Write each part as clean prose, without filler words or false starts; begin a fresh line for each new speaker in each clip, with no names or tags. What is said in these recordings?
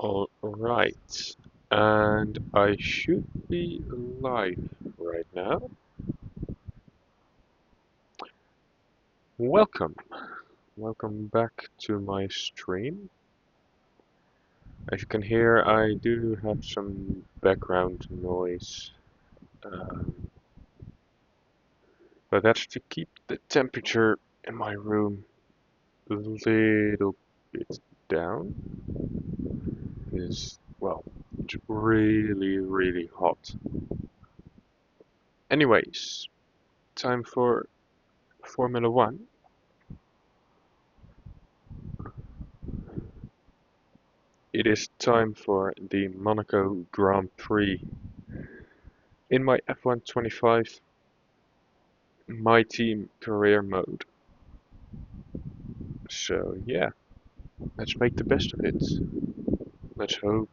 Alright, and I should be live right now. Welcome back to my stream. As you can hear, I do have some background noise, but that's to keep the temperature in my room a little bit down. Well, it's really hot. Anyways, time for Formula 1. It is time for the Monaco Grand Prix. In my F125 MyTeam career mode. So yeah, let's make the best of it. Let's hope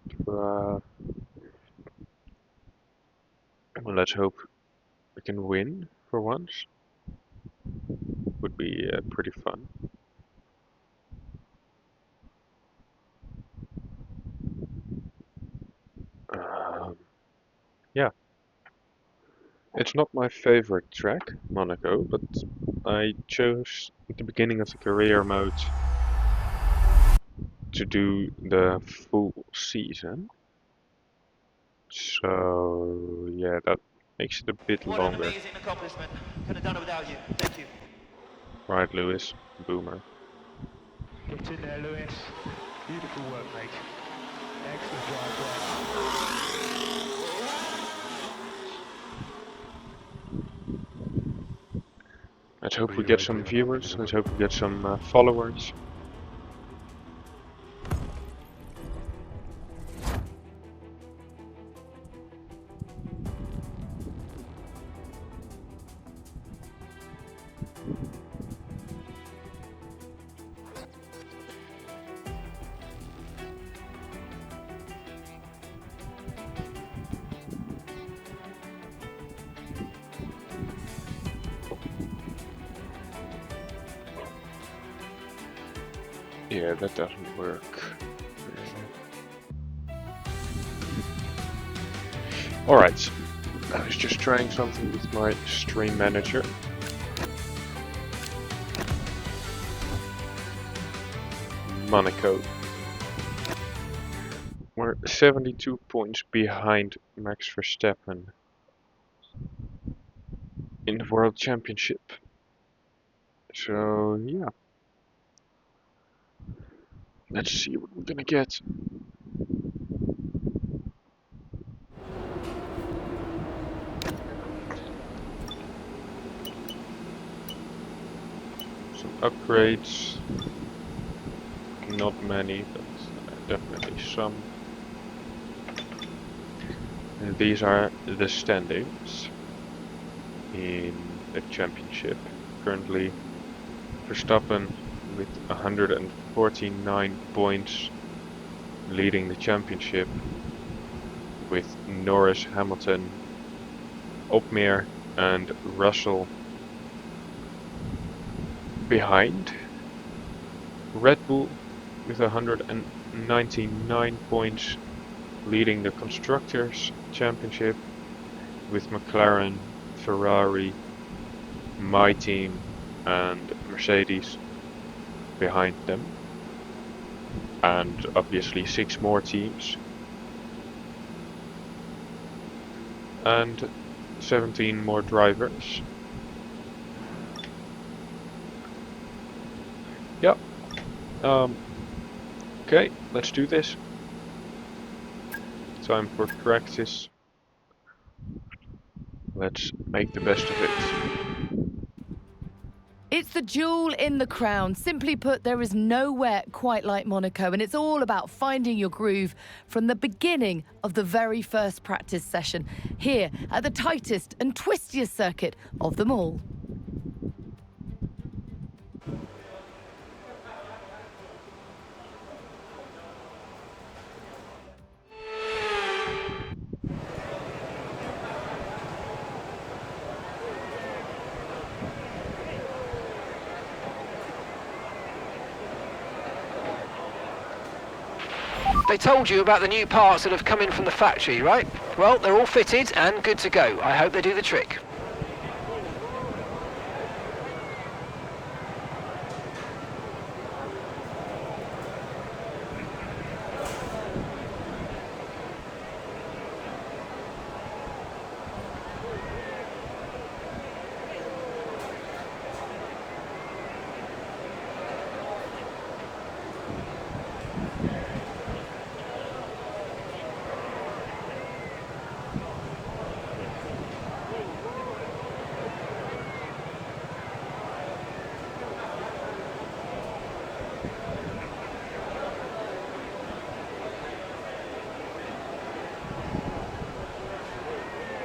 we can win for once. Would be pretty fun. Yeah, it's not my favorite track, Monaco, but I chose at the beginning of the career mode to do the full season. So yeah, that makes it a bit longer.
What an amazing accomplishment. Couldn't have done it without you. Thank you.
Right, Lewis. Boomer.
Get in there, Lewis. Beautiful work, mate. Excellent drive there.
Let's hope we get some viewers. Let's hope we get some followers. Yeah, that doesn't work. Alright, I was just trying something with my stream manager. Monaco. We're 72 points behind Max Verstappen in the World Championship. So yeah. Let's see what we're gonna get. Some upgrades. Not many, but definitely some. And these are the standings in the championship. Currently Verstappen with 149 points leading the championship, with Norris, Hamilton, Opmeer and Russell behind. Red Bull with 199 points leading the Constructors' Championship, with McLaren, Ferrari, MyTeam and Mercedes behind them, and obviously 6 more teams and 17 more drivers. Yep. Okay, let's do this. Time for practice. Let's make the best of it.
It's the jewel in the crown. Simply put, there is nowhere quite like Monaco, and it's all about finding your groove from the beginning of the very first practice session, here at the tightest and twistiest circuit of them all.
They told you about the new parts that have come in from the factory, right? Well, they're all fitted and good to go. I hope they do the trick.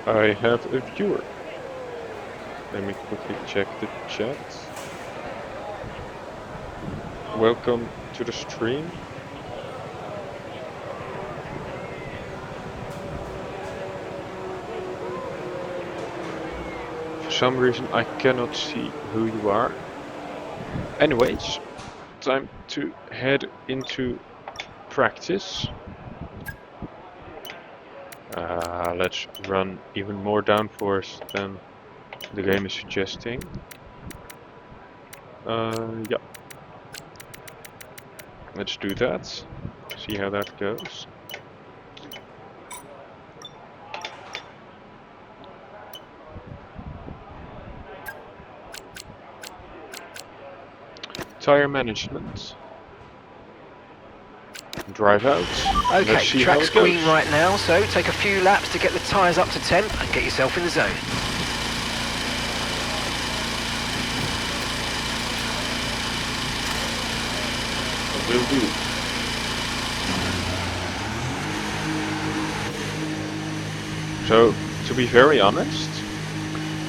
I have a viewer. Let me quickly check the chat. Welcome to the stream. For some reason I cannot see who you are. Anyways, time to head into practice. Let's run even more downforce than the game is suggesting. Yeah. Let's do that. See how that goes. Tire management. Drive out.
Okay,
Let's see how
track's
it goes.
green right now, so take a few laps to get the tyres up to temp and get yourself in the zone.
Will do. So, to be very honest,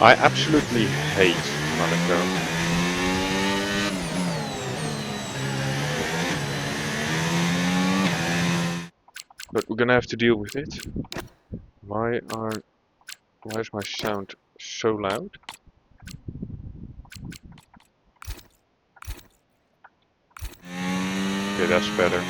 I absolutely hate Monaco. But we're gonna have to deal with it. Why is my sound so loud? Okay, that's better.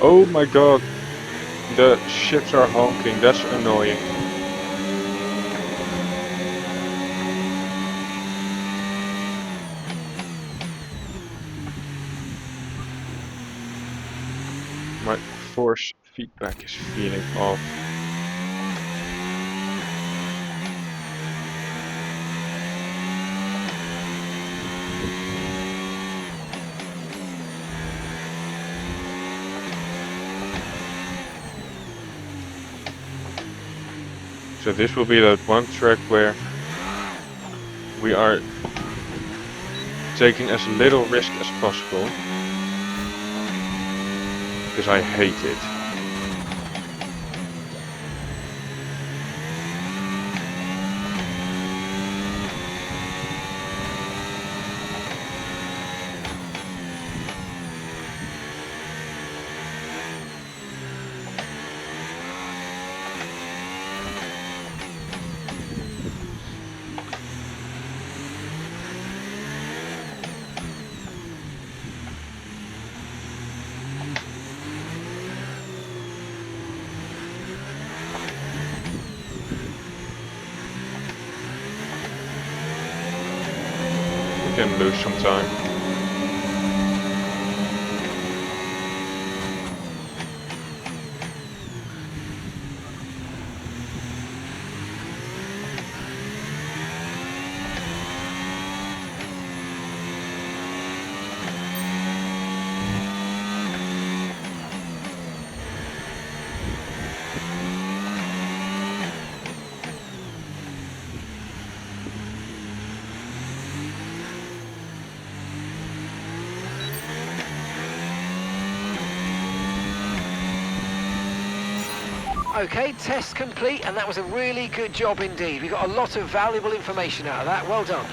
Oh my god, the ships are honking, that's annoying. My force feedback is feeling off. So this will be that one track where we are taking as little risk as possible. Because I hate it. We can lose some time.
Okay, test complete, and that was a really good job indeed. We got a lot of valuable information out of that. Well done.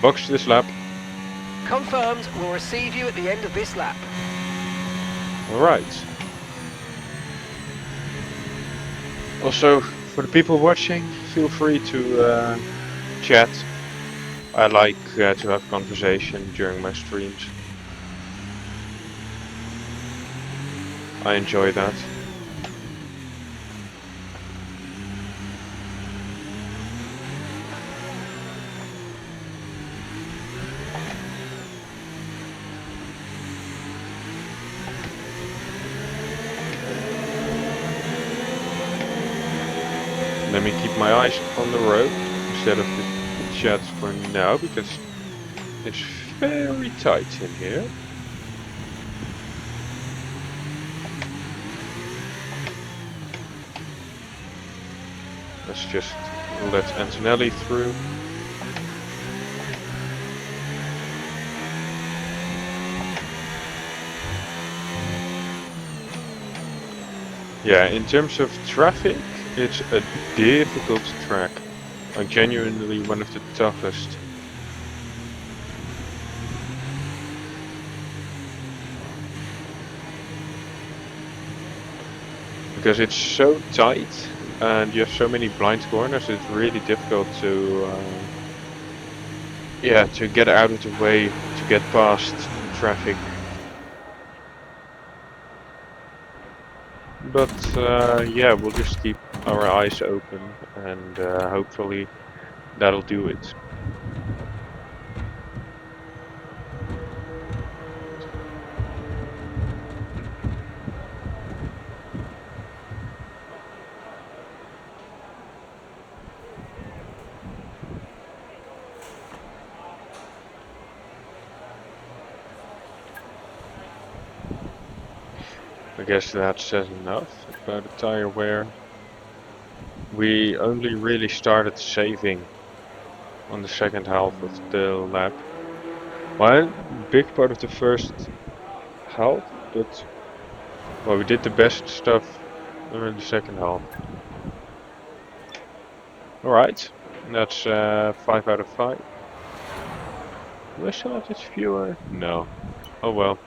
Box this lap.
Confirmed, we'll receive you at the end of this lap.
Alright. Also, for the people watching, feel free to chat. I like to have conversation during my streams. I enjoy that. Let me keep my eyes on the road instead of the chat for now, because it's very tight in here. Let's just let Antonelli through. Yeah, in terms of traffic, it's a difficult track. Like genuinely one of the toughest. Because it's so tight and you have so many blind corners, it's really difficult to yeah, to get out of the way, to get past traffic. But yeah, we'll just keep our eyes open and hopefully that'll do it. I guess that says enough about the tire wear. We only really started saving on the second half of the lap. One big part of the first half, but well, we did the best stuff in the second half. Alright, that's 5 out of 5. Do I still have this viewer? No. Oh well.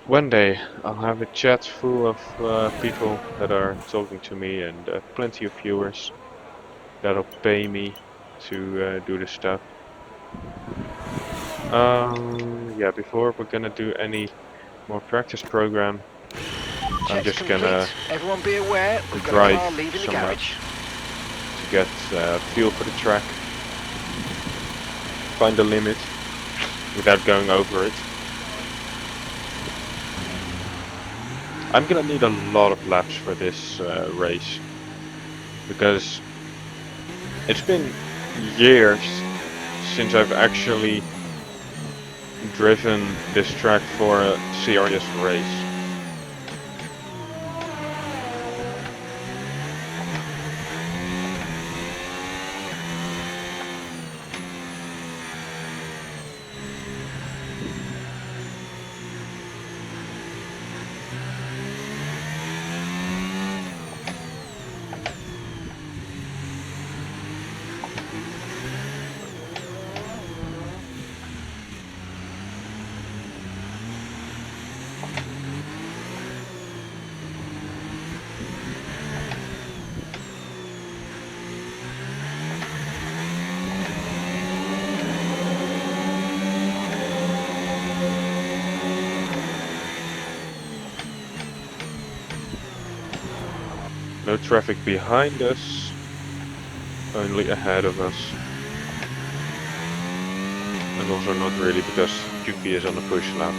One day I'll have a chat full of people that are talking to me and plenty of viewers that'll pay me to do this stuff. Yeah, before we're gonna do any more practice program, I'm
Check's
just
complete.
gonna
Everyone be aware, we've got a
drive
car leaving the
some
garage.
to get feel for the track, find the limit without going over it. I'm gonna need a lot of laps for this race because it's been years since I've actually driven this track for a serious race. No traffic behind us, only ahead of us. And also not really because GP is on a push lap.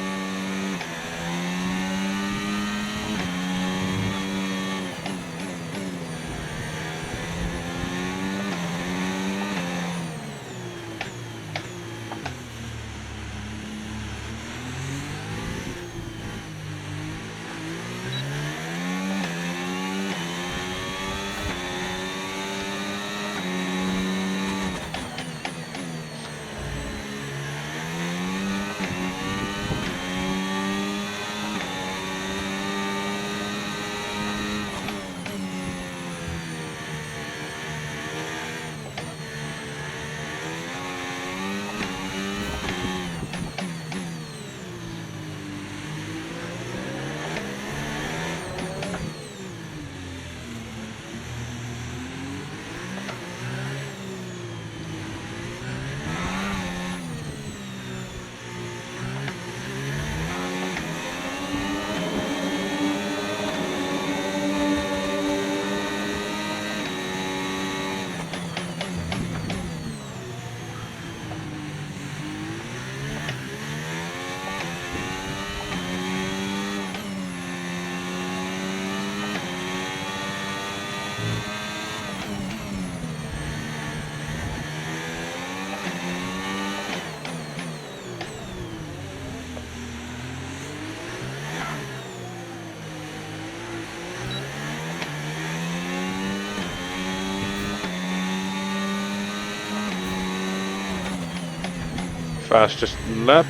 fastest lap.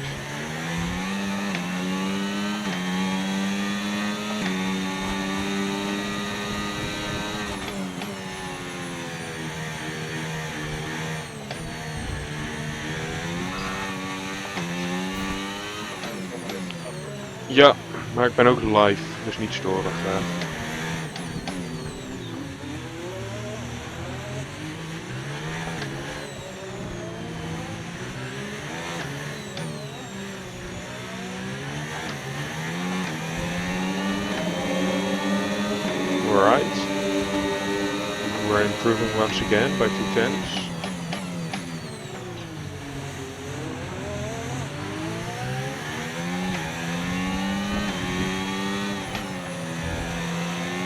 Ja, maar ik ben ook live, dus niet storen graag. Right. We're improving once again by 2/10.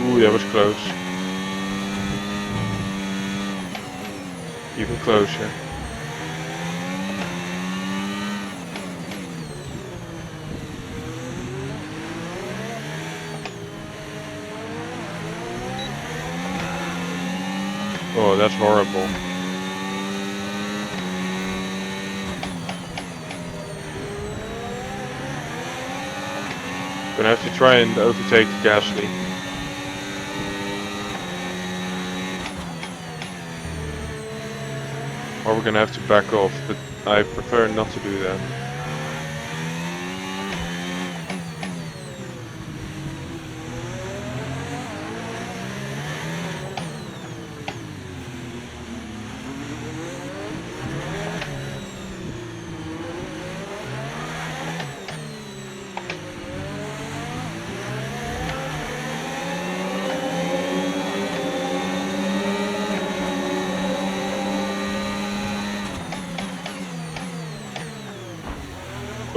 Ooh, that was close. Even closer. Oh, that's horrible. Gonna have to try and overtake Gasly. Or we're gonna have to back off, but I prefer not to do that.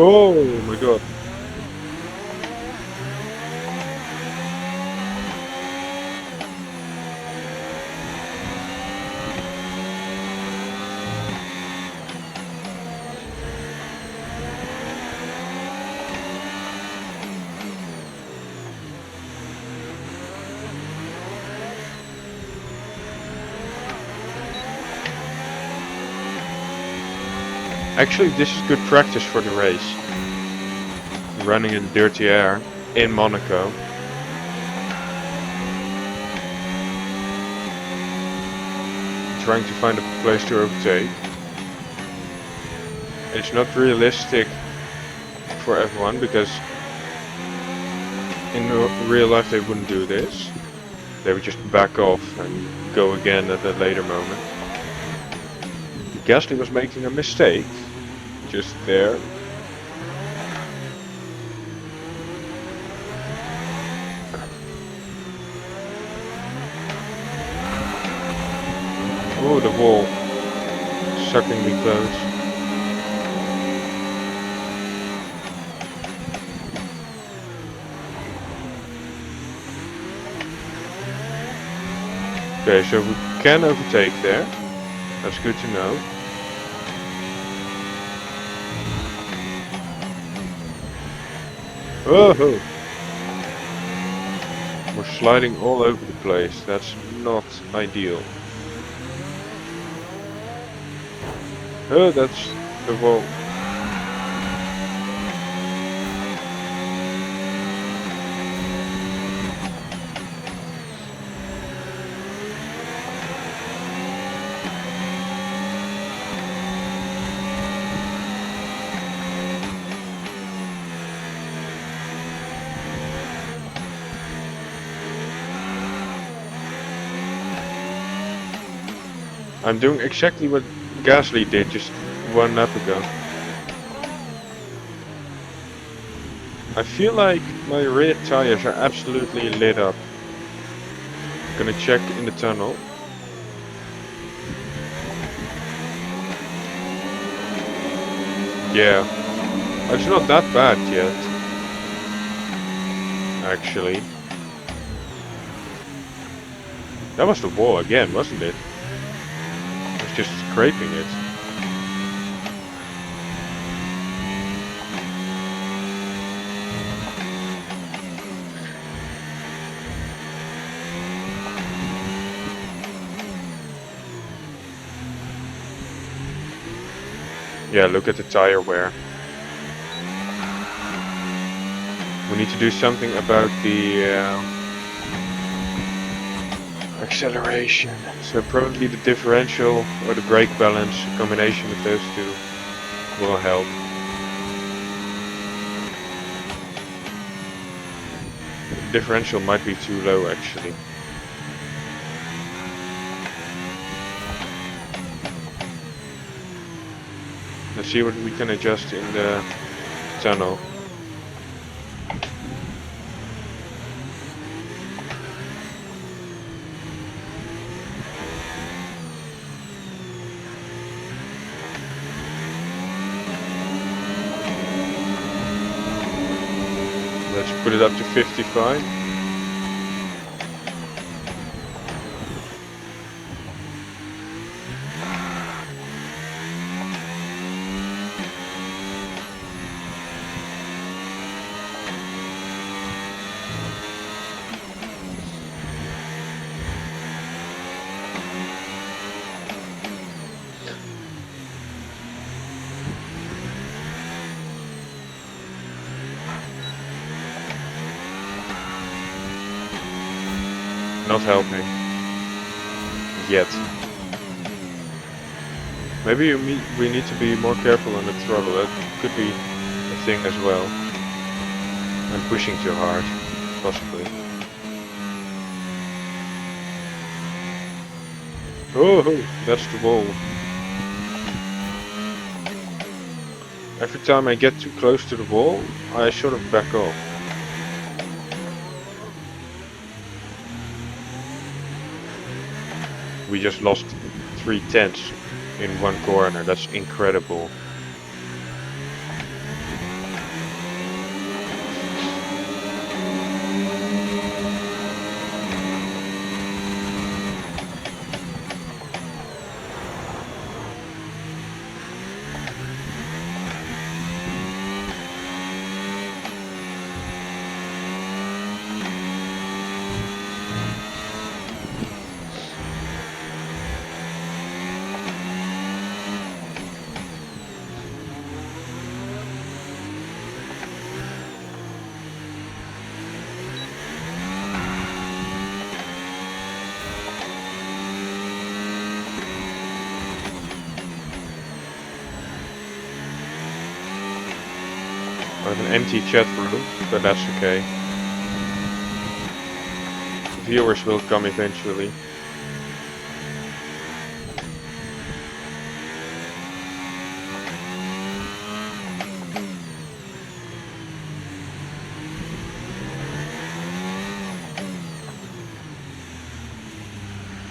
Oh my god. Actually, this is good practice for the race. Running in dirty air in Monaco. Trying to find a place to overtake. It's not realistic for everyone because in real life they wouldn't do this. They would just back off and go again at a later moment. Gasly was making a mistake just there. Oh, the wall. Sucking me close. Okay, so we can overtake there. That's good to know. Oh! We're sliding all over the place. That's not ideal. Oh, that's the wall. I'm doing exactly what Gasly did just one lap ago. I feel like my rear tires are absolutely lit up. Gonna check in the tunnel. Yeah, it's not that bad yet. Actually. That was the wall again, wasn't it? I was just scraping it. Yeah, look at the tire wear. We need to do something about the acceleration. So probably the differential or the brake balance, a combination of those two will help. The differential might be too low actually. Let's see what we can adjust in the tunnel. Let's put it up to 55. Not helping. Yet. Maybe we need to be more careful on the throttle. That could be a thing as well. I'm pushing too hard. Possibly. Oh, that's the wall. Every time I get too close to the wall, I sort of back off. We just lost 3/10 in one corner. That's incredible. I have an empty chat room, but that's okay. Viewers will come eventually.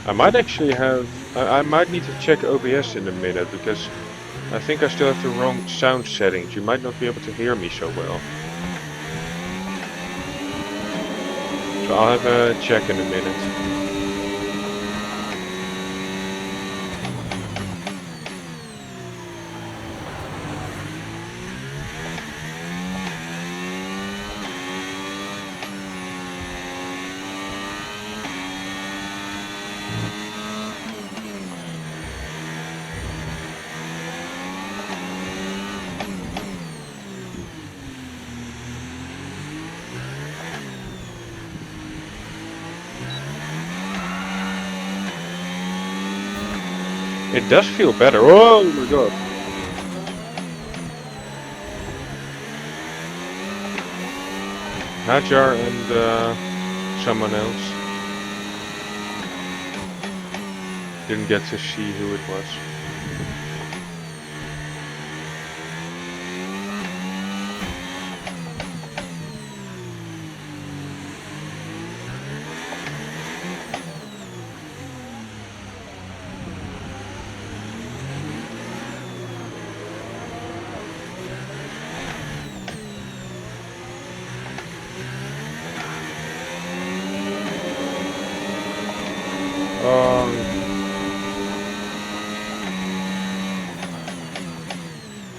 I might actually have... I might need to check OBS in a minute, because I think I still have the wrong sound settings. You might not be able to hear me so well. So I'll have a check in a minute. It does feel better. Oh my god. Hajar and someone else. Didn't get to see who it was.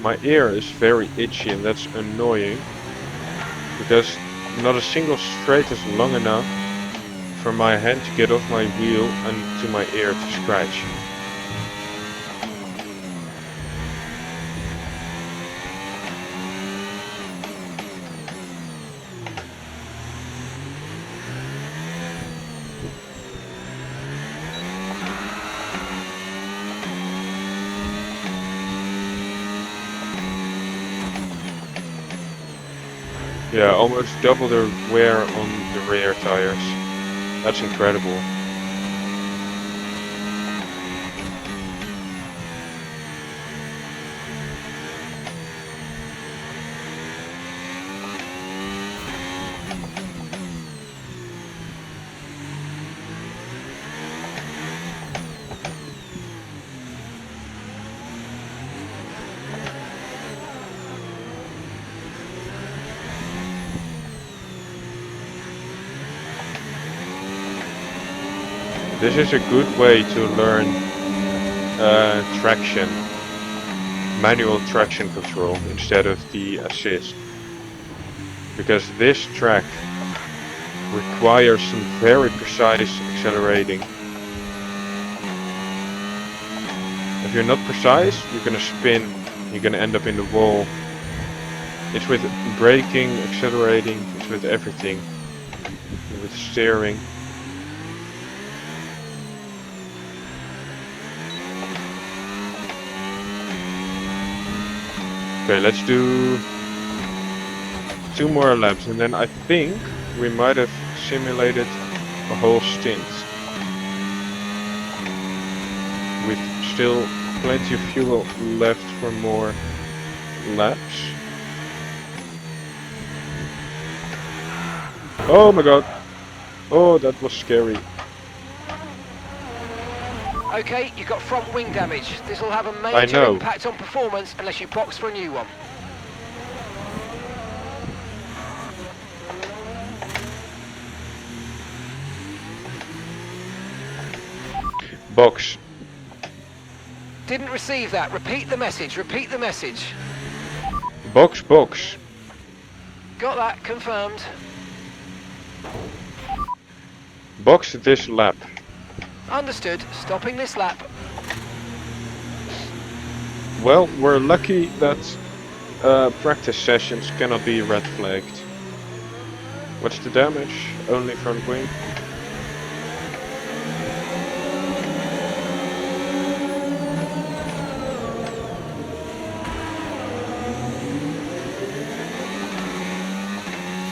My ear is very itchy and that's annoying because not a single straight is long enough for my hand to get off my wheel and to my ear to scratch. Yeah, almost double the wear on the rear tires. That's incredible. This is a good way to learn traction, manual traction control instead of the assist. Because this track requires some very precise accelerating. If you're not precise, you're gonna spin, you're gonna end up in the wall. It's with braking, accelerating, it's with everything. With steering. Okay, let's do 2 more laps and then I think we might have simulated a whole stint. With still plenty of fuel left for more laps. Oh my god! Oh, that was scary.
Okay, you've got front wing damage. This will have a
I
major
know.
impact on performance unless you box for a new one.
Box.
Didn't receive that. Repeat the message. Repeat the message.
Box, box.
Got that. Confirmed.
Box this lap.
Understood. Stopping this lap.
Well, we're lucky that practice sessions cannot be red flagged. What's the damage? Only front wing.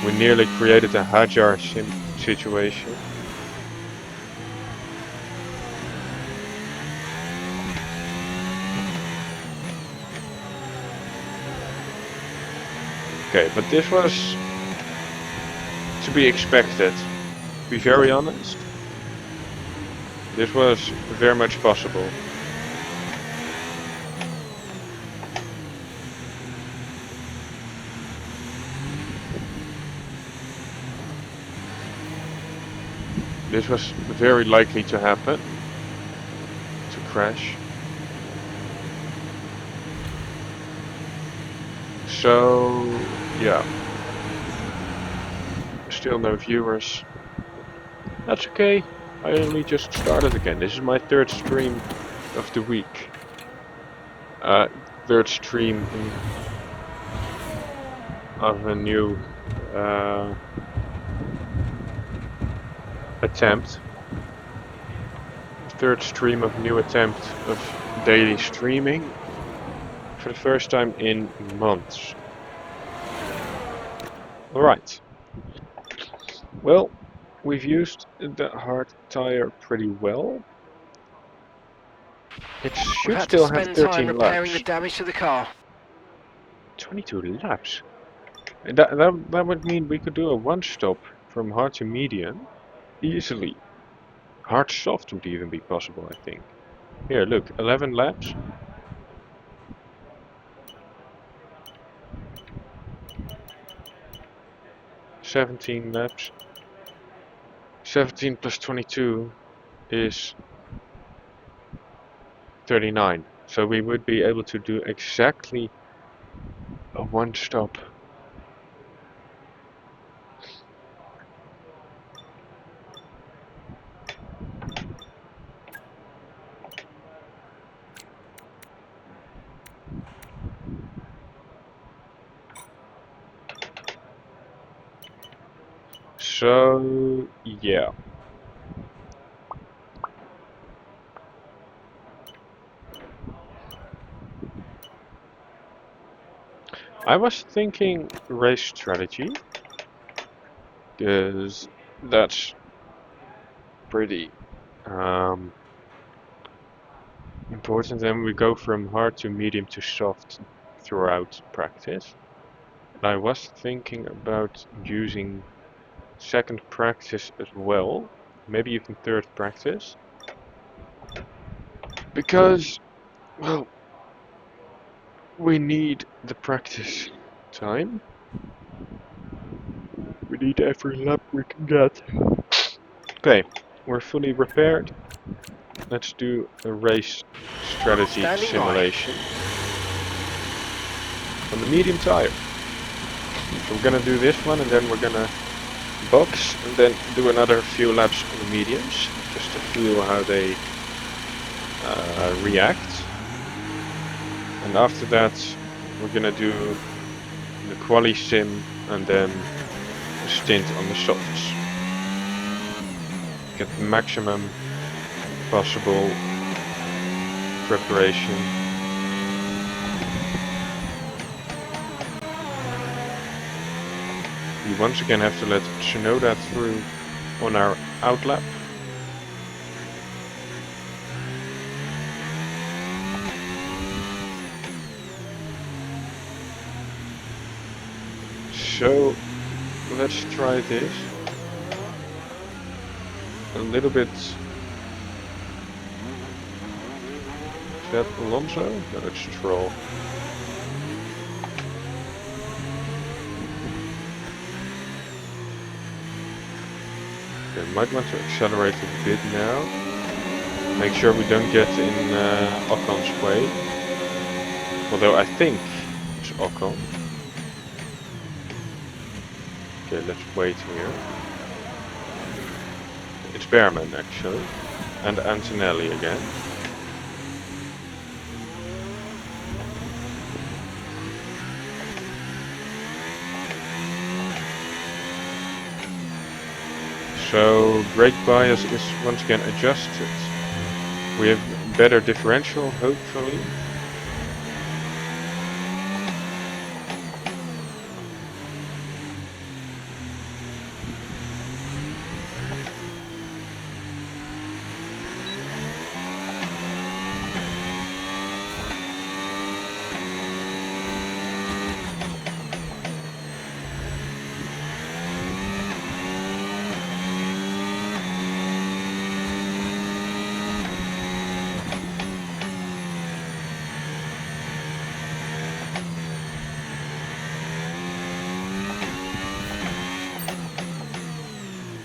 We nearly created a Hajar situation. Okay, but this was to be expected. To be very honest, this was very much possible. This was very likely to happen, to crash. So, yeah. Still no viewers. That's okay. I only just started again. This is my 3rd stream of the week. 3rd stream of a new attempt. 3rd stream of new attempt of daily streaming. For the first time in months. Alright. Well, we've used the hard tire pretty well. It
We've
should
had to
still have
spend time
13
repairing the
laps.
damage to the car.
22 laps? That would mean we could do a 1-stop from hard to medium easily. Hard soft would even be possible, I think. Here, look, 11 laps. $17 laps. 17 plus 22 is 39. So we would be able to do exactly a 1-stop. So, yeah. I was thinking race strategy. because that's pretty important. Then we go from hard to medium to soft throughout practice. And I was thinking about using second practice as well, maybe even third practice, because, well, we need the practice time. We need every lap we can get. Okay, we're fully repaired. Let's do a race strategy
Standing
simulation on the medium tire. So we're gonna do this one, and then we're gonna box, and then do another few laps on the mediums, just to feel how they react. And after that, we're gonna do the quali sim, and then a stint on the softs. Get the maximum possible preparation. We once again have to let Tsunoda through on our outlap. So let's try this. A little bit. Is that Alonso? No, it's Stroll. Okay, might want to accelerate a bit now. Make sure we don't get in Ocon's way. Although I think it's Ocon. Okay, let's wait here. It's Behrman actually. And Antonelli again. So brake bias is once again adjusted. We have better differential, hopefully.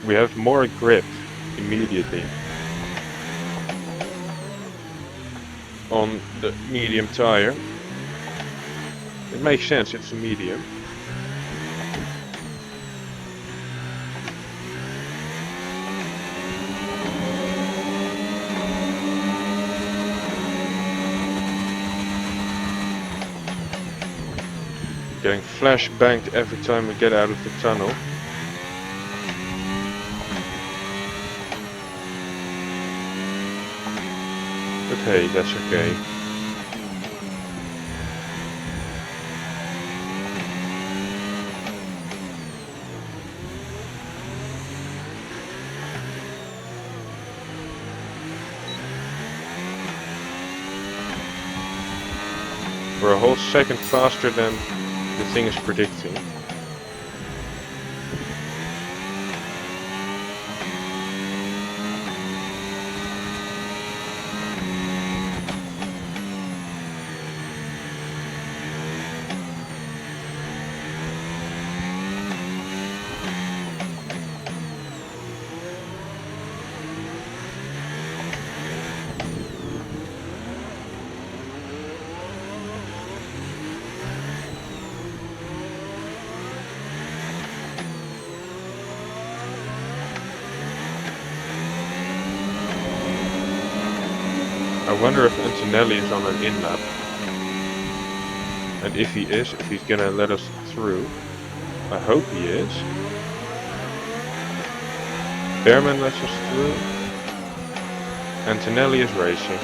We have more grip immediately on the medium tire. It makes sense, it's a medium. Getting flashbanged every time we get out of the tunnel. But hey, that's okay. We're a whole second faster than the thing is predicting. I wonder if Antonelli is on an in-lap. And if he is, if he's gonna let us through. I hope he is. Behrman lets us through. Antonelli is racing.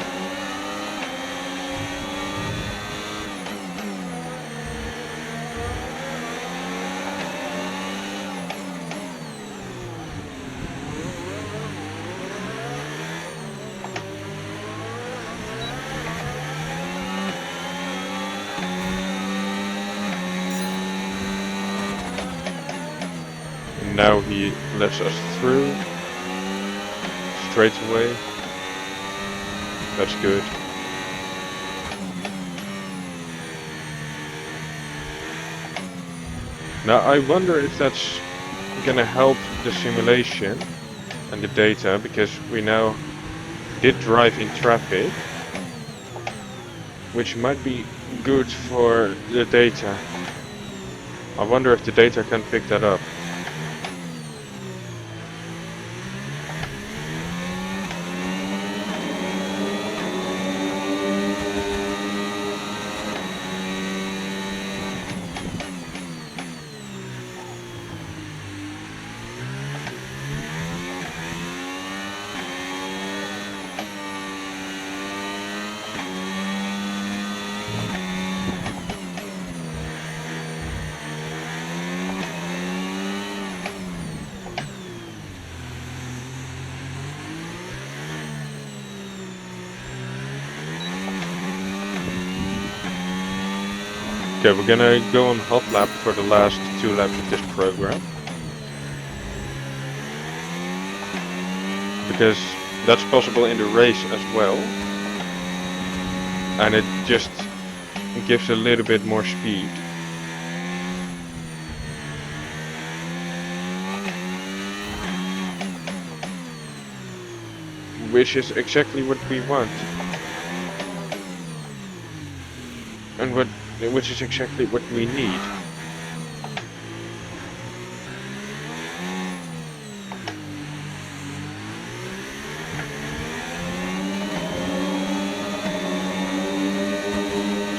now he lets us through straight away. That's good. Now I wonder if that's gonna help the simulation and the data, because we now did drive in traffic, which might be good for the data. I wonder if the data can pick that up. Okay, we're gonna go on hot lap for the last 2 laps of this program. Because that's possible in the race as well. And it just gives a little bit more speed. Which is exactly what we want. And which is exactly what we need.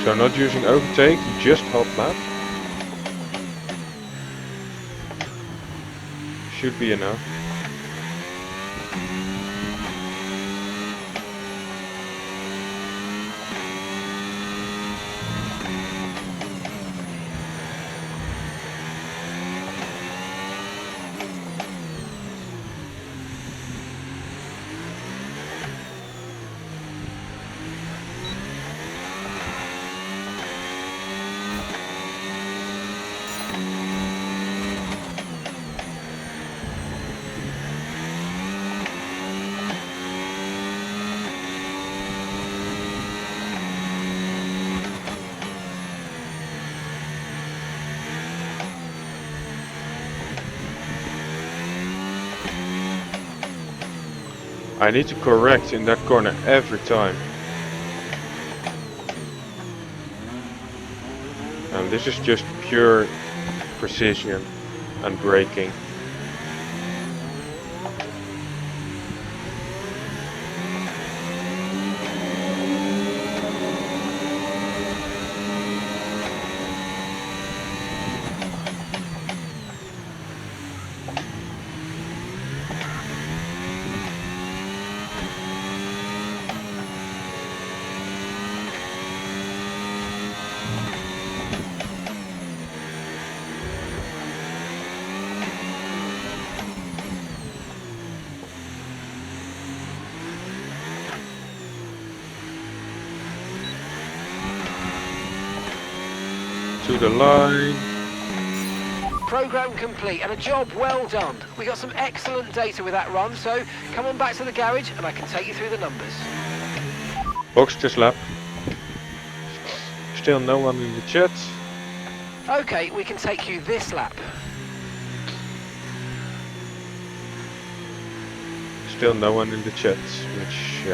So not using overtake, just hot lap. Should be enough. I need to correct in that corner every time. And this is just pure precision and braking. To the line.
Program complete and a job well done. We got some excellent data with that run, so come on back to the garage and I can take you through the numbers.
Box this lap. Still no one in the chat.
Okay, we can take you this lap.
Still no one in the chat, which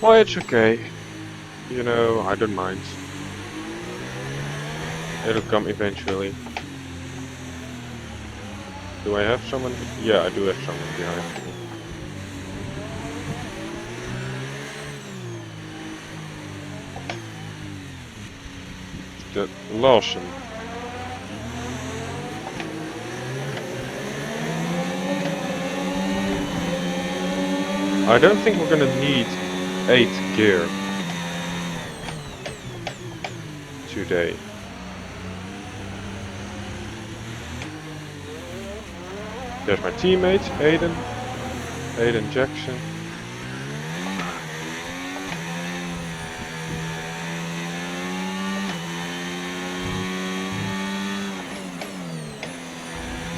well, it's okay. You know, I don't mind. It'll come eventually. Do I have someone? Yeah, I do have someone behind me. Lawson. I don't think we're gonna need 8th gear today. There's my teammate, Aiden Jackson.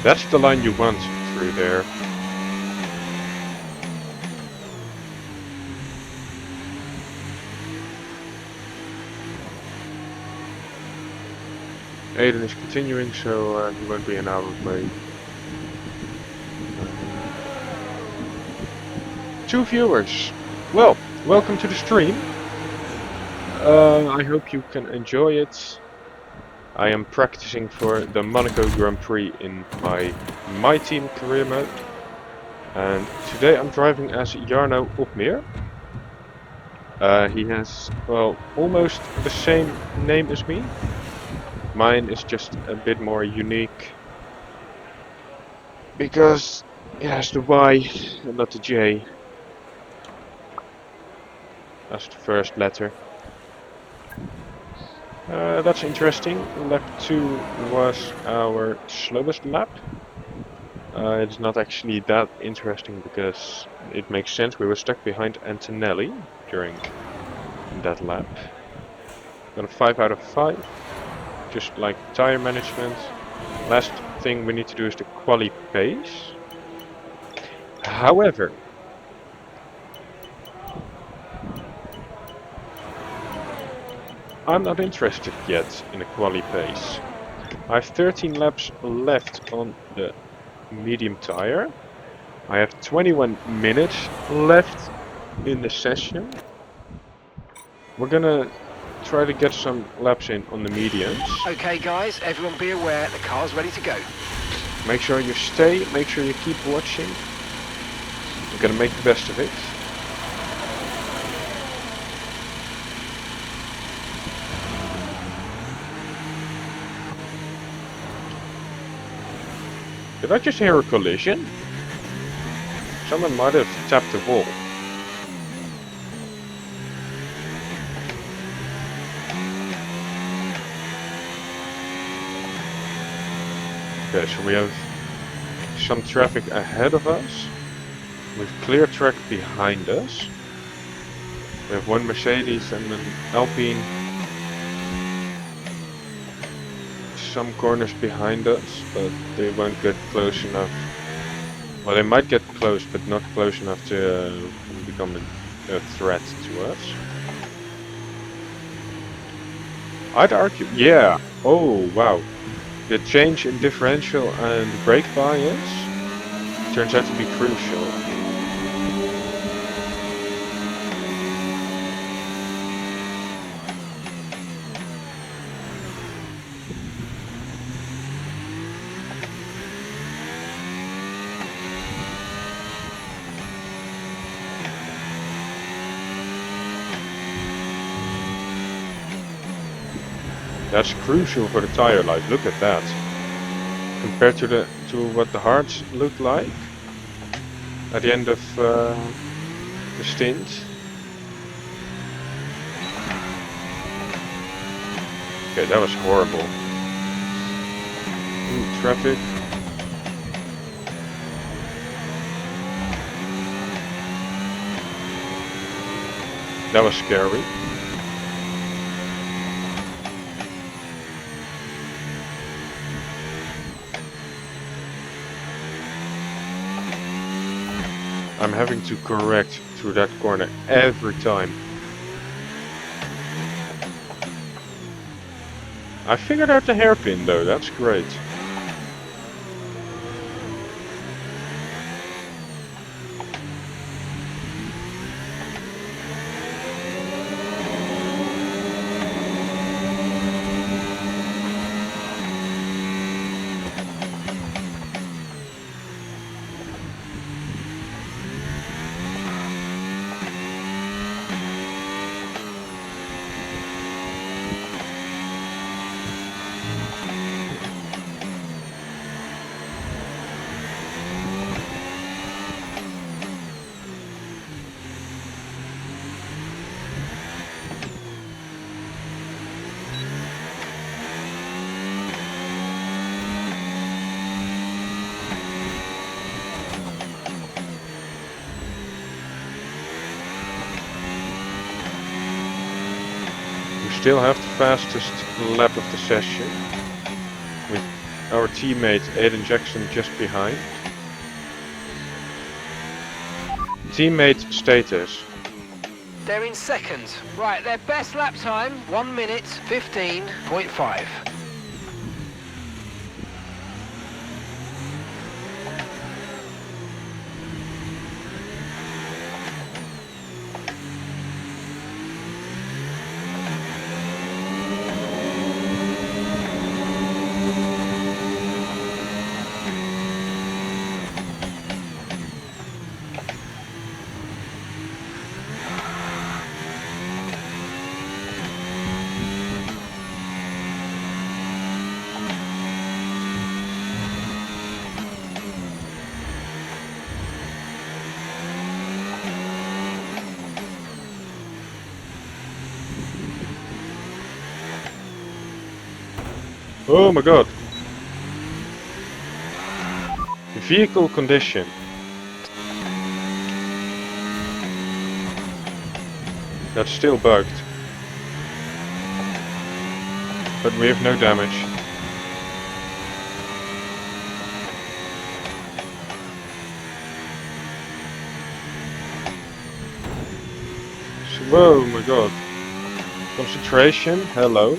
That's the line you want through there. Aiden is continuing, so he won't be an hour away. 2 viewers. Well, welcome to the stream. I hope you can enjoy it. I am practicing for the Monaco Grand Prix in my MyTeam career mode. And today I'm driving as Jarno Opmeer. He has, well, almost the same name as me. Mine is just a bit more unique. Because it has the Y and not the J. That's the first letter. That's interesting. Lap 2 was our slowest lap. It's not actually that interesting because it makes sense. We were stuck behind Antonelli during that lap. Got a 5 out of 5. Just like tire management. Last thing we need to do is the quali pace. However, I'm not interested yet in a quali pace. I have 13 laps left on the medium tire. I have 21 minutes left in the session. We're gonna try to get some laps in on the mediums.
Okay guys, everyone be aware, the car's ready to go.
Make sure you stay, make sure you keep watching. We're gonna make the best of it. Did I just hear a collision? Someone might have tapped the wall. Okay, so we have some traffic ahead of us. We have clear track behind us. We have one Mercedes and an Alpine. Some corners behind us, but they won't get close enough. Well, they might get close, but not close enough to become a threat to us. I'd argue, yeah. Oh, wow. The change in differential and brake bias turns out to be crucial. That's crucial for the tire life. Look at that. Compared to what the hards look like at the end of the stint. Okay, that was horrible. Ooh, traffic. That was scary. I'm having to correct through that corner every time. I figured out the hairpin though, that's great. Still have the fastest lap of the session with our teammate Aiden Jackson just behind. Teammate status.
They're in second. Right, their best lap time, 1 minute 15.5.
Oh my god. Vehicle condition. That's still bugged. But we have no damage. Whoa, my god. Concentration, hello.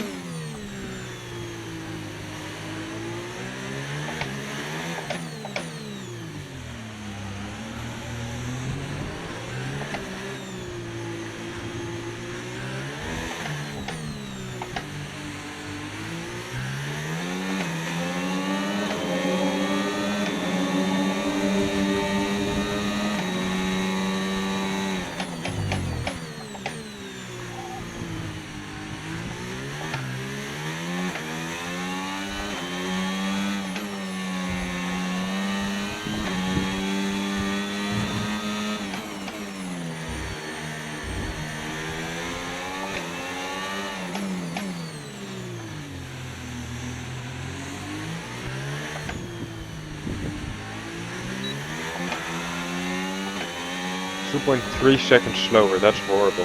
.3 seconds slower, that's horrible.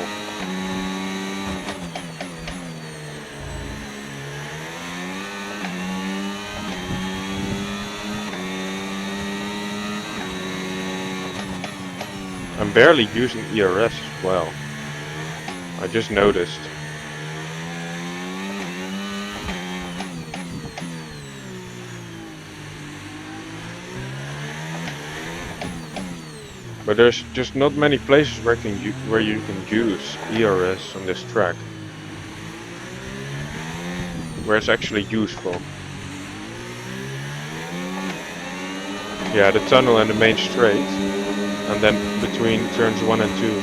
I'm barely using ERS as well. I just noticed. But there's just not many places where you can use ERS on this track. Where it's actually useful. Yeah, the tunnel and the main straight. And then between turns 1 and 2.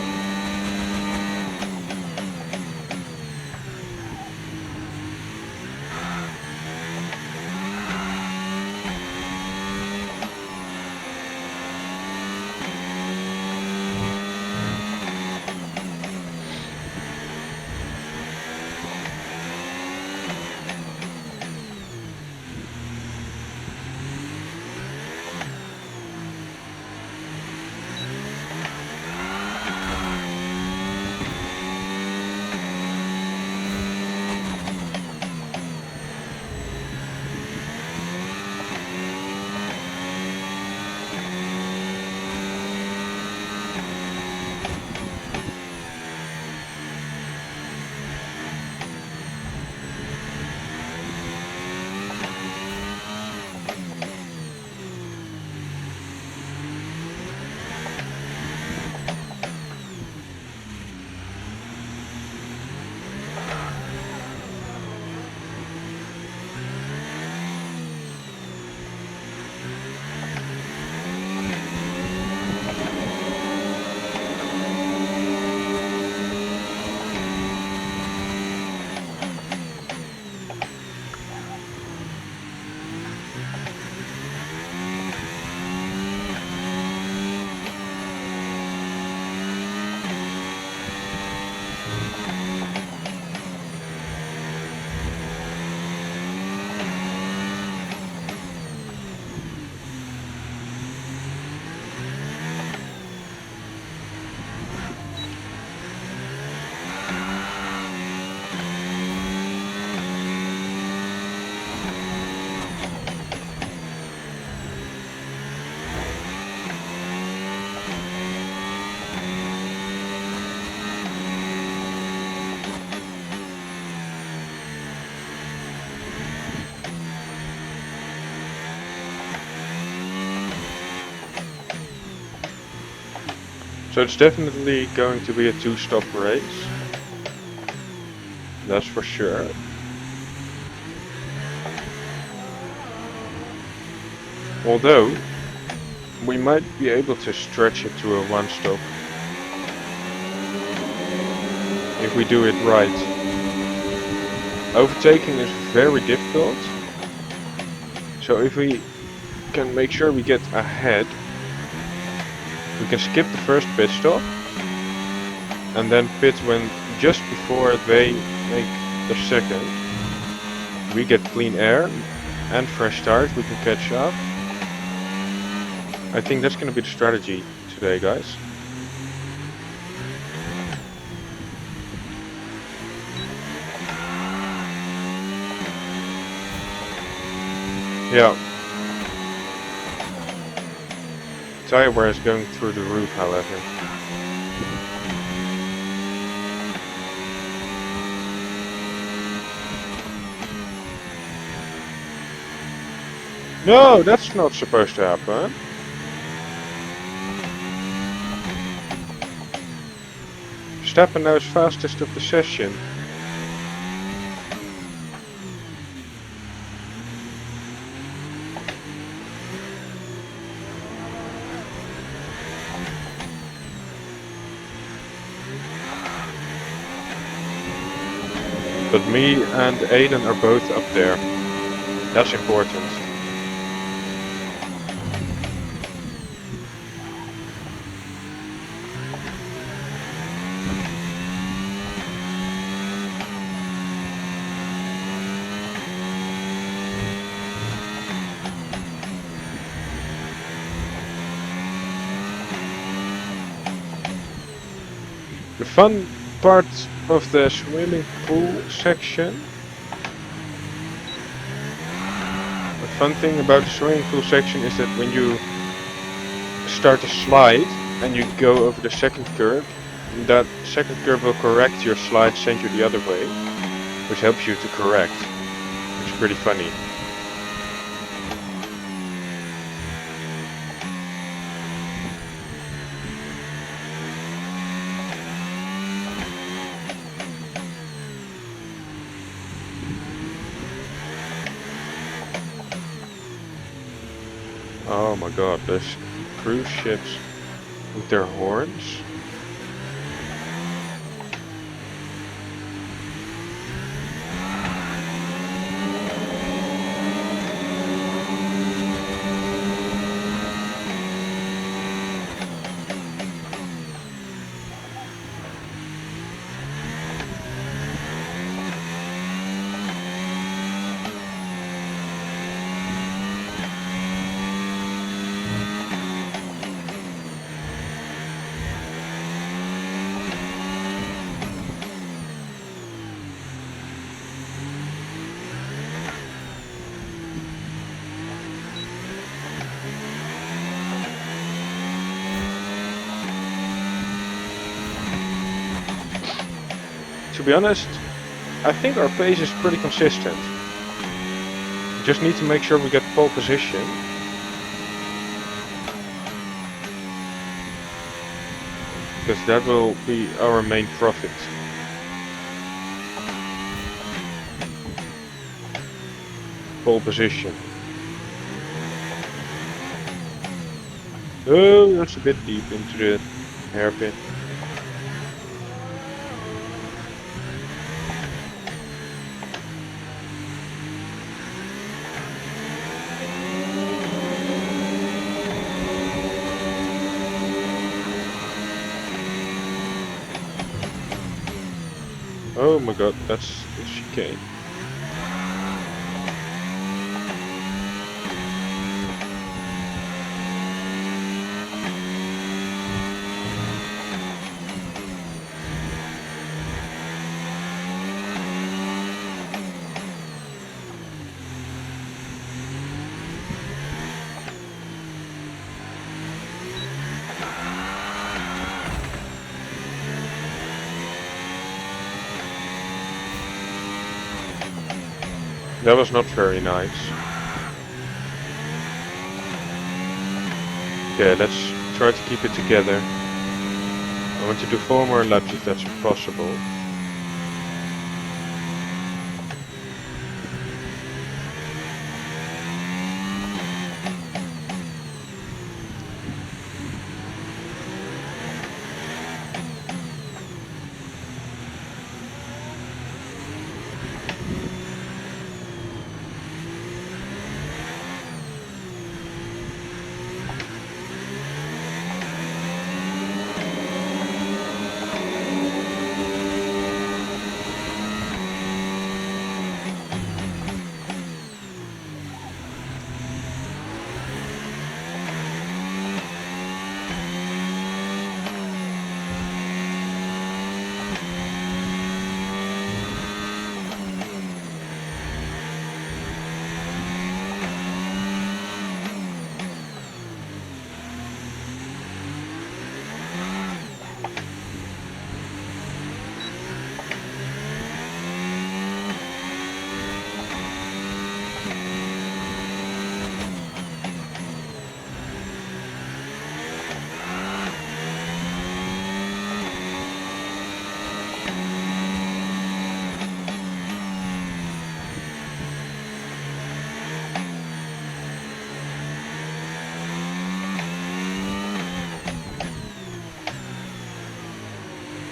So it's definitely going to be a 2-stop race. That's for sure. Although, we might be able to stretch it to a 1-stop. If we do it right. Overtaking is very difficult. So if we can make sure we get ahead, we can skip the first pit stop. And then pit when just before they make the second. We get clean air and fresh tires, we can catch up. I think that's going to be the strategy today, guys. Yeah. Tire wear is going through the roof, however. No, that's not supposed to happen. Verstappen now is fastest of the session. But me and Aiden are both up there. That's important. The fun part of the swimming pool section. The fun thing about the swimming pool section is that when you start a slide and you go over the second curve, that second curve will correct your slide, send you the other way, which helps you to correct. It's pretty funny. Oh my god, there's cruise ships with their horns. To be honest, I think our pace is pretty consistent. We just need to make sure we get pole position. Because that will be our main profit. Pole position. Oh, that's a bit deep into the hairpin. Oh my god, that's a chicane. That was not very nice. Okay, let's try to keep it together. I want to do 4 more laps if that's possible.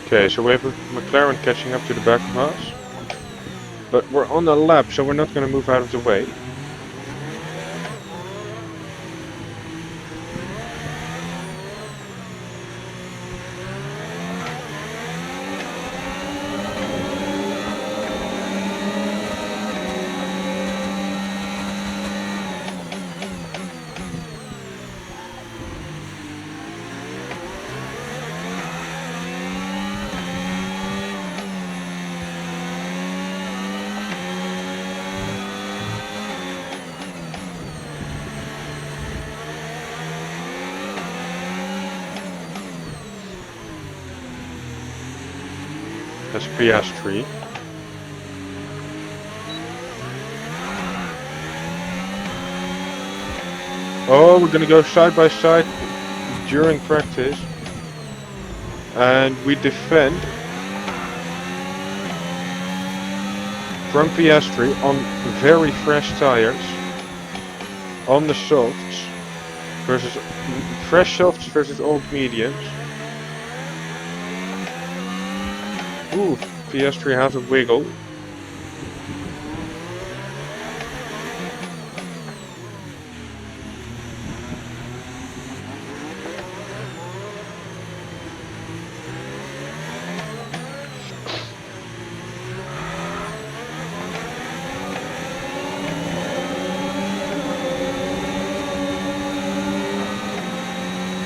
Okay, so we have McLaren catching up to the back of us. But we're on a lap, so we're not going to move out of the way. That's Piastri. Oh, we're gonna go side by side during practice. And we defend from Piastri on very fresh tires. On the softs versus fresh softs versus old mediums. Ooh, Piastri has a wiggle.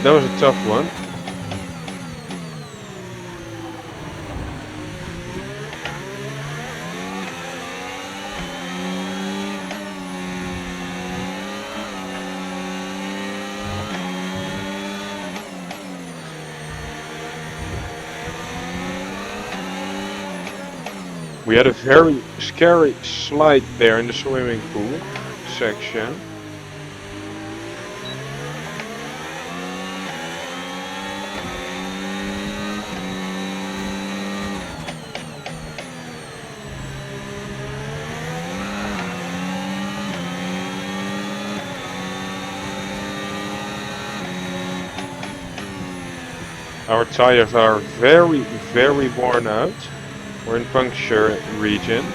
That was a tough one. We had a very scary slide there in the swimming pool section. Our tires are very, very worn out. We're in puncture region.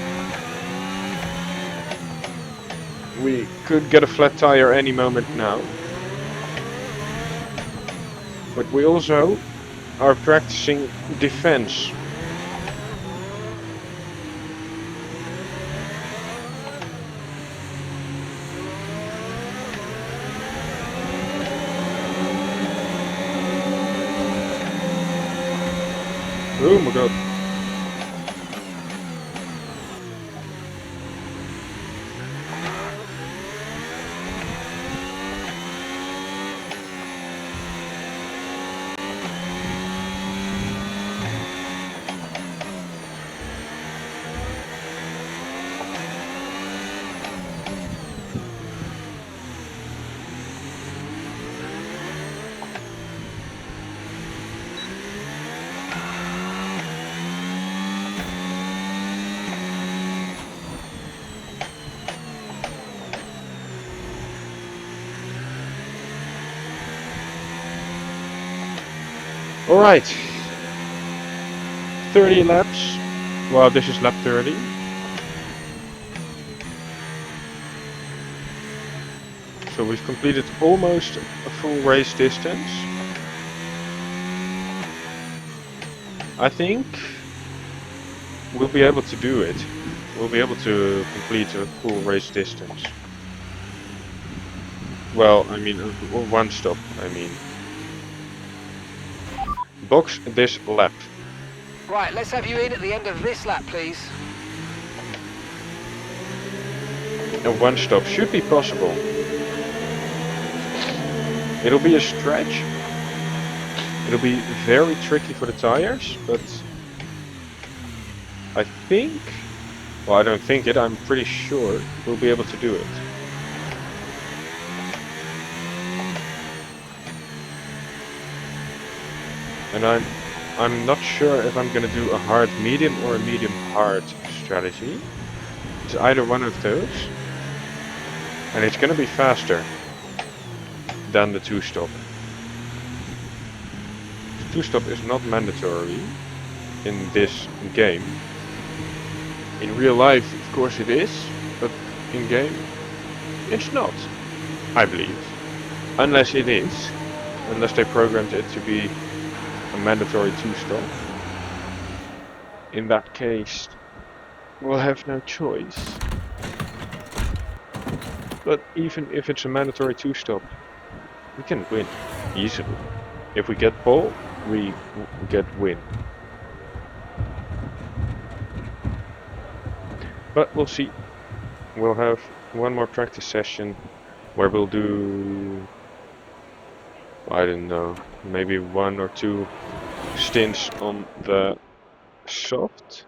We could get a flat tire any moment now. But we also are practicing defense. Oh my god. Alright. 30 laps. Well, this is lap 30. So we've completed almost a full race distance. I think we'll be able to do it. We'll be able to complete a full race distance. Well, I mean, one stop, I mean. Box this lap.
Right, let's have you in at the end of this lap, please.
And one stop should be possible. It'll be a stretch. It'll be very tricky for the tires, but I think, well, I don't think it, I'm pretty sure we'll be able to do it. And I'm not sure if I'm gonna do a hard medium or a medium hard strategy. It's either one of those. And it's gonna be faster than the two-stop. The two-stop is not mandatory in this game. In real life, of course it is, but in game, it's not, I believe. Unless it is. Unless they programmed it to be a mandatory two-stop. In that case, we'll have no choice. But even if it's a mandatory two-stop, we can win easily. If we get pole, we get win. But we'll see. We'll have one more practice session where we'll do, I don't know, maybe 1 or 2 stints on the soft.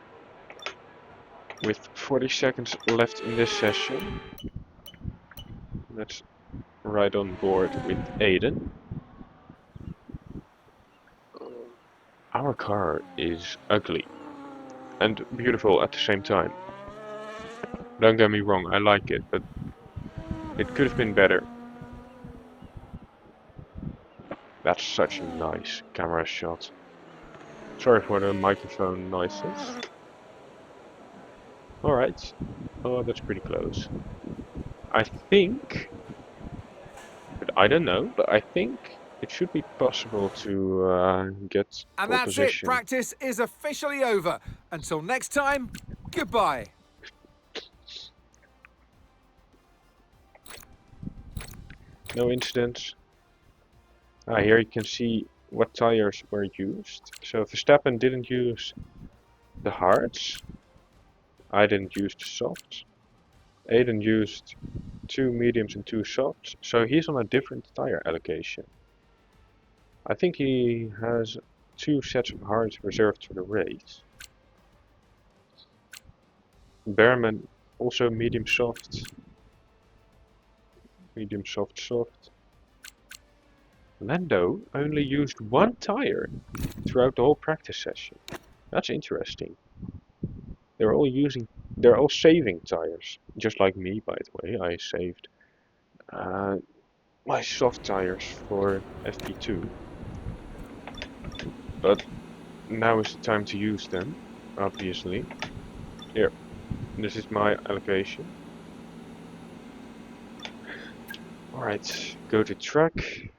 With 40 seconds left in this session. Let's ride on board with Aiden. Our car is ugly and beautiful at the same time. Don't get me wrong, I like it, but it could have been better. That's such a nice camera shot. Sorry for the microphone noises. Alright. Oh, that's pretty close. I think, but I don't know, but I think it should be possible to get
And
pole
that's
position.
it. Practice is officially over. Until next time, goodbye.
No incidents. Here you can see what tires were used. So Verstappen didn't use the hards. I didn't use the softs. Aiden used 2 mediums and 2 softs. So he's on a different tire allocation. I think he has 2 sets of hards reserved for the race. Behrman also medium soft. Medium soft soft. Lando only used 1 tire throughout the whole practice session. That's interesting. They're all saving tires. Just like me, by the way. I saved my soft tires for FP2. But now is the time to use them, obviously. Here, this is my allocation. Alright, go to track.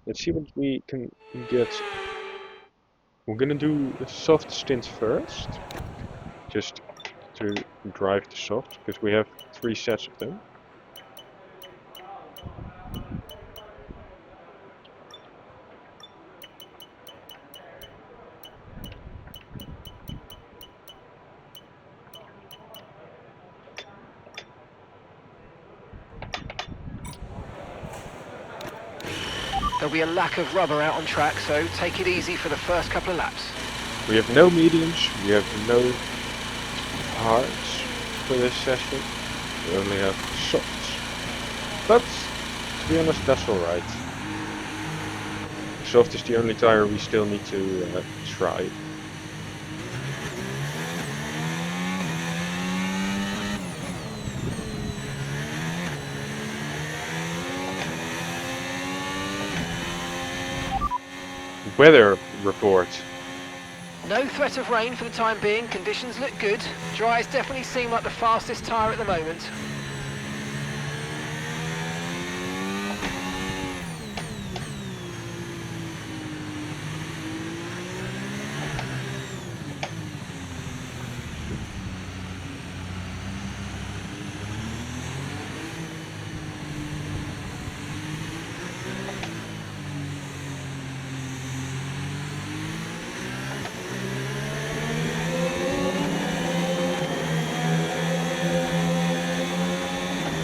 Let's see what we can get. We're gonna do the soft stint first. Just to drive the soft, because we have 3 sets of them.
There'll be a lack of rubber out on track, so take it easy for the first couple of laps.
We have no mediums, we have no hards for this session. We only have softs. But, to be honest, that's alright. Soft is the only tire we still need to try. weather report.
No threat of rain for the time being. Conditions look good. Dry's definitely seem like the fastest tyre at the moment.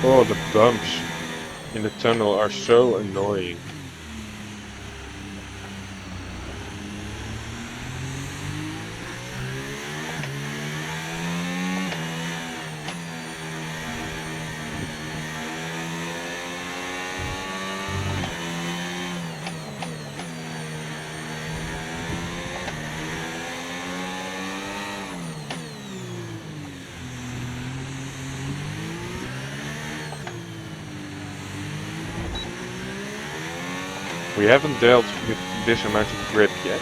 Oh, the bumps in the tunnel are so annoying. We haven't dealt with this amount of grip yet.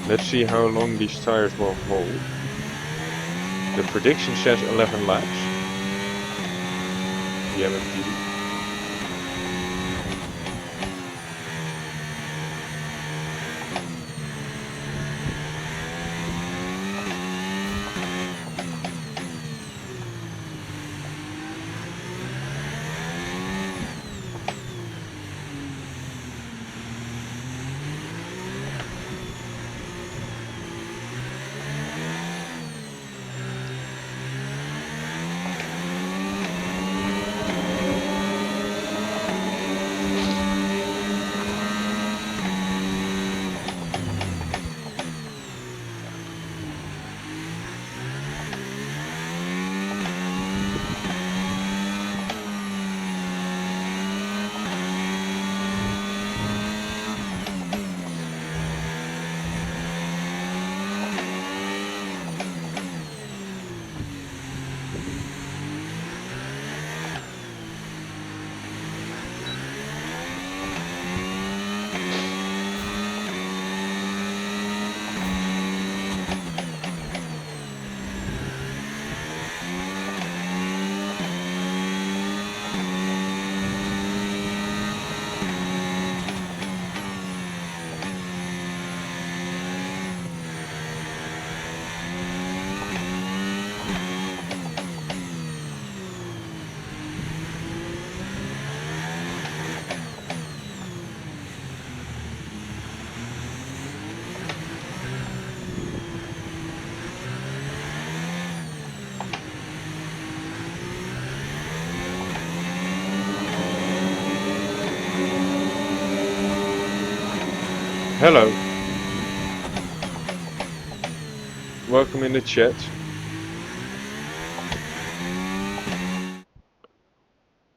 Let's see how long these tires will hold. The prediction says 11 laps. The MFD. Hello. Welcome in the chat.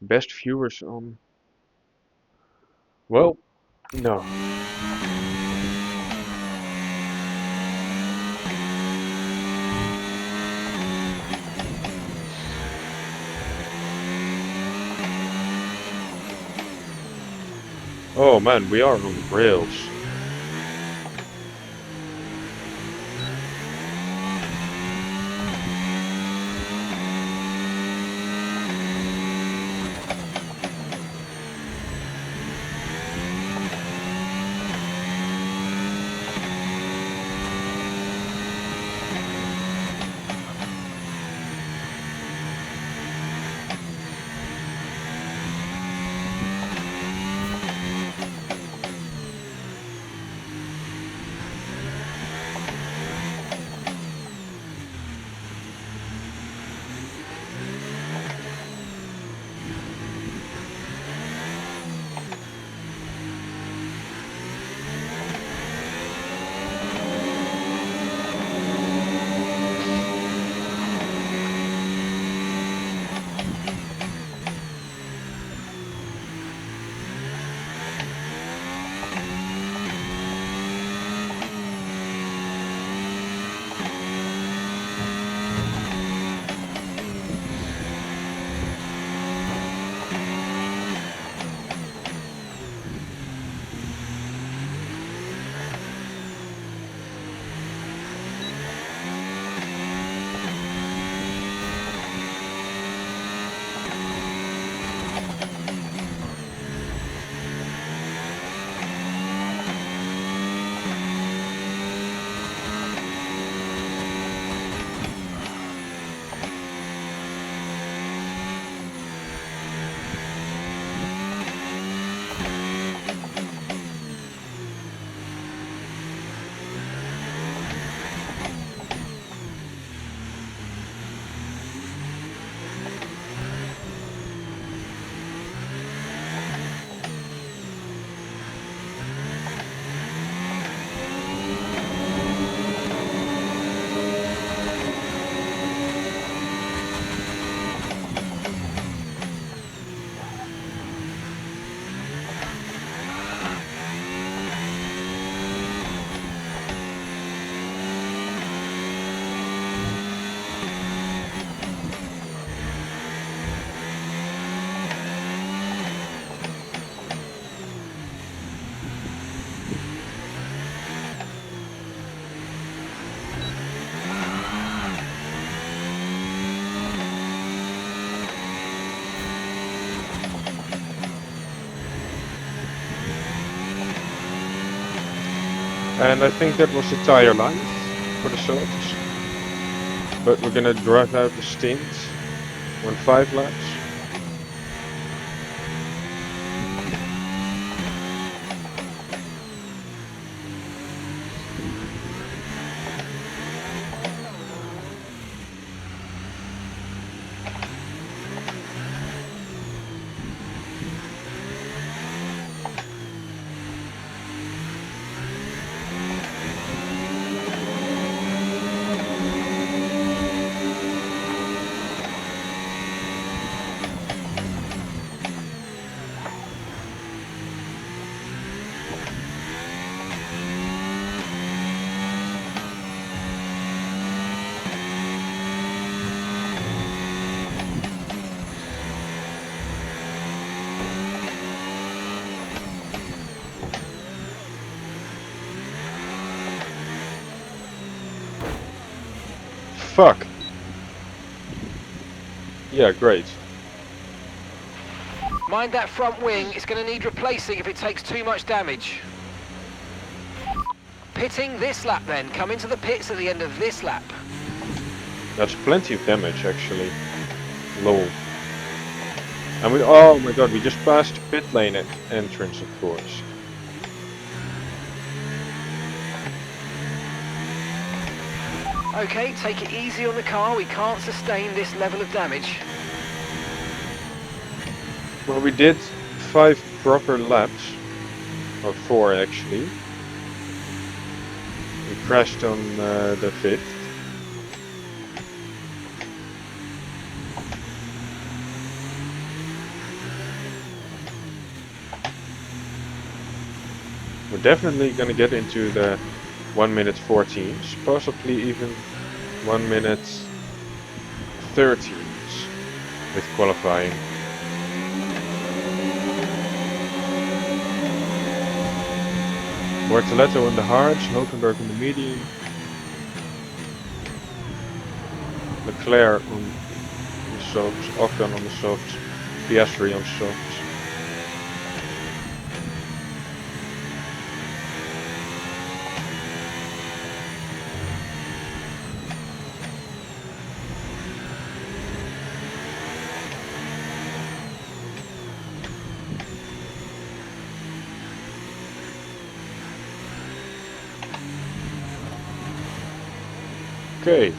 Best viewers on... Well, no. Oh man, we are on rails. And I think that was the tire life for the softs. But we're gonna drive out the stint on 5 laps. Fuck! Yeah, great.
Mind that front wing, it's going to need replacing if it takes too much damage. Pitting this lap then, come into the pits at the end of this lap.
That's plenty of damage actually. Lol. And we, oh my god, we just passed the pit lane entrance, of course.
Okay, take it easy on the car, we can't sustain this level of damage.
Well, we did 5 proper laps, or 4 actually. We crashed on the 5th. We're definitely gonna get into the 1 minute 14s, possibly even 1 minute 13s with qualifying. Bortoletto in the hards, Hulkenberg in the medium, Leclerc on the softs, Ocon on the softs, Piastri on softs. Okay,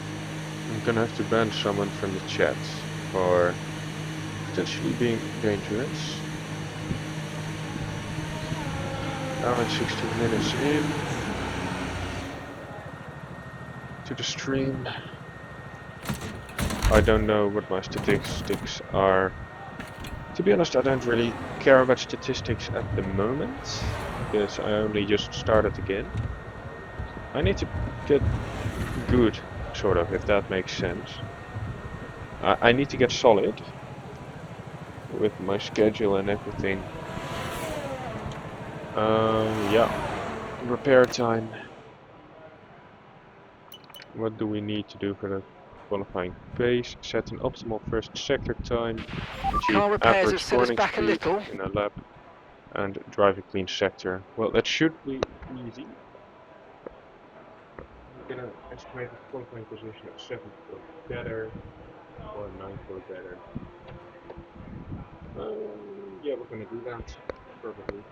I'm gonna have to ban someone from the chat for potentially being dangerous. Now I'm 16 minutes in to the stream. I don't know what my statistics are. To be honest, I don't really care about statistics at the moment, because I only just started again. I need to get good, sort of, if that makes sense. I need to get solid with my schedule and everything. Yeah. Repair time. What do we need to do for the qualifying pace? Set an optimal first sector time. Achieve
Car repairs have
average
set us
cornering
back a
speed
little.
in a lap. And drive a clean sector. Well, that should be easy. We're gonna estimate the qualifying position at 7th or better, or 9th or better. Yeah, we're gonna do that, probably.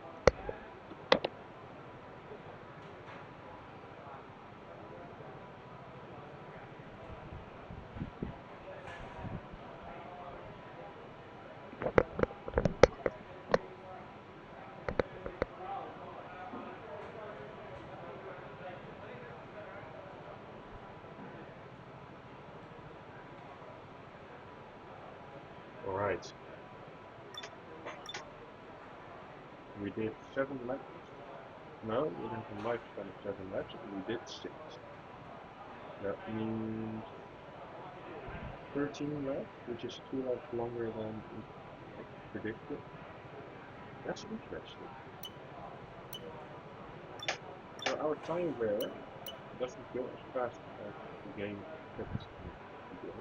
Alright. We did 7 laps. No, we have a lifespan of 7 laps, and we did 6. That means 13 laps, which is 2 laps longer than predicted. That's interesting. So our tire wear doesn't go as fast as the game expects it to go.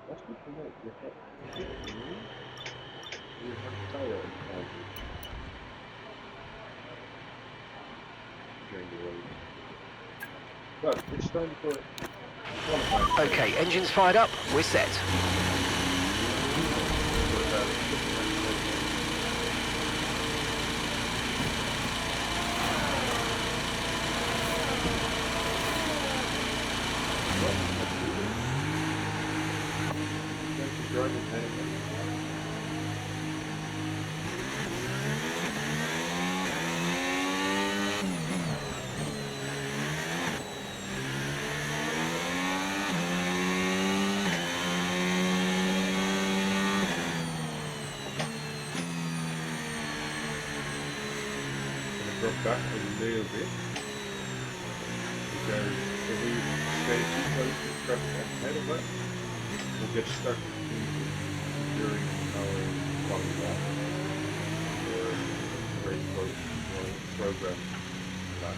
That's good to know, because that could mean we have tire advantage. during the race. But it's time for qualifying.
Okay, engines fired up, we're set.
Drop back a little bit because if we stay too close to the traffic ahead of us, we'll get stuck during our quality lap or race program lap.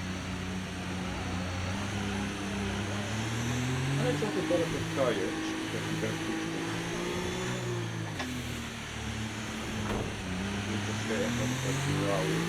And it's also better for tires because we don't push them. We can stay at 1.0 hours.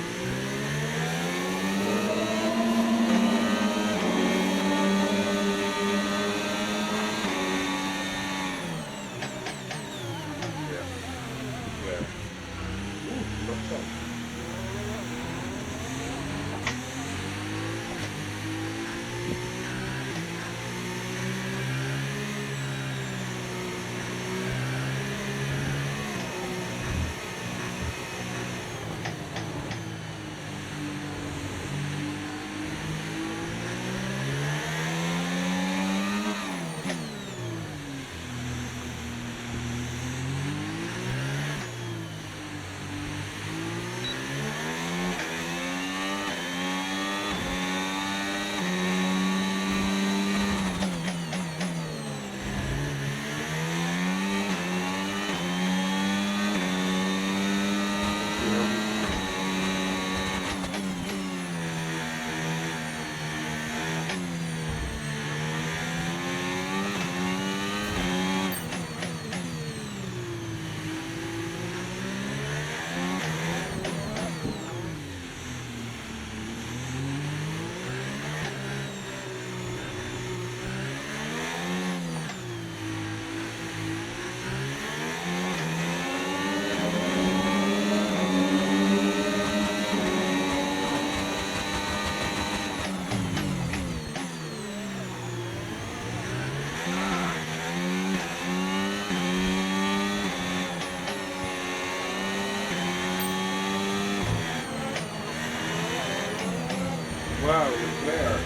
Wow, Leclerc.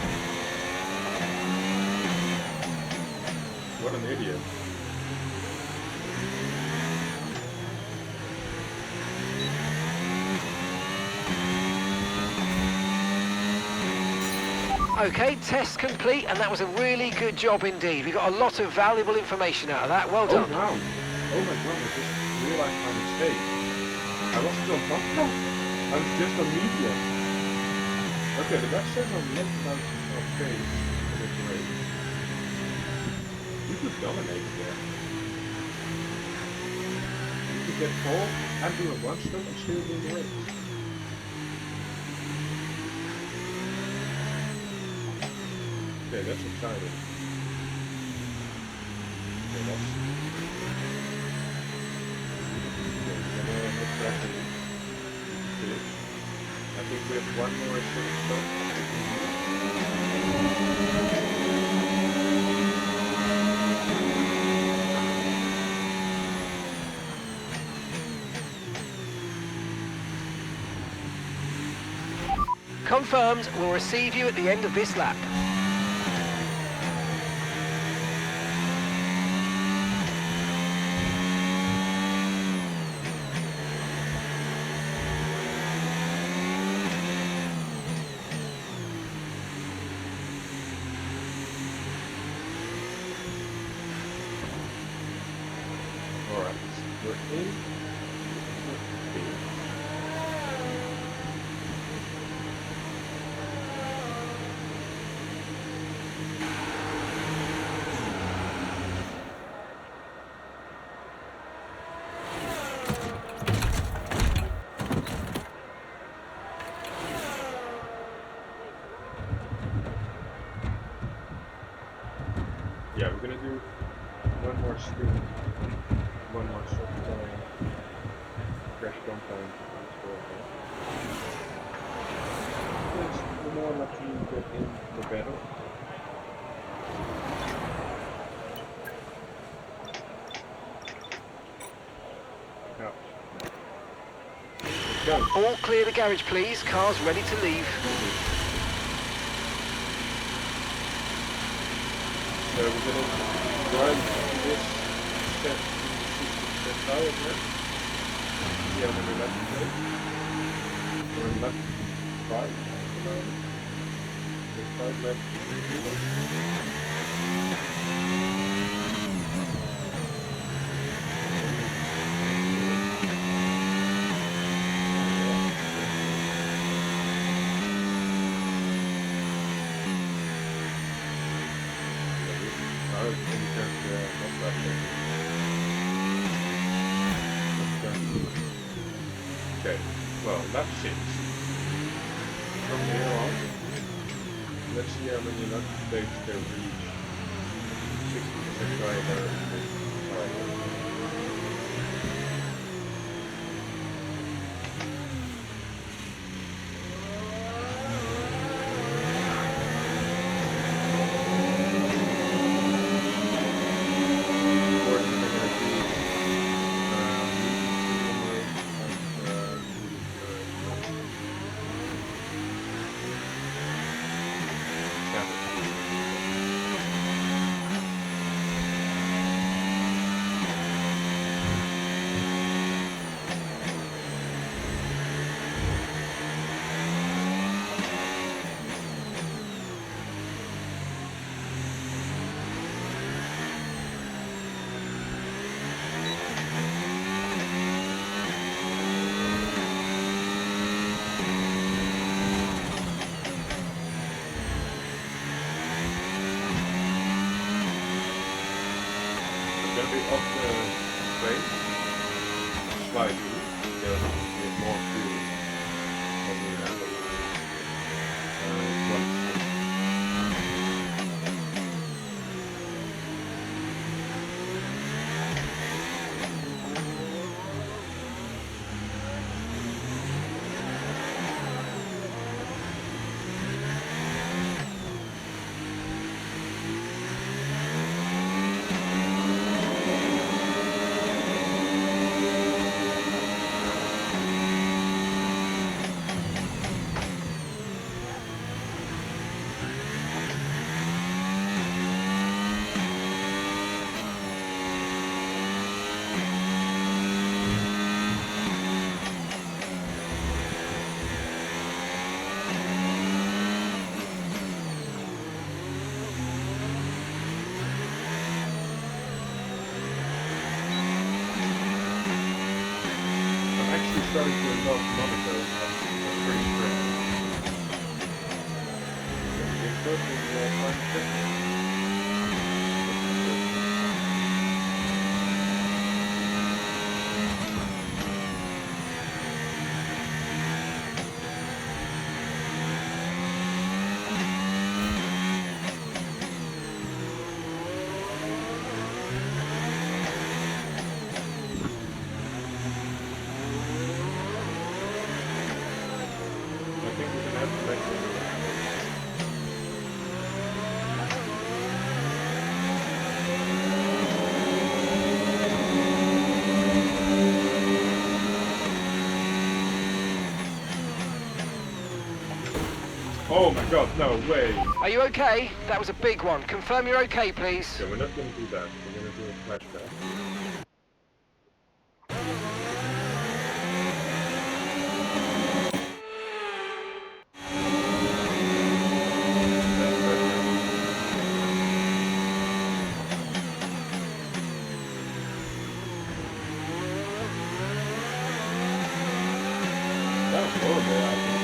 What an idiot.
Okay, test complete, and that was a really good job indeed. We got a lot of valuable information out of that. Well
Oh
done.
wow. Oh my god, I just realized my mistake. I wasn't on podcast. I was just on media. Okay, the Dutch says I'm left about our face for this race. We could dominate there. We could get pole and do a run stop and still win the race. Okay, that's exciting. Okay, that's... Okay, we're gonna head back and finish. I think we have one more stop.
Confirmed, we'll receive you at the end of this lap.
Alright, we're in. One more stream. One more soft fresh compound. Yes, the more that you get in, the better. Yeah. Let's go.
All clear the garage, please. Cars ready to leave.
So we're gonna drive this set to 60% power again. Yeah, I'm gonna left plate. Or left 5 at the moment. With 5 left. Okay, well, lap 6. From here on, let's see how many lap states they reach 60% driver. Gonna be off the train slightly because there's more fuel on the end of starting to love Monaco. I'm pretty sure. It's good in Oh my god, no way!
Are you okay? That was a big one. Confirm you're okay, please.
So we're not going to do that. We're going to do a flashback. That was horrible, I think.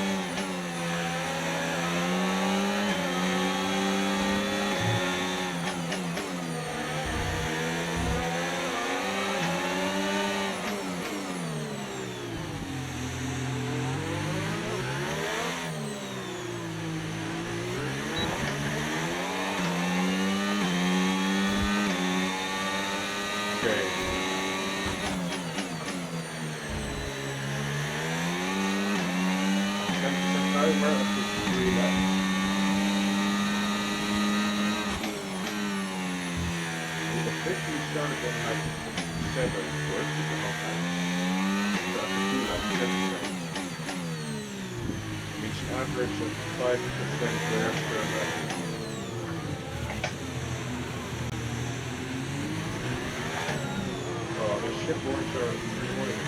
Okay. Timer up to 3 left. We've officially started on lap 7 first with the hot time. So after 2 laps, 7 seconds. Means an average of 5% wear per lap. Oh, the shipboards are recording.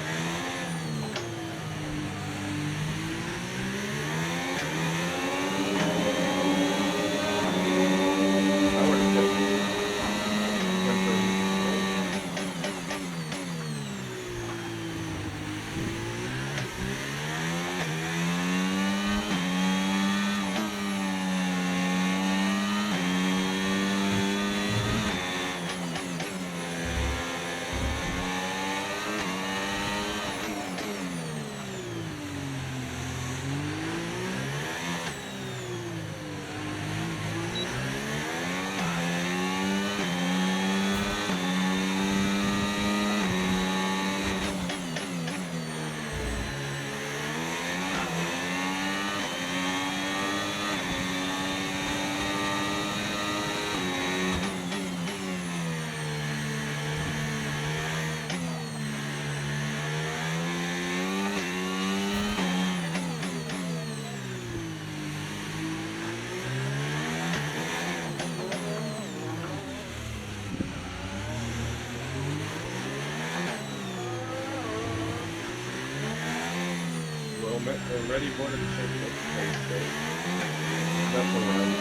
Already more than the same place, so that's alright.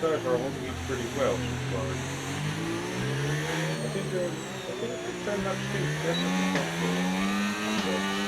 Cars are holding up pretty well so far. I think 10 lap speed, definitely possible. But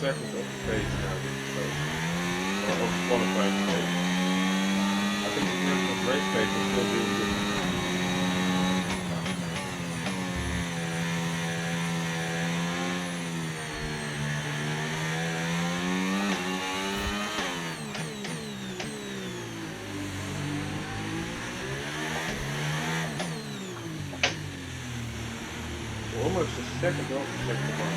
seconds of pace now, so or of qualifying pace. I think in terms of race pace we're still doing good. We're almost a second off the second one.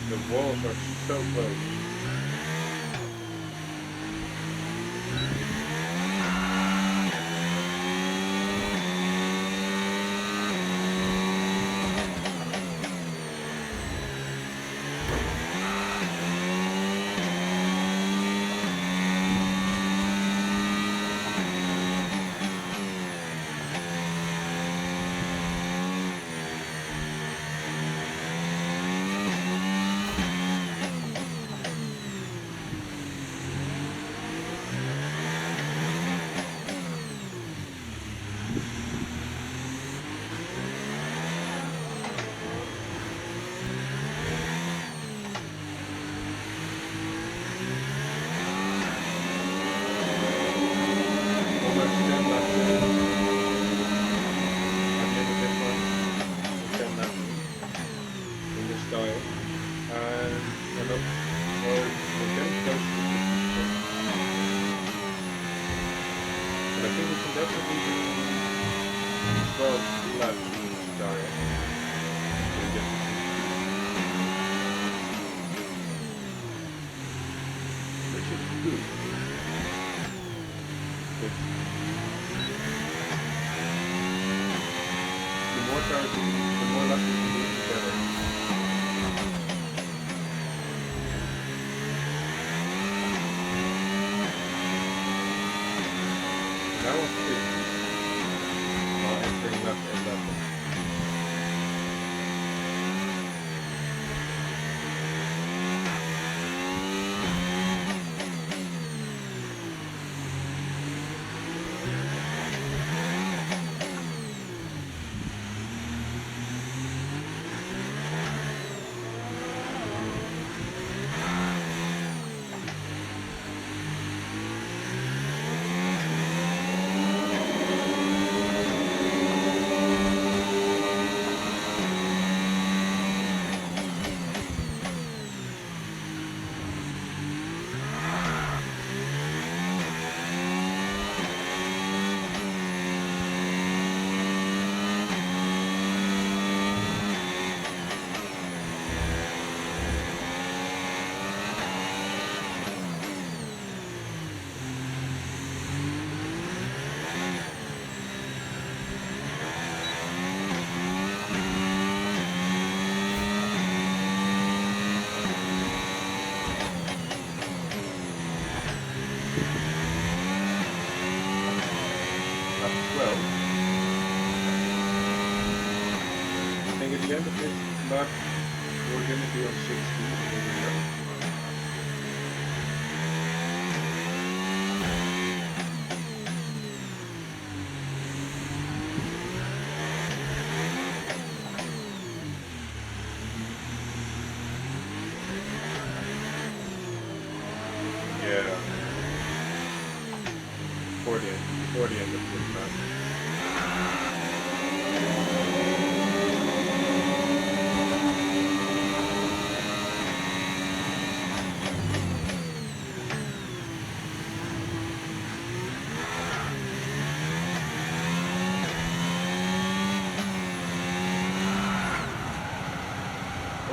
The walls are so close. I think we can definitely do 12 laps in this tire. The more lucky you do, the better. That was 50. While entering lap 11. At the end of this lap, we're going to be on 60 here. Yeah. Before the end of this lap.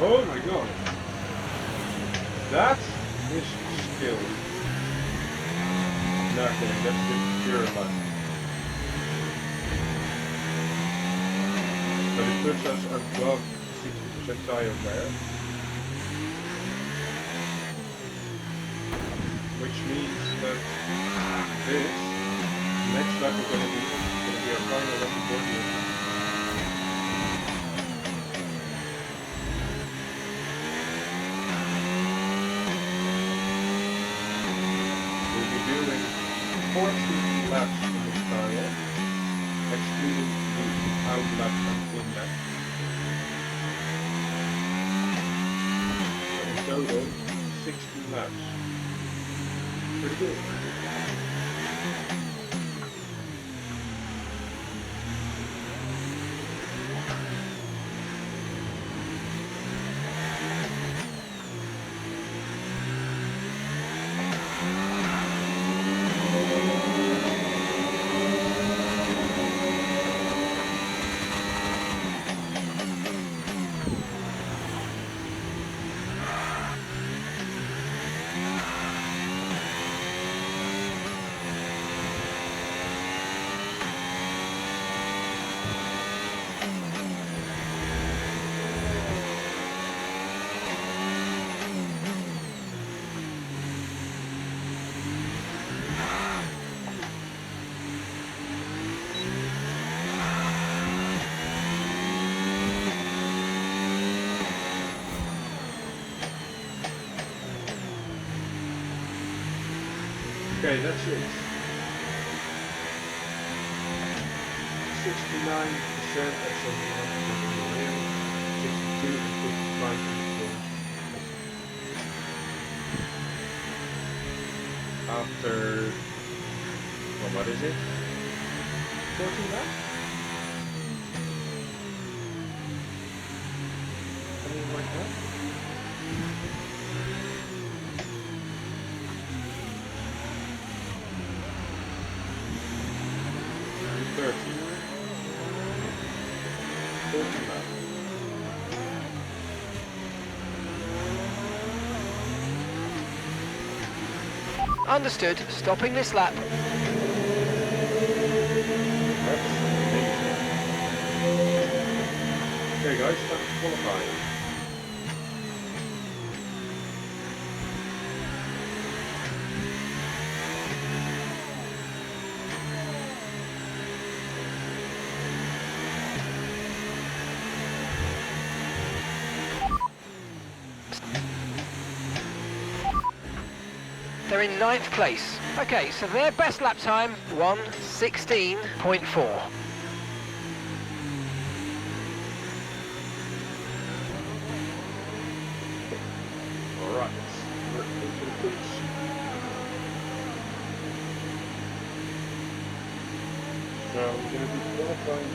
Oh my god. That is skill. Nothing, that's just pure luck. But it puts us above 60% tire wear. Which means that this next lap is going to be our final lap before the end. Doing 14 laps in this tire, excluding the out lap and in lap. So in total, 16 laps. Pretty good. Okay, that's it. 69% extra 62 and 55 after, well, what is it? 14 laps? Something like that?
Understood. Stopping this lap.
Okay guys, time to qualify.
They're in ninth place. Okay, so their best lap time, 1:16.4.
Alright, we're into the pits. So we're going to be qualifying.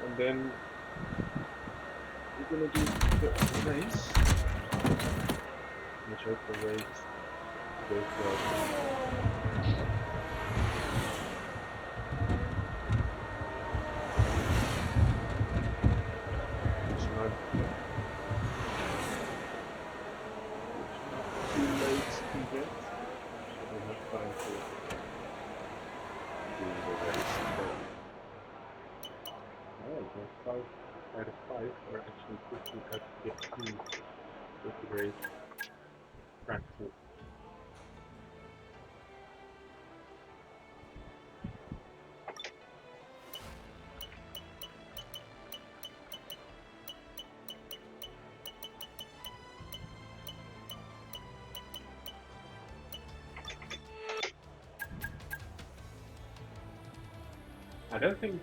And then we're going to do the race. Let's hope the race goes well. It's not too late to get, so we have time to do the race. Oh, we're 5 out of 5. We're actually 15 out of 15 with the race practice. I don't think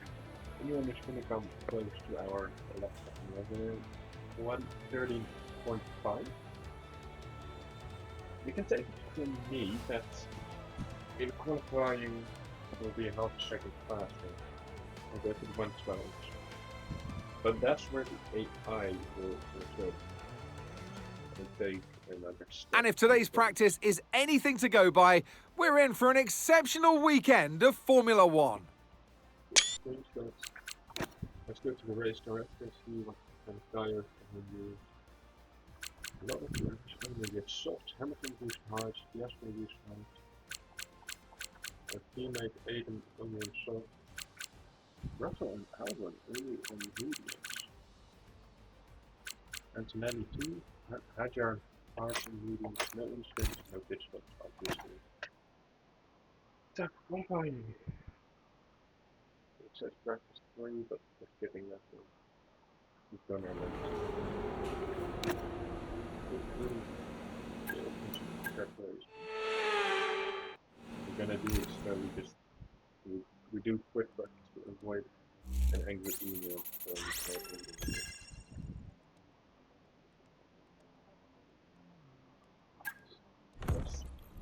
anyone is going to come close to our lap time. We're 1:13.5. You can take it from me that in qualifying will be a half a second faster. I'll go to the 1:12. But that's where the AI will also take another step.
And if today's practice is anything to go by, we're in for an exceptional weekend of Formula One.
Let's go to the race director, see what kind of tires can we use. A lot of drivers only get soft. Hamilton used hard, Piastri used hard. Our teammate Aiden only on soft. Russell and Albon only on mediums. Antonelli too. Hajar hard and mediums. No instruments, no pit stops, obviously. Tak, qualifying. It says practice 3, but we're skipping that one. We've done our limit. We're gonna do it so we do quick practice to avoid an angry email from Let's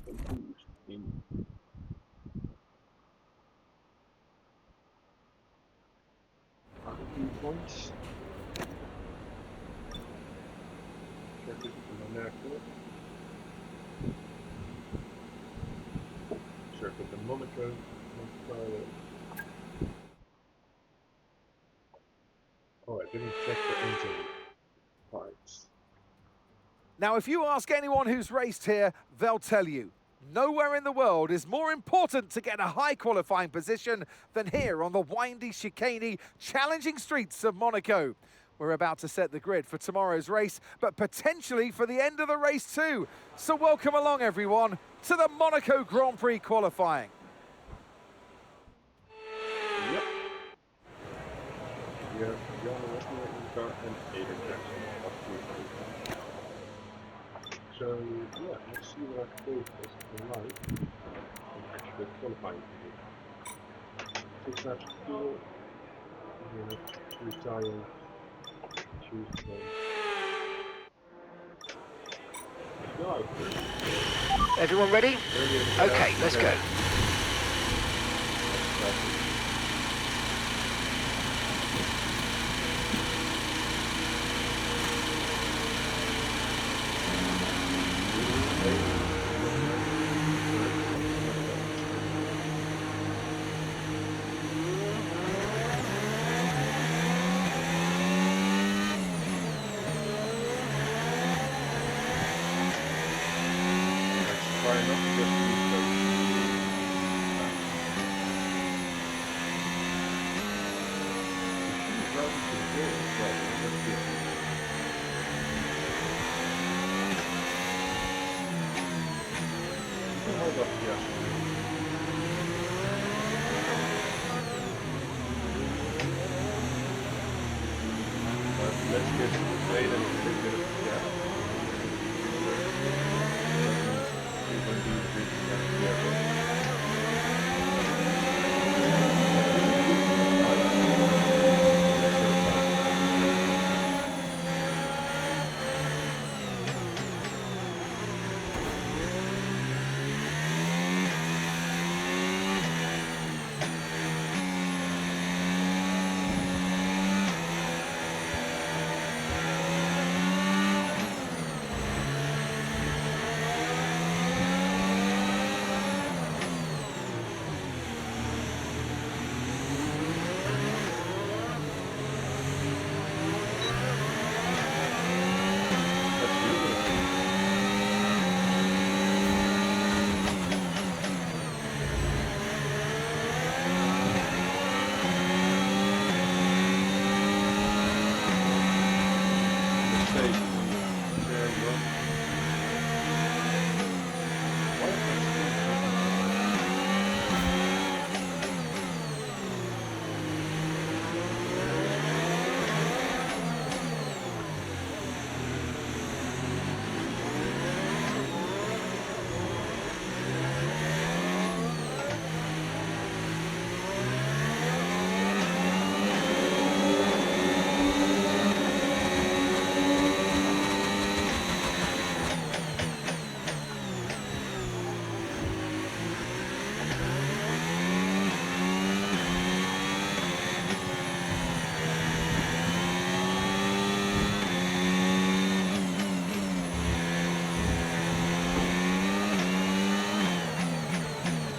boost in. Points. Circuit in Monaco. Circuit in Monaco. Oh, I didn't check the engine parts.
Now, if you ask anyone who's raced here, they'll tell you, nowhere in the world is more important to get a high qualifying position than here on the windy, chicaney, challenging streets of Monaco. We're about to set the grid for tomorrow's race, but potentially for the end of the race too. So welcome along, everyone, to the Monaco Grand Prix qualifying.
Yep. We have Jan Rosner in the car and Aiden Jackson up to. So yeah, let's see what our code is like in actual qualifying. 6 laps to fuel. We have 3 tires. Choose them. Let's go.
Everyone ready? Okay, let's go.
Hold up, yes. Let's get played and a bit of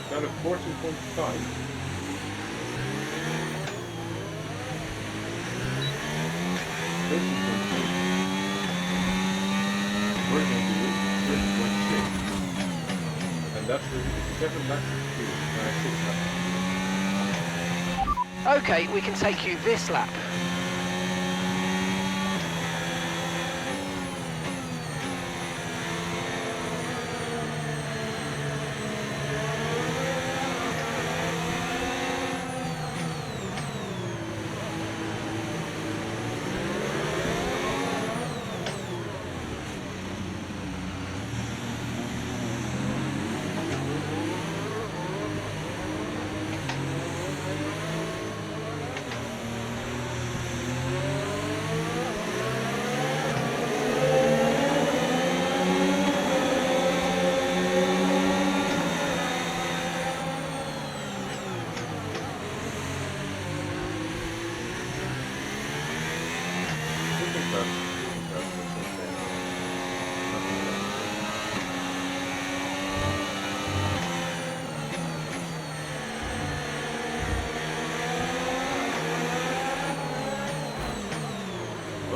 Down to 14.5. We're going to do 30.6. And that's the 7 laps of fuel, 6 laps.
Okay, we can take you this lap.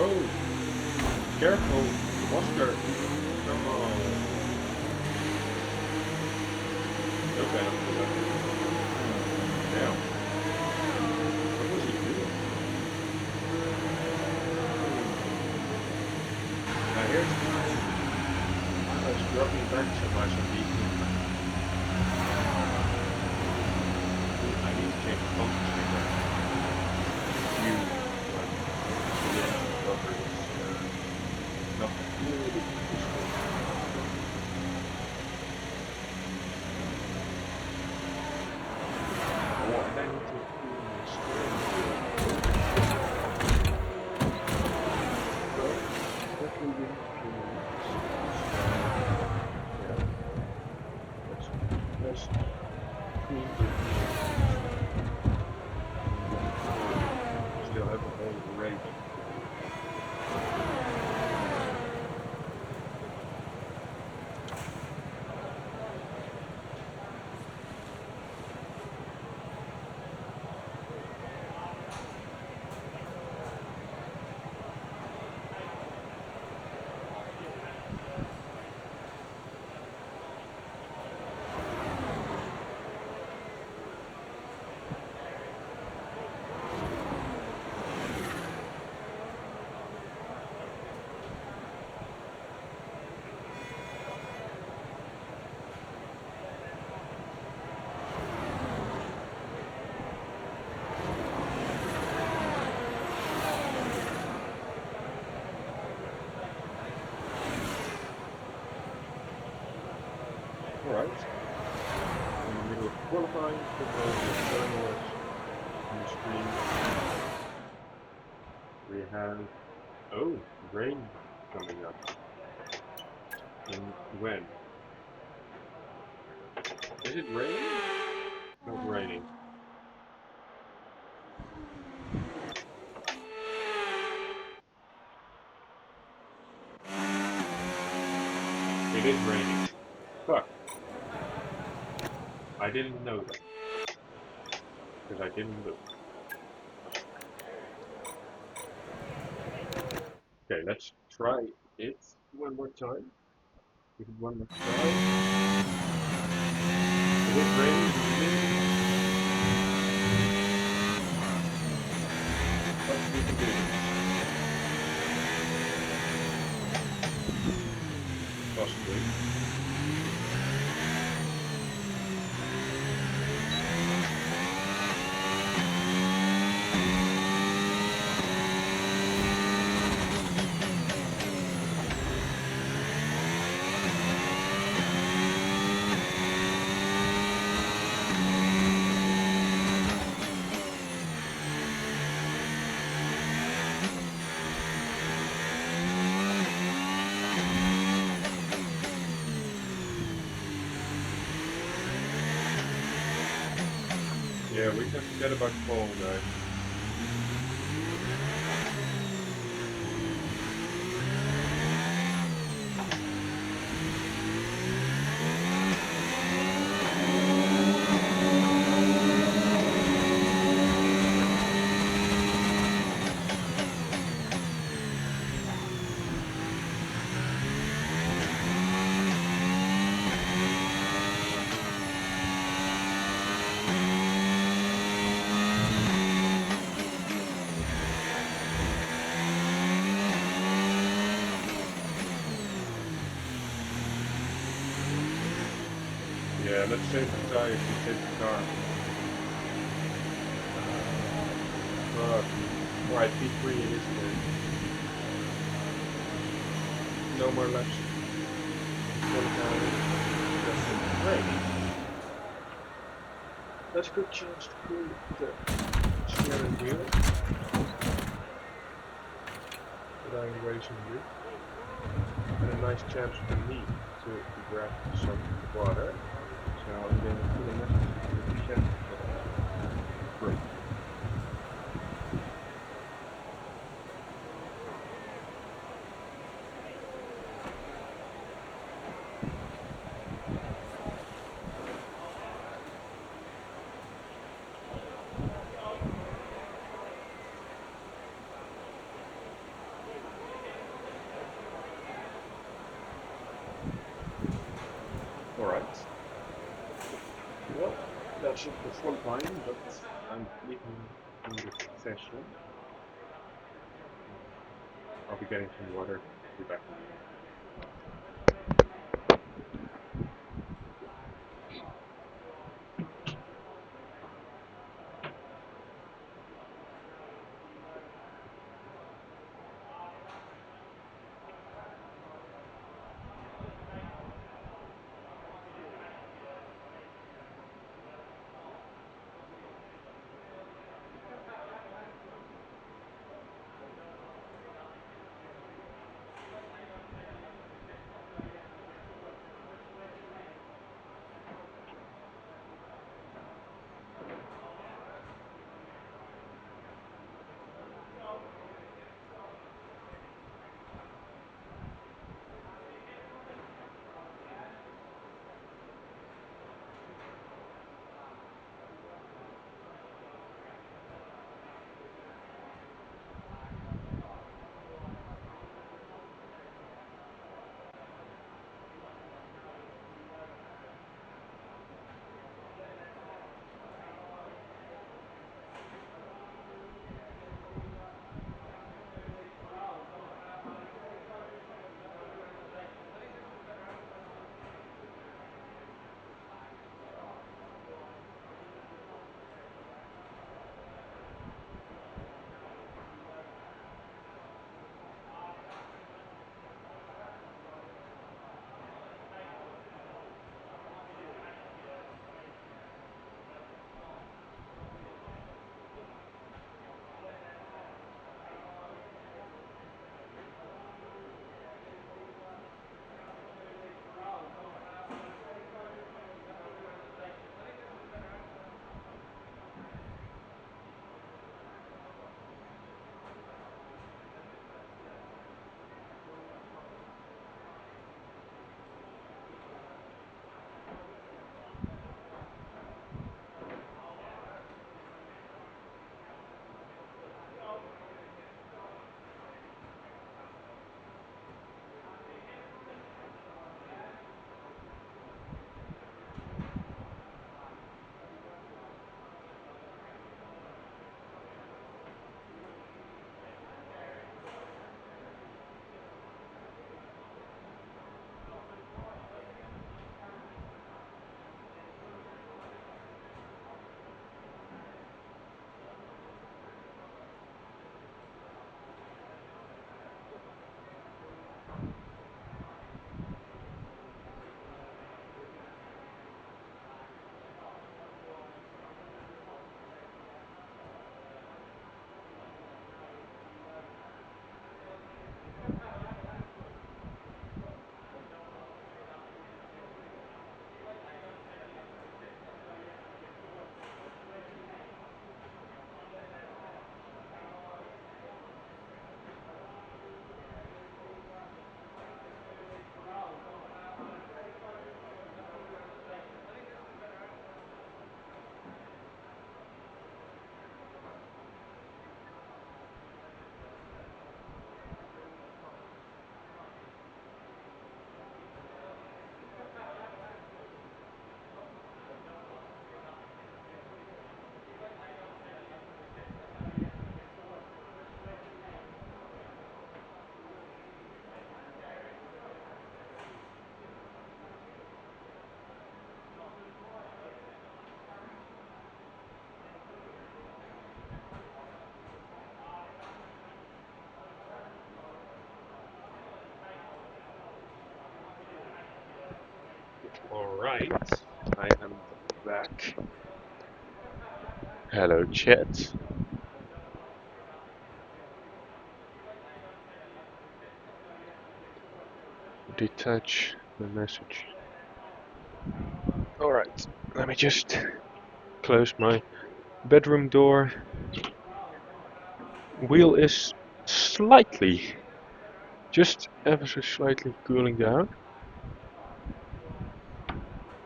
Oh, careful, Oscar. Come on. Okay, I'm good. Now, what was he doing? Now here's the nice. I was dropping back so much on these things. I need to change the focus here. You, not really useful. Oh, and I need to that will be a few minutes. Yeah. Alright. In the middle of qualifying, football with journalists on the screen. We have, oh, rain coming up. And when? Is it raining? Not raining. It is raining. Fuck. I didn't know that. Because I didn't look. Okay, let's try it one more time. Give it one more try. It is raining. But we can do this. Possibly. Yeah, we can forget about fall, guys. Yeah, let's save the tires and save the car. Right, P3 it is there. No more laps. Great. That's a good chance to cool the steering wheel. That I'm racing with. And a nice chance for me to grab some water. So I'm going to put a message in the chat. Great. Alright. Well, that's it for qualifying, but I'm leaving in the session. I'll be getting some water. Be back in a minute. Alright, I am back. Hello, chat. Detach the message. Alright, let me just close my bedroom door. Wheel is slightly, just ever so slightly cooling down.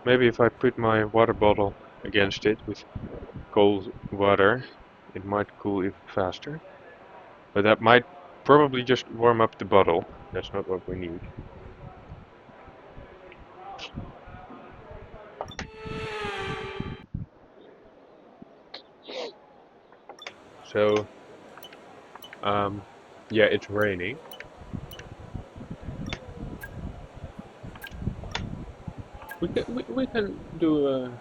Maybe if I put my water bottle against it with cold water, it might cool even faster. But that might probably just warm up the bottle. That's not what we need. So, yeah, it's raining. We can do a...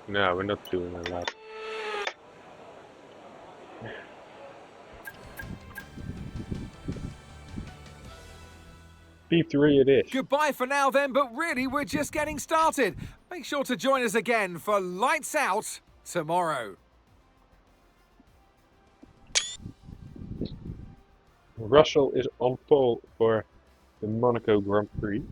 No, we're not doing a lap. P3 it is.
Goodbye for now then, but really we're just getting started. Make sure to join us again for Lights Out tomorrow.
Russell is on pole for the Monaco Grand Prix.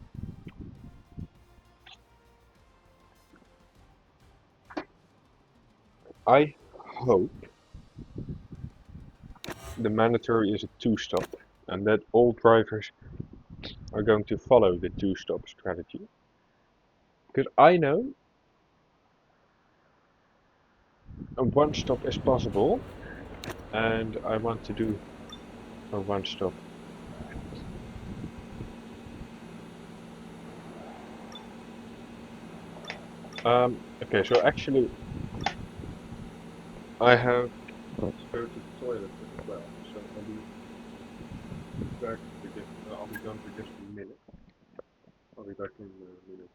I hope the mandatory is a two-stop and that all drivers are going to follow the two-stop strategy. Because I know a one-stop is possible and I want to do a one-stop. Okay, so actually I have to go to the toilet as well, so I'll be back for just, I'll be gone for just a minute. I'll be back in a minute.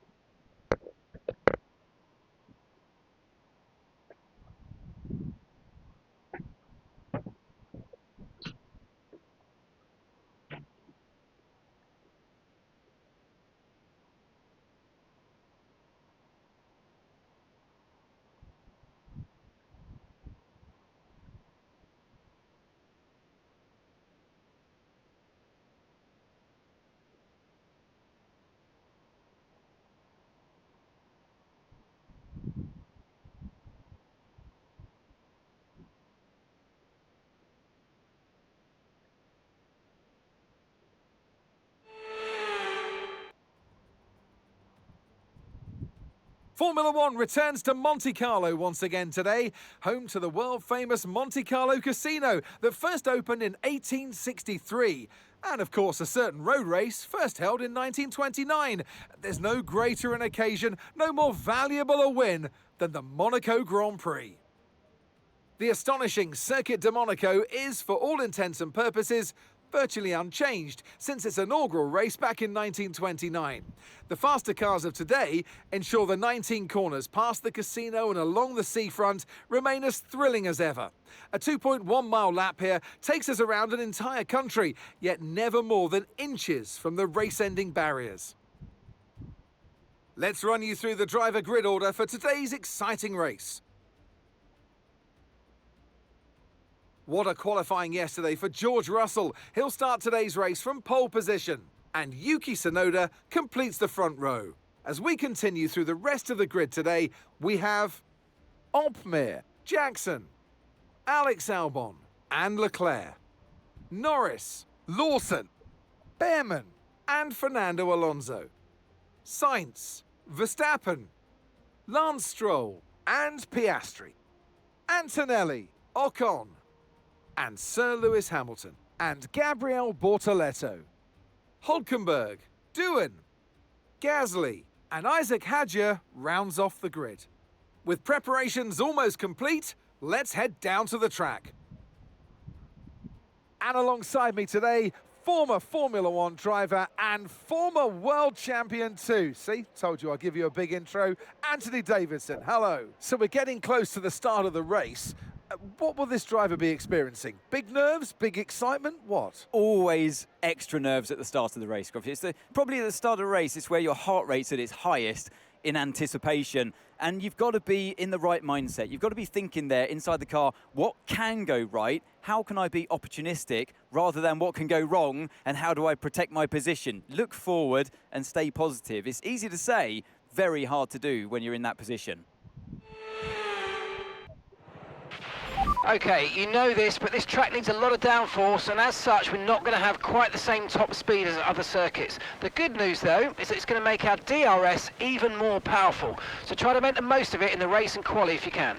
Formula One returns to Monte Carlo once again today, home to the world-famous Monte Carlo Casino that first opened in 1863. And of course, a certain road race first held in 1929. There's no greater an occasion, no more valuable a win than the Monaco Grand Prix. The astonishing Circuit de Monaco is, for all intents and purposes, virtually unchanged since its inaugural race back in 1929. The faster cars of today ensure the 19 corners past the casino and along the seafront remain as thrilling as ever. A 2.1 mile lap here takes us around an entire country, yet never more than inches from the race-ending barriers. Let's run you through the driver grid order for today's exciting race. What a qualifying yesterday for George Russell. He'll start today's race from pole position. And Yuki Tsunoda completes the front row. As we continue through the rest of the grid today, we have Ompmere, Jackson, Alex Albon and Leclerc, Norris, Lawson, Behrman and Fernando Alonso, Sainz, Verstappen, Lance Stroll and Piastri, Antonelli, Ocon, and Sir Lewis Hamilton, and Gabriel Bortoleto, Hulkenberg, Doohan, Gasly, and Isaac Hadjar rounds off the grid. With preparations almost complete, let's head down to the track. And alongside me today, former Formula One driver and former world champion too. See, told you I'd give you a big intro. Anthony Davidson, hello. So we're getting close to the start of the race. What will this driver be experiencing? Big nerves, big excitement, what?
Always extra nerves at the start of the race, Scruffy. It's probably at the start of the race, it's where your heart rate's at its highest in anticipation. And you've got to be in the right mindset. You've got to be thinking there inside the car, what can go right? How can I be opportunistic rather than what can go wrong? And how do I protect my position? Look forward and stay positive. It's easy to say, very hard to do when you're in that position.
Okay, you know this, but this track needs a lot of downforce, and as such, we're not going to have quite the same top speed as other circuits. The good news, though, is that it's going to make our DRS even more powerful. So try to make the most of it in the race and quali if you can.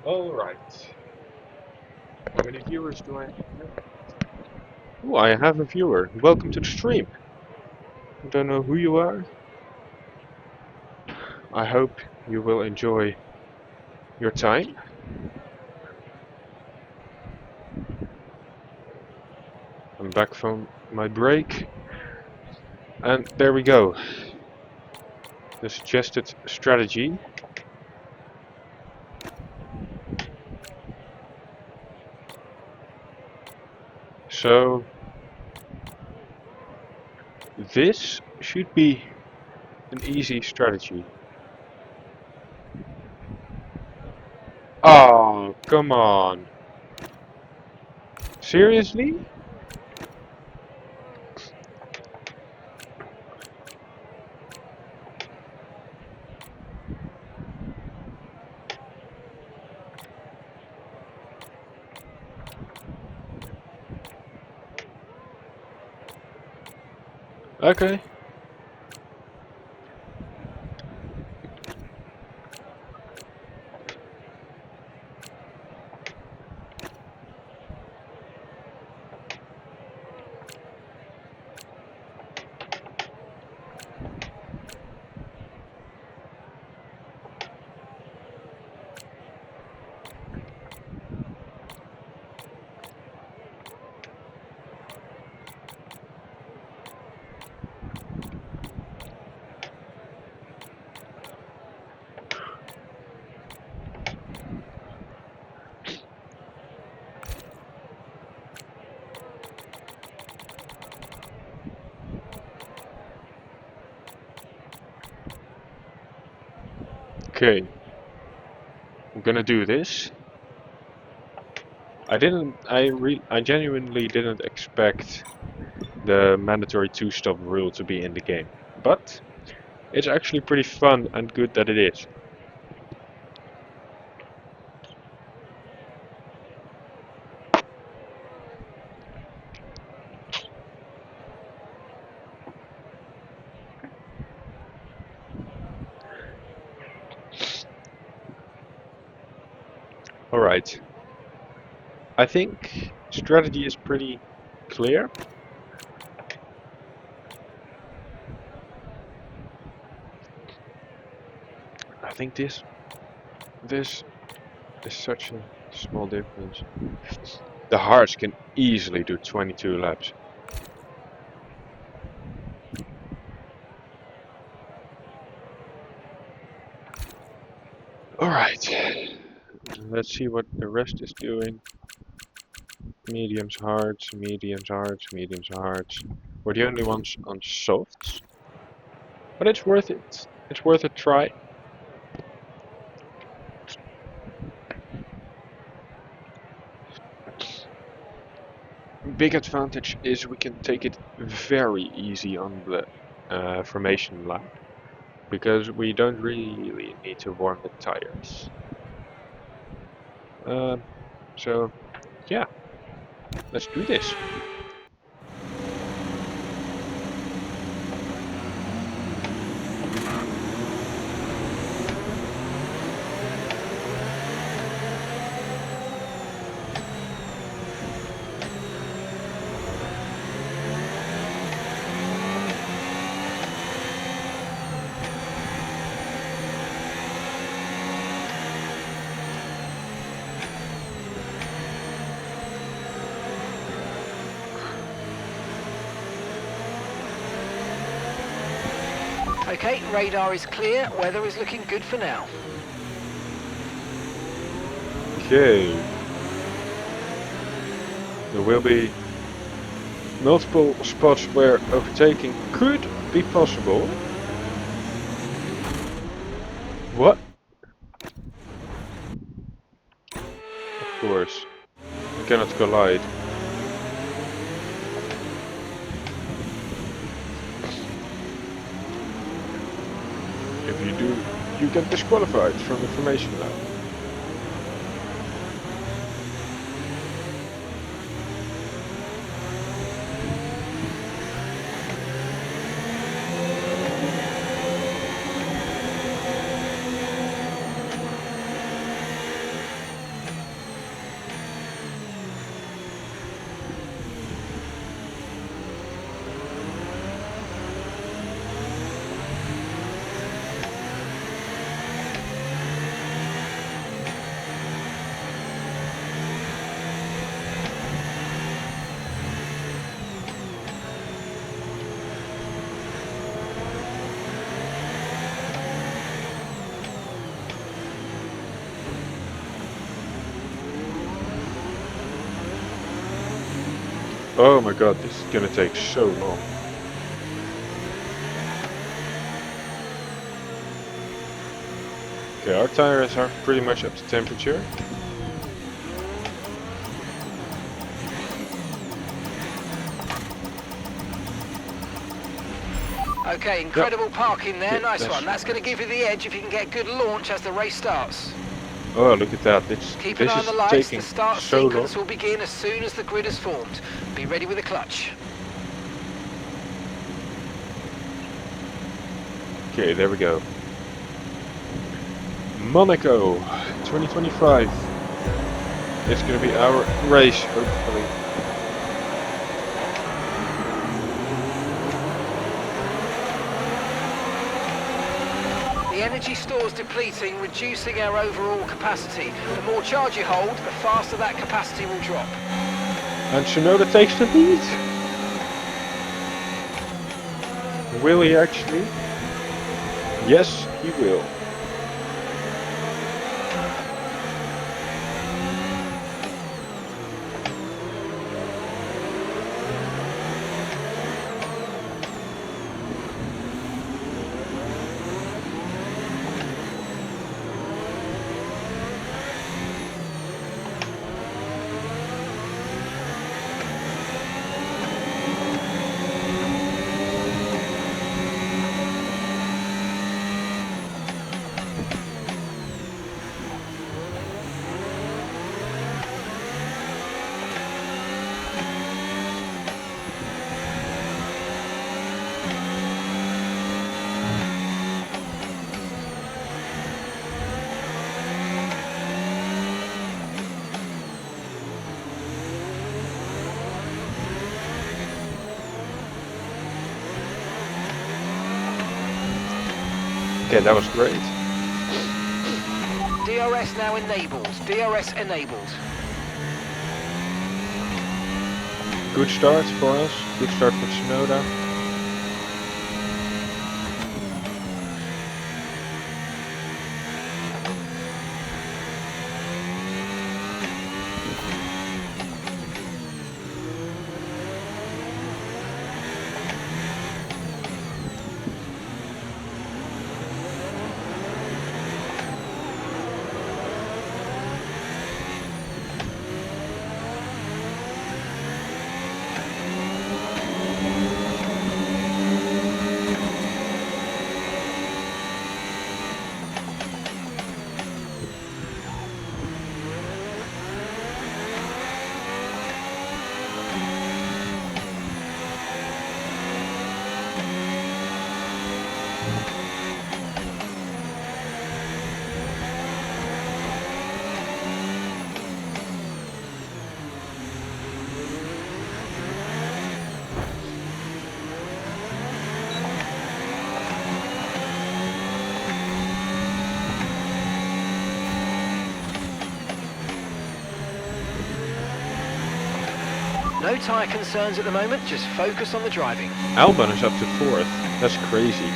Alright. How many viewers do I have? Oh, I have a viewer. Welcome to the stream. I don't know who you are. I hope you will enjoy your time. I'm back from my break. And there we go. The suggested strategy. So this should be an easy strategy. Oh, come on. Seriously? Okay. Okay. I'm gonna do this. I genuinely didn't expect the mandatory 2-stop rule to be in the game. But it's actually pretty fun and good that it is. Alright. I think strategy is pretty clear. I think this is such a small difference. The hards can easily do 22 laps. Alright. Let's see what the rest is doing. Mediums, hards, mediums, hards, mediums, hards. We're the only ones on softs. But it's worth it. It's worth a try. Big advantage is we can take it very easy on the formation lap. Because we don't really need to warm the tires. So, yeah. Let's do this.
Okay, radar is clear, weather is looking good for now.
Okay. There will be multiple spots where overtaking could be possible. What? Of course. We cannot collide. If you do, you get disqualified from the formation lap. Oh my god, this is gonna take so long. Okay, our tires are pretty much up to temperature.
Okay, incredible parking there,
Yeah,
nice one. That's going to give you the edge if you can get good launch as the race starts.
Oh, look at that.
Keep an
This
eye on
is
the lights,
taking
the start
so long.
sequence will begin as soon as the grid is formed. Be ready with the clutch.
Okay, there we go. Monaco 2025. It's gonna be our race, hopefully.
The energy store's depleting, reducing our overall capacity. The more charge you hold, the faster that capacity will drop.
And Shinoda takes the lead. Will he actually? Yes, he will. Okay, that was great.
DRS now enabled. DRS enabled.
Good start for us. Good start for Tsunoda.
No tyre concerns at the moment, just focus on the driving.
Albon is up to 4th. That's crazy.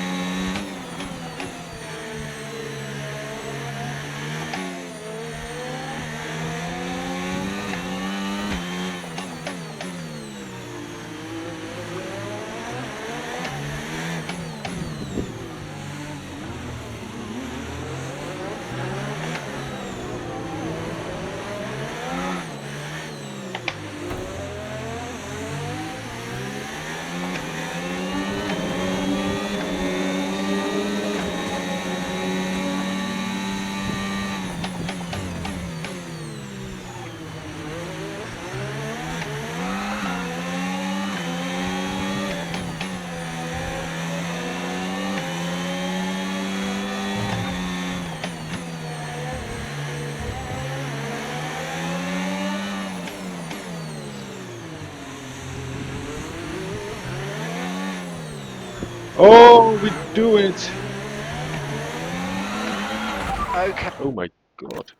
Oh, we do it!
Okay.
Oh my god.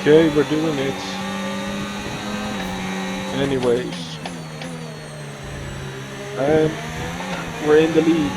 Okay, we're doing it. Anyways. And we're in the lead.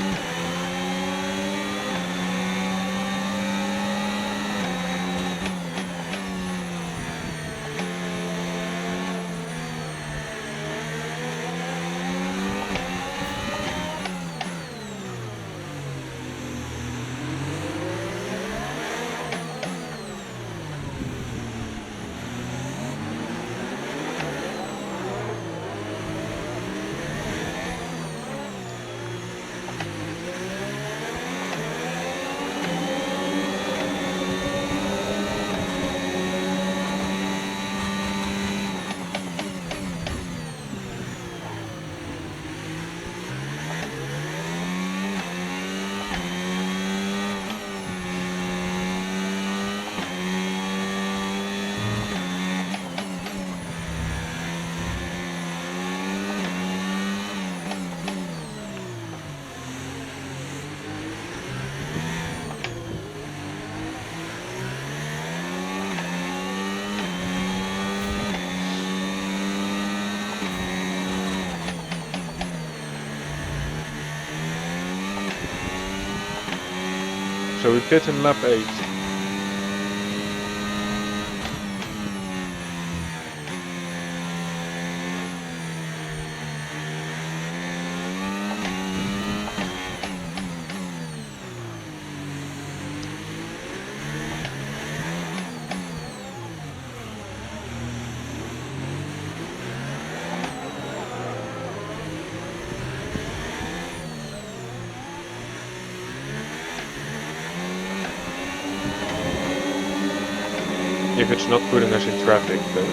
So we pit in lap 8. If it's not putting us in traffic, then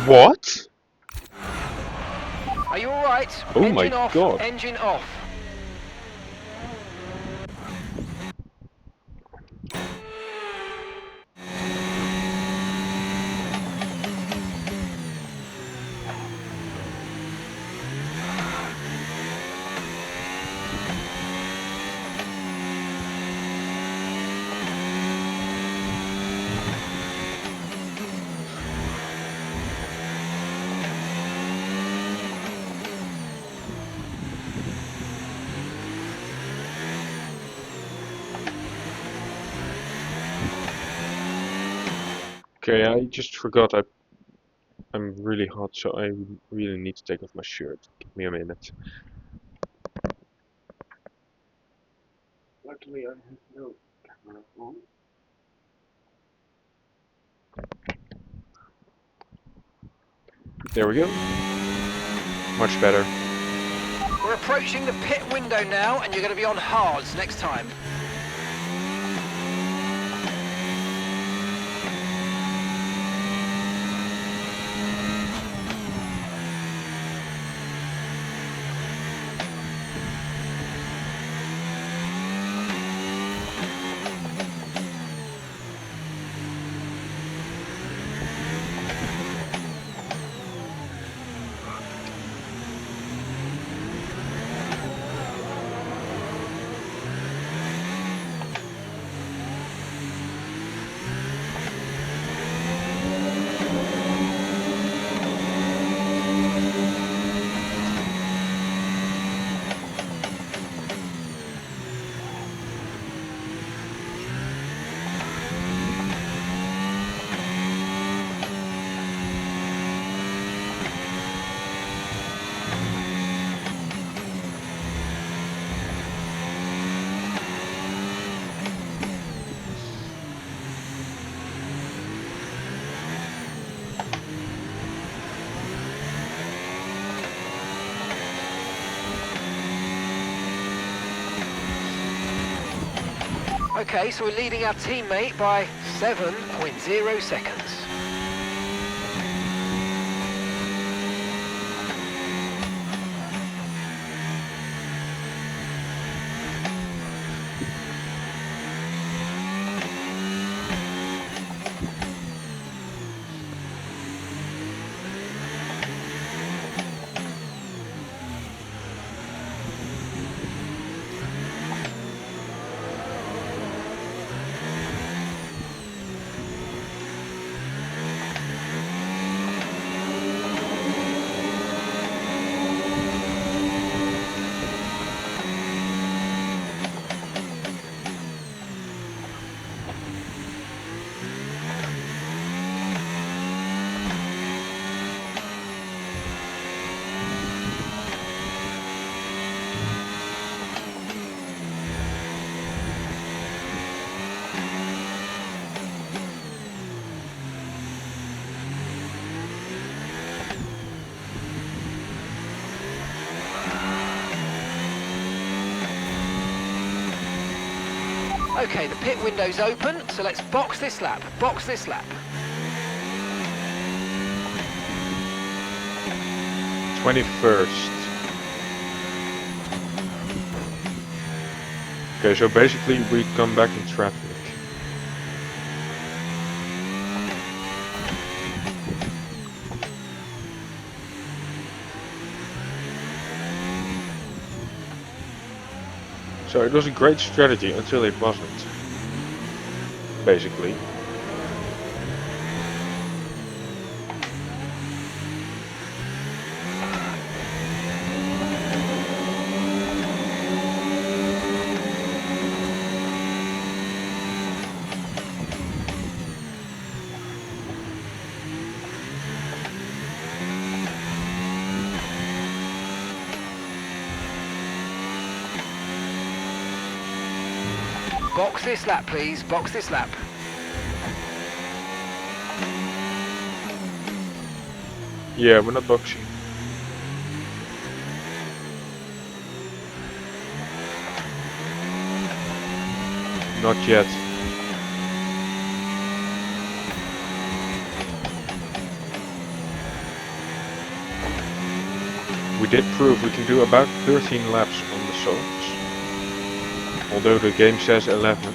What?
Are you all right?
Oh
Engine
my
off.
God.
Engine off.
Okay, I just forgot I'm really hot, so I really need to take off my shirt. Give me a minute. Luckily, I have no camera on. There we go. Much better.
We're approaching the pit window now, and you're going to be on hards next time. Okay, so we're leading our teammate by 7.0 seconds. Okay, the pit window's open, so let's box this lap. Box this lap.
21st. Okay, so basically we come back in traffic. So it was a great strategy until it wasn't. Basically.
Box this lap, please. Box this lap.
Yeah, we're not boxing. Not yet. we did prove we can do about 13 laps on the softs, although the game says 11.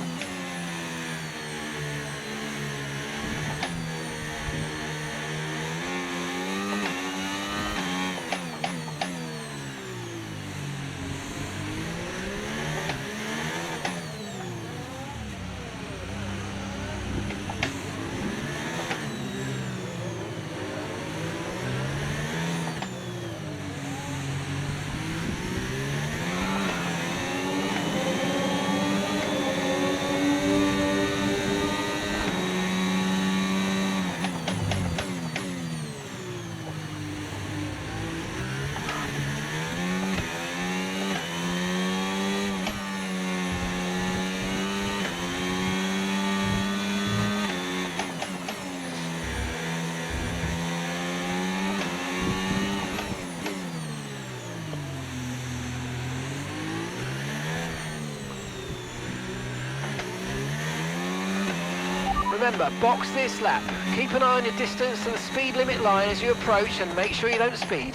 Remember, box this lap. Keep an eye on your distance to the speed limit line as you approach and make sure you don't speed.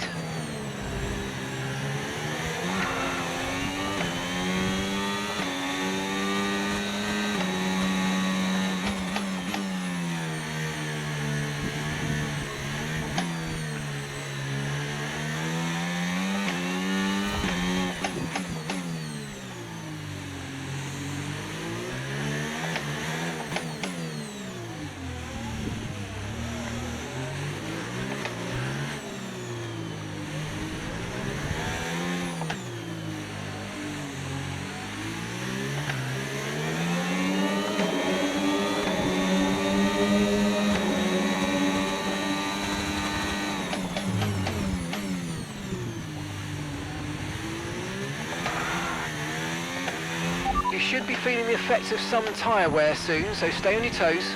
You should be feeling the effects of some tyre wear soon, so stay on your toes.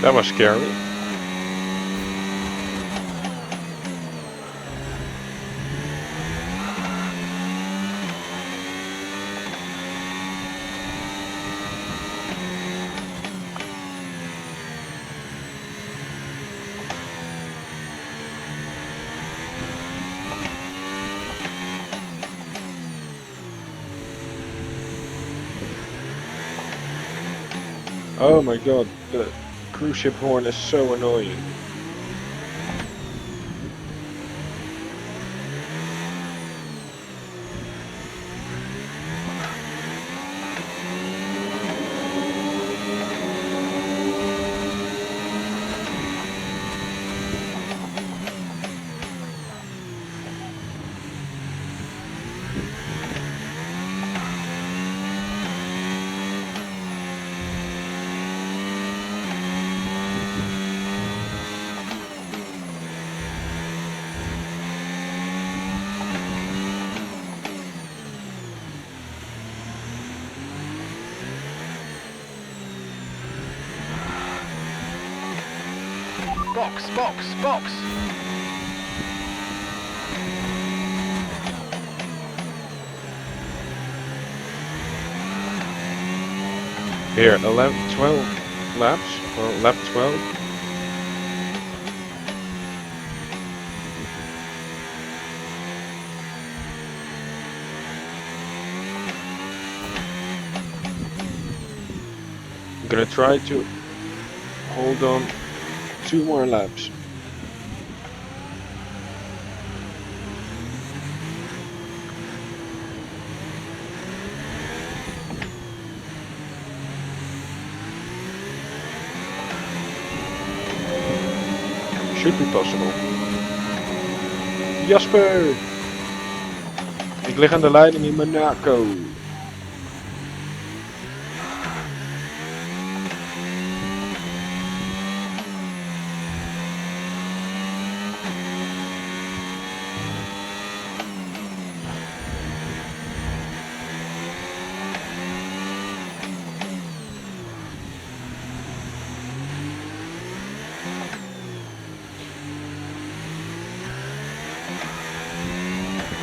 That was scary. Oh my god, the cruise ship horn is so annoying.
Box, box, box.
Here, 11, 12 laps, well, lap 12. I'm gonna try to hold on 2 more laps. Should be possible. Jasper! Ik lig aan de leiding in Monaco.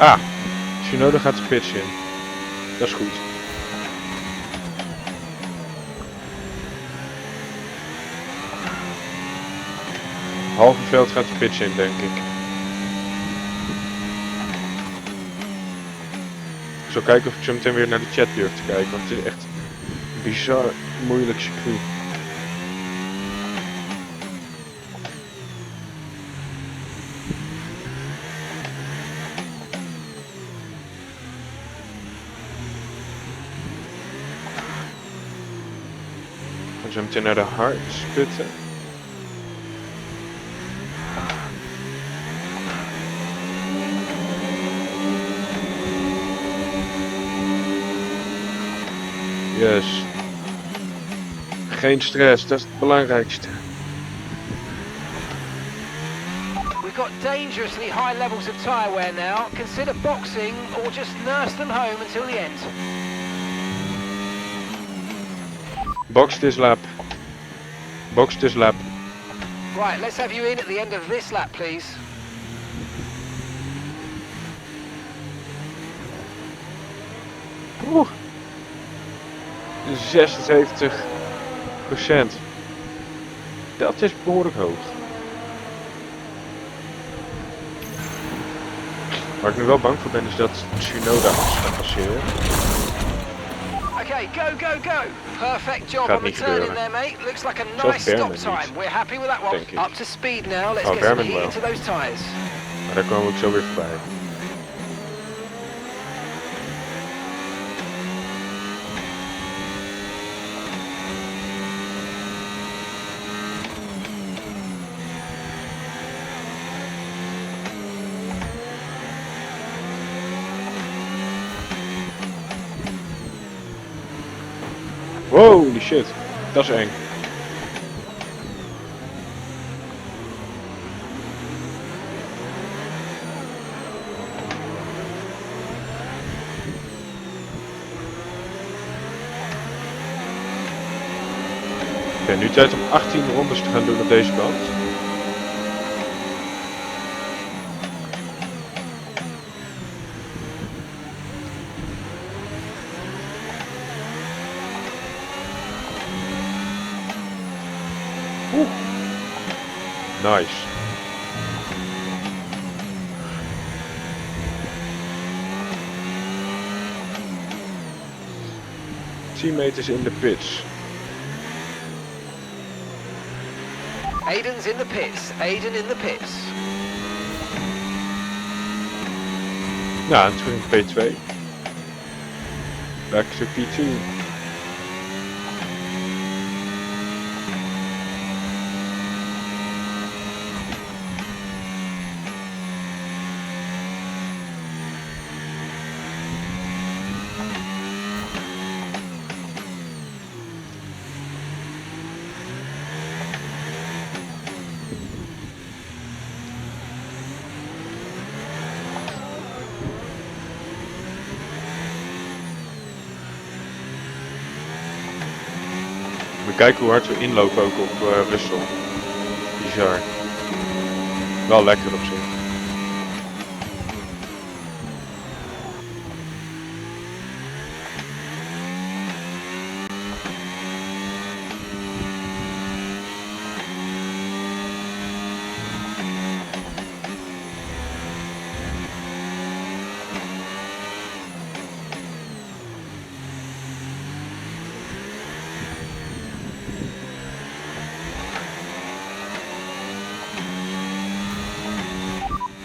Ah, Tsunoda gaat de pits in. Dat is goed. Halve veld gaat de pits in, denk ik. Ik zal kijken of ik zo meteen weer naar de chat durf te kijken, want het is echt een bizar moeilijk circuit. We gaan zo meteen naar de hardsputten. Yes. Geen stress, dat is het belangrijkste.
We've got dangerously high levels of tyre wear now. Consider boxing or just nurse them home until the end.
Box this lap. Box this lap.
Right, let's have you in at the end of this lap, please.
Oeh. 76%. Dat is behoorlijk hoog. Waar ik nu wel bang voor ben is dat Tsunoda ons gaat passeren.
Okay, go, go, go. Perfect job
Gaat
on the
niet
turn in
gebeuren.
there, mate. Looks like a
Zo
nice stop
Vermin
time.
niet,
We're happy with that one.
denk ik.
Up to speed now. Let's
Oh,
get some
Vermin
heat
wel.
into those tyres.
Maar daar komen we ook zo weer voorbij. Holy shit, dat is eng. Oké, nu tijd om 18 rondes te gaan doen op deze kant. Oeh. Nice. Teammate is in de pits.
Aiden's in the pits. Aiden in the pits.
Nou, en terug in P2. Back to P2. We kijken hoe hard we inlopen ook op Russell. Bizar. Wel lekker op zich.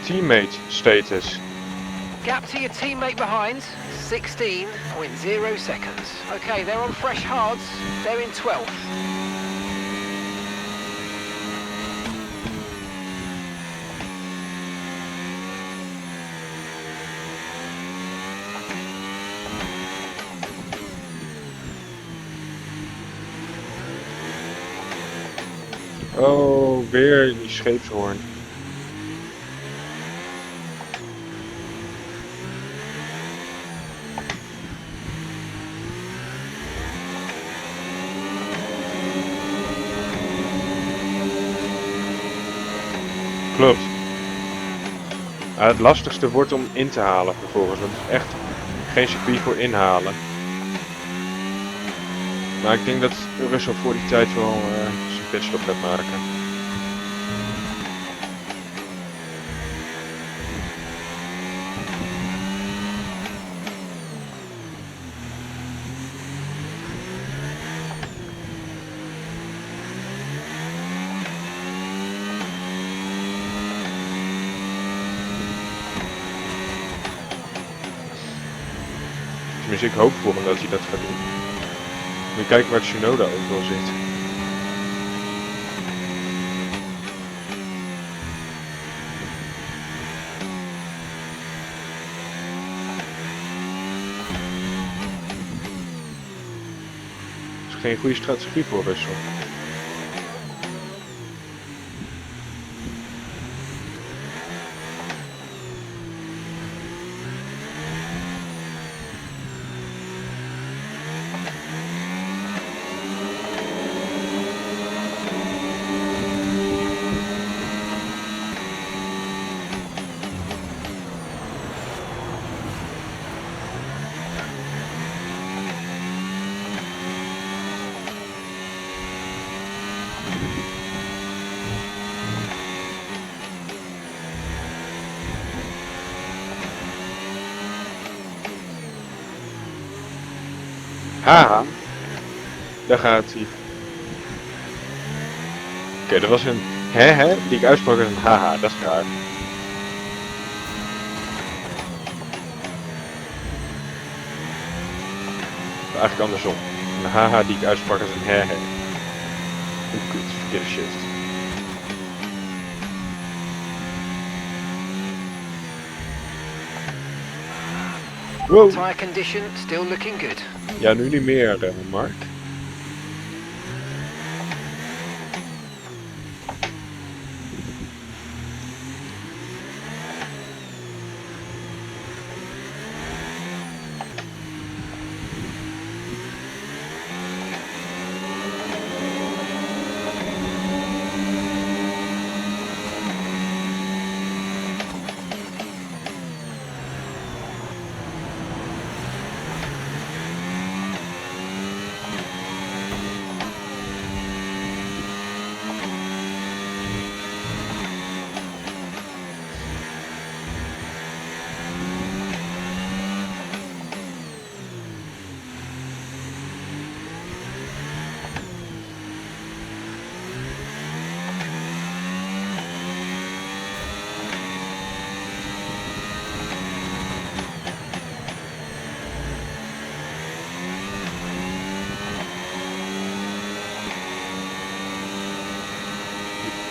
Teammate status.
Gap to your teammate behind, 16.0 seconds. Okay, they're on fresh hards. They're in 12th.
Oh, weer die scheepshoorn. Klopt. Het lastigste wordt om in te halen vervolgens, want het is echt geen circuit voor inhalen. Maar ik denk dat Russell voor die tijd wel zijn pitstop gaat maken. Tenminste, ik hoop voor hem dat hij dat gaat doen. Moet je kijken waar Tsunoda ook wel zit. Dat is geen goede strategie voor Russell. Haha, daar gaat hij. Oké, dat was een hè die ik uitsprak als een haha, dat is raar. Eigenlijk andersom. Een haha die ik uitsprak als een hè. Hoe kut, verkeerde shift. Wow.
Tyre condition still looking good.
Ja, nu niet meer, Mark.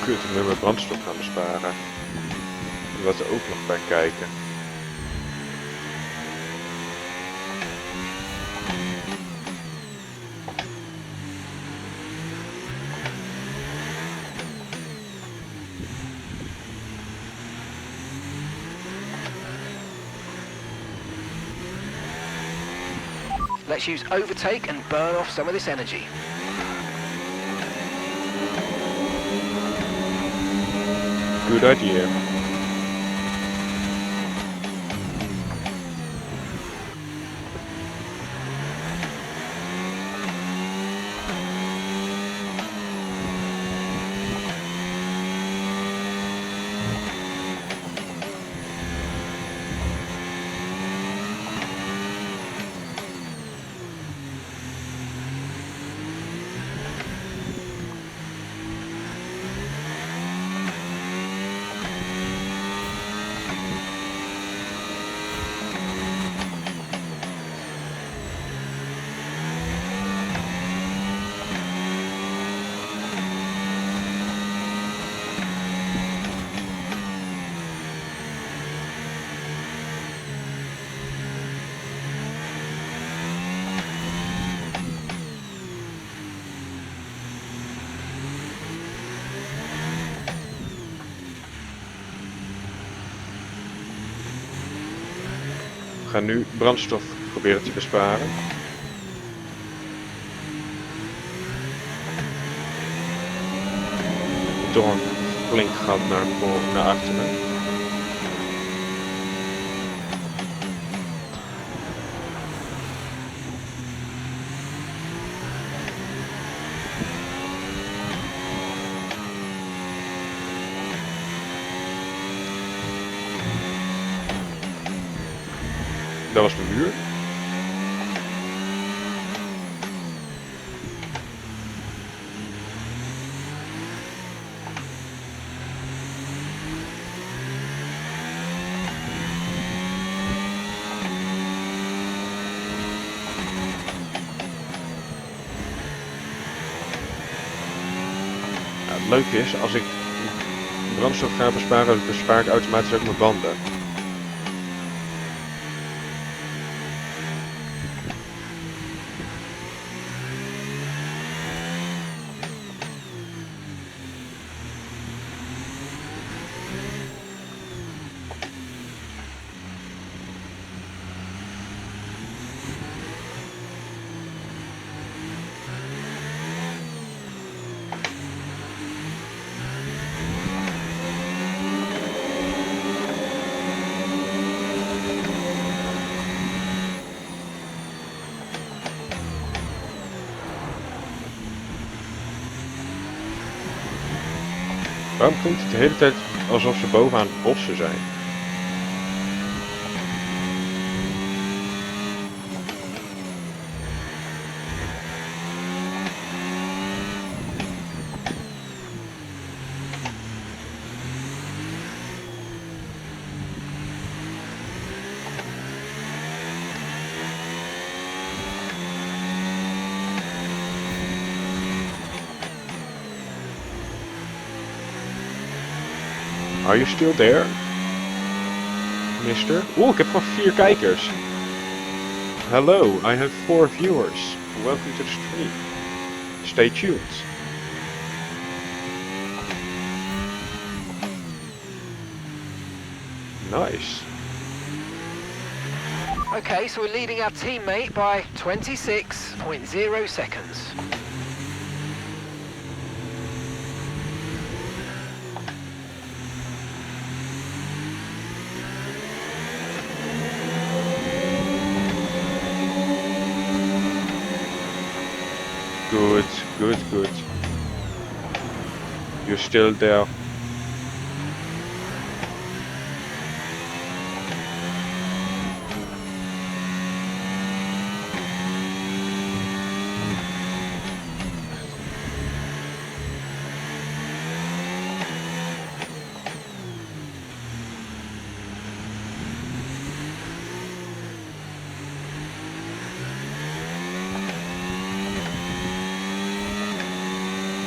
Kut, ik moet mijn brandstof gaan besparen. Er was er ook nog bij kijken.
Let's use overtake and burn off some of this energy.
Good idea. We gaan nu brandstof proberen te besparen. Toch een flink gat naar achteren. Dat was de muur. Het leuke is, als ik brandstof ga besparen, bespaar ik automatisch ook mijn banden. Waarom klinkt het de hele tijd alsof ze bovenaan het bossen zijn? Are you still there, mister? Oeh, ik heb gewoon 4 kijkers. Hello, I have 4 viewers. Welcome to the stream. Stay tuned. Nice.
Okay, so we're leading our teammate by 26.0 seconds.
Good, good, good. You're still there.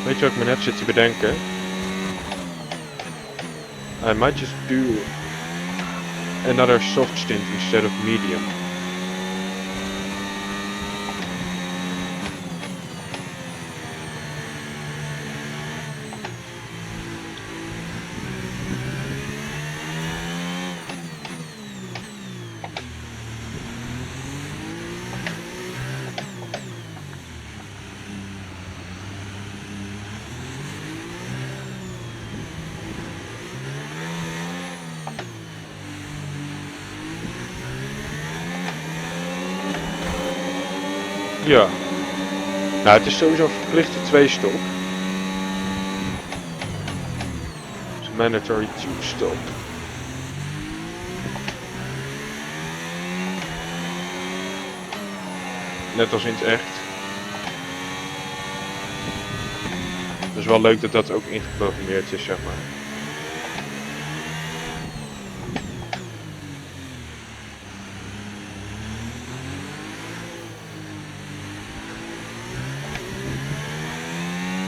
Weet je wat ik me net zit te bedenken? I might just do another soft stint instead of medium. Ja. Nou, het is sowieso een verplichte 2-stop. It's a mandatory 2-stop. Net als in het echt. Het is wel leuk dat dat ook ingeprogrammeerd is, zeg maar.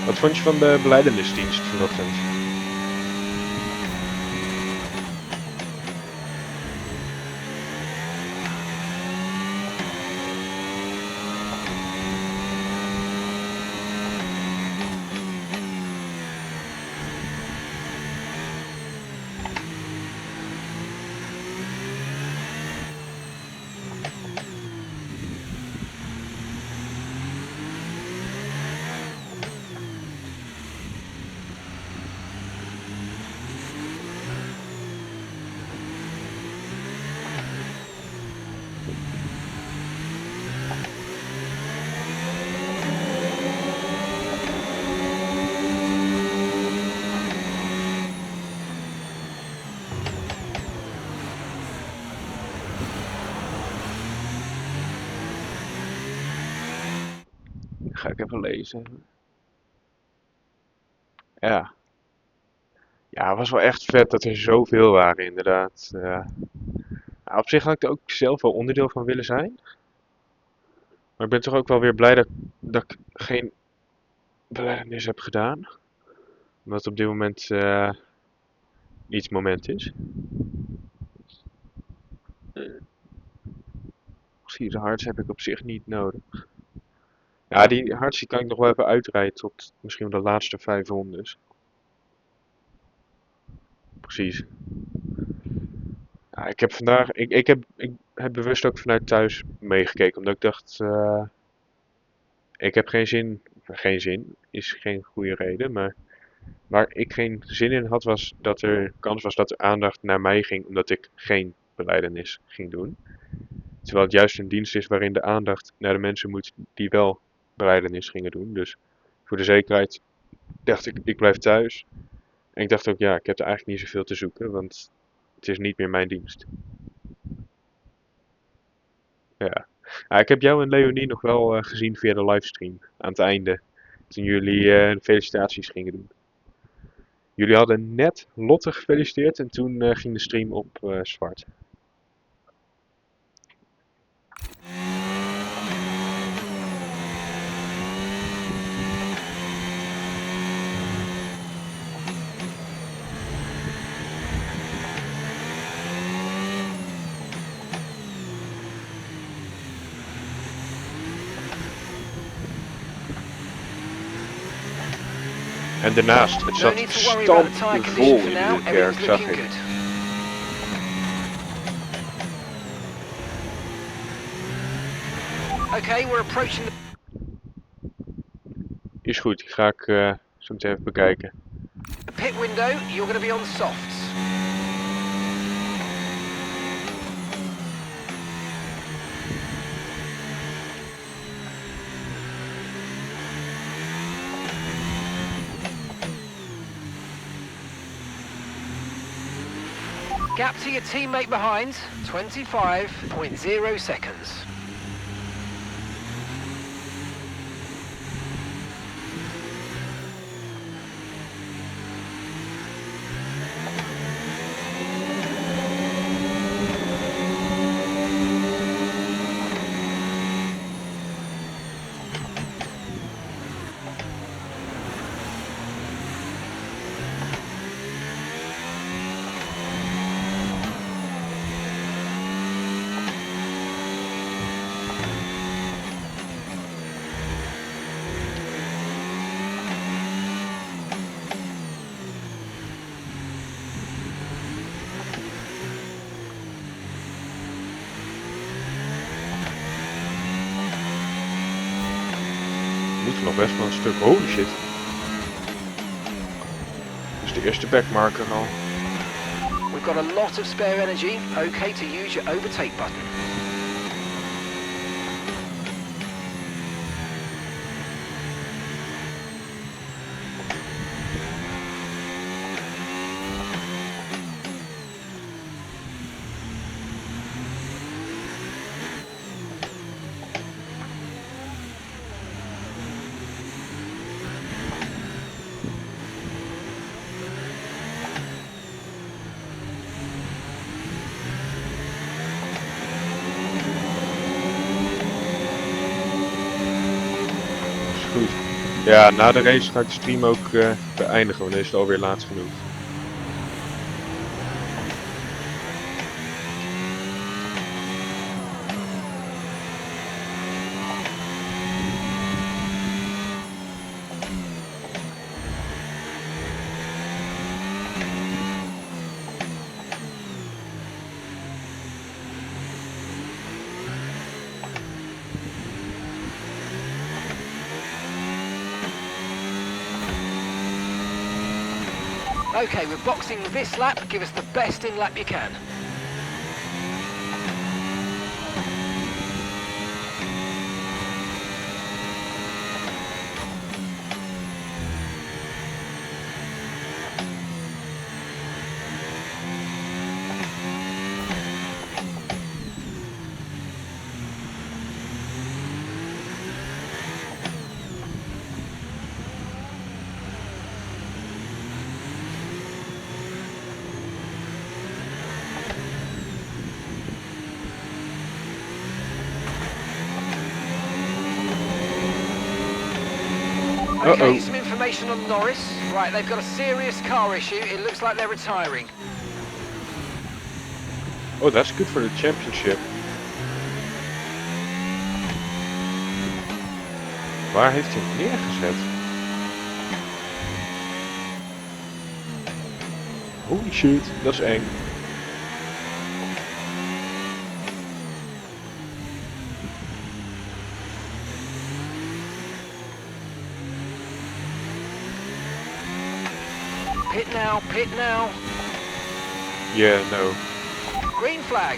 Wat vond je van de beleidenisdienst vanochtend? even lezen. Ja. Ja, het was wel echt vet dat er zoveel waren inderdaad. Ja, op zich had ik er ook zelf wel onderdeel van willen zijn. Maar ik ben toch ook wel weer blij dat ik geen belijdenis heb gedaan. Omdat het op dit moment niet het moment is. Zie de hards heb ik op zich niet nodig. Ja, die hards die kan ik nog wel even uitrijden tot misschien wel de laatste 5 rondes. Precies. Ja, ik heb vandaag, ik heb bewust ook vanuit thuis meegekeken, omdat ik dacht, ik heb geen zin is geen goede reden, maar waar ik geen zin in had was dat er kans was dat er aandacht naar mij ging, omdat ik geen belijdenis ging doen. Terwijl het juist een dienst is waarin de aandacht naar de mensen moet die wel belijdenis gingen doen. Dus voor de zekerheid dacht ik blijf thuis. En ik dacht ook, ja, ik heb er eigenlijk niet zoveel te zoeken, want het is niet meer mijn dienst. Ja. Ik heb jou en Leonie nog wel gezien via de livestream aan het einde. Toen jullie de felicitaties gingen doen. Jullie hadden net Lotte gefeliciteerd en toen ging de stream op zwart. En daarnaast, het
No
zat
need to worry about the tyre condition
stampvol
for
in
now.
de kerk,
Everything's
zag
looking
ik.
good. Okay, we're approaching the
Is goed, die ga ik zo meteen even bekijken.
pit window. You're going to be on softs. Gap to your teammate behind, 25.0 seconds.
We moeten nog best wel een stuk. Holy shit. Dus de eerste backmarker al.
We've got a lot of spare energy. Okay to use your overtake button.
Is goed. Ja, na de race ga ik de stream ook beëindigen, want dan is het alweer laat genoeg.
Okay, we're boxing this lap. Give us the best in lap you can. Okay, some information on Norris. Right, they've got a serious car issue. It looks like they're retiring.
Oh, that's good for the championship. Waar heeft hij hem neergezet? Holy shit, dat is eng.
Pit now, pit now.
Yeah, no.
Green flag.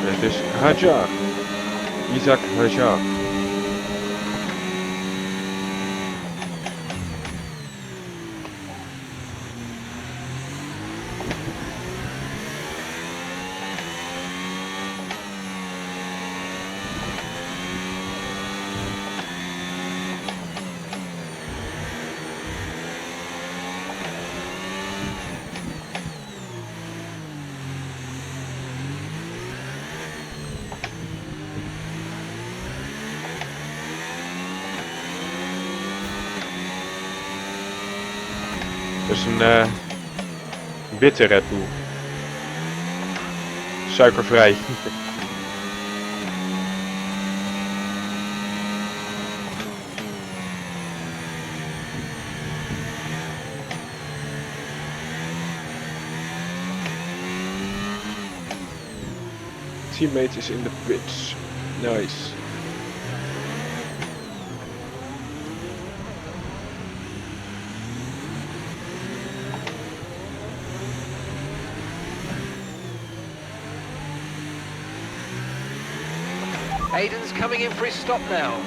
Het is Hajar. Isaac Hajar. Dat is een witte Red Bull. Suikervrij. Teammate is in the pits. Nice.
Aiden's coming in for his stop now.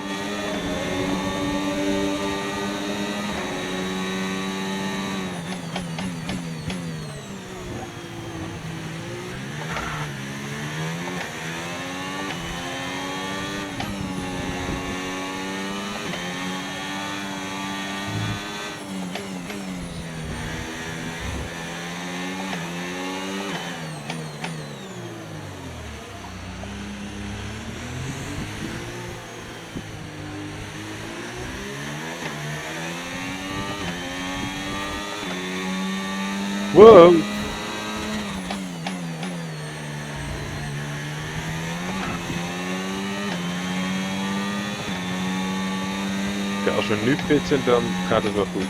Wow. Ja, als we nu pitten, dan gaat het wel goed.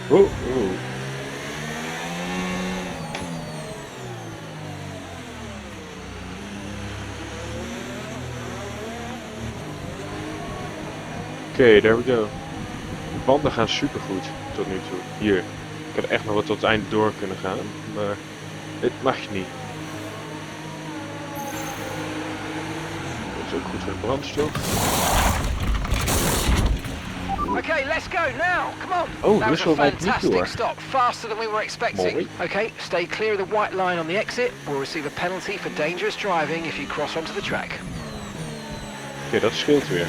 Oh, oh. Oké, there we go. De banden gaan supergoed tot nu toe. Hier. Ik had echt nog wat tot het eind door kunnen gaan, maar dit mag je niet. Dat is ook goed voor de brandstof.
Okay, let's go now. Come on.
Oh,
that was
whistle
a
went niet
fantastic
door.
stop. Faster than we were expecting.
Mooi.
Okay, stay clear of the white line on the exit. We'll receive a penalty for dangerous driving if you cross onto the track.
Oké, dat scheelt weer.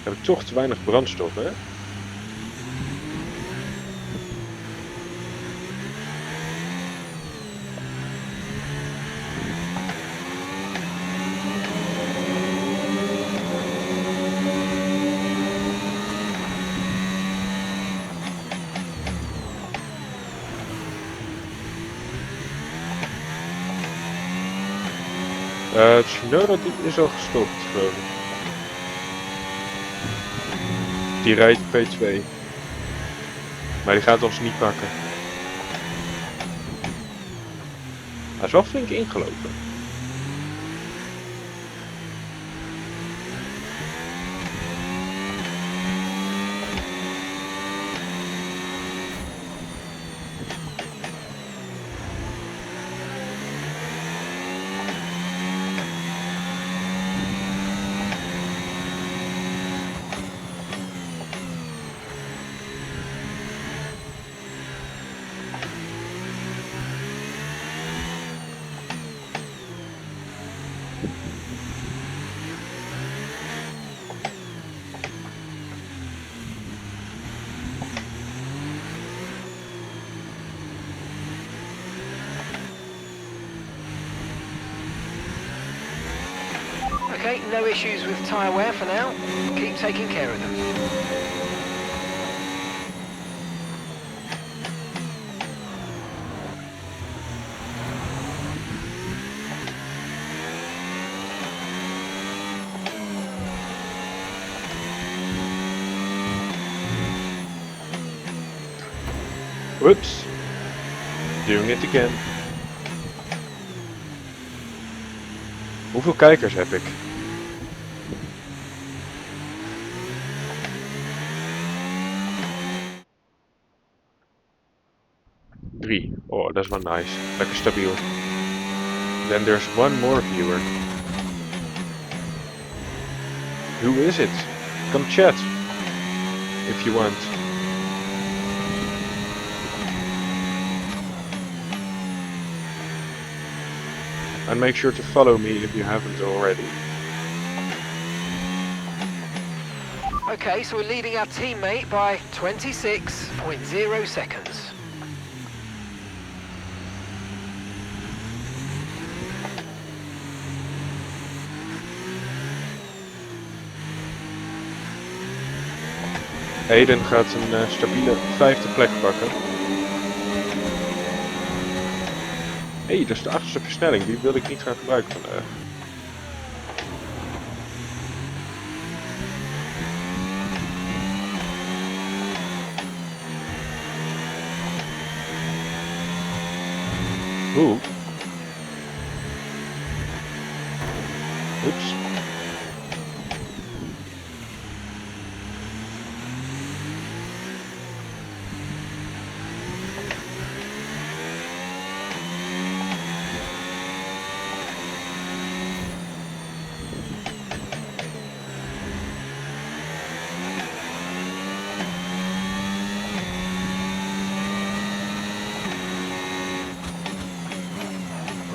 Heb ik toch te weinig brandstof, hè? Tsunoda die is al gestopt, geloof ik. Die rijdt P2. Maar die gaat ons niet pakken. Hij is wel flink ingelopen.
Okay, no issues with tyre wear for now. Keep taking care of them.
Whoops. Doing it again. Hoeveel kijkers heb ik? Drie. Oh, dat is wel nice. Lekker stabiel. Then there's one more viewer. Who is it? Come chat. If you want. And make sure to follow me if you haven't already.
Okay, so we're leading our teammate by 26.0 seconds.
Aiden gaat een stabiele 5e plek pakken. Hé, dat is de achterste versnelling. Die wilde ik niet gaan gebruiken vandaag. Oeh. Oeps.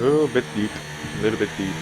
Oh, a bit deep. A little bit deep.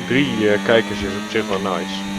Drie kijkers is op zich wel nice.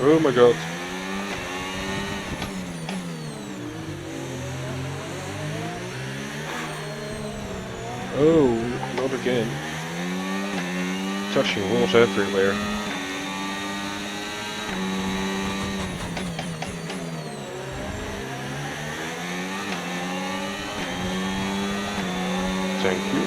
Oh my god. Oh, not again. Touching walls everywhere. Thank you.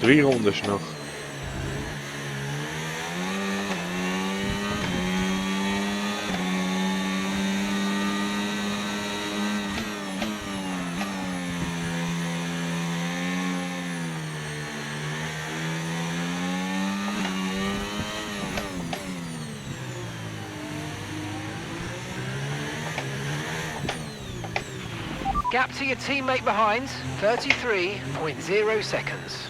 Drie rondes nog.
Gap to your teammate behind, 33.0 seconds.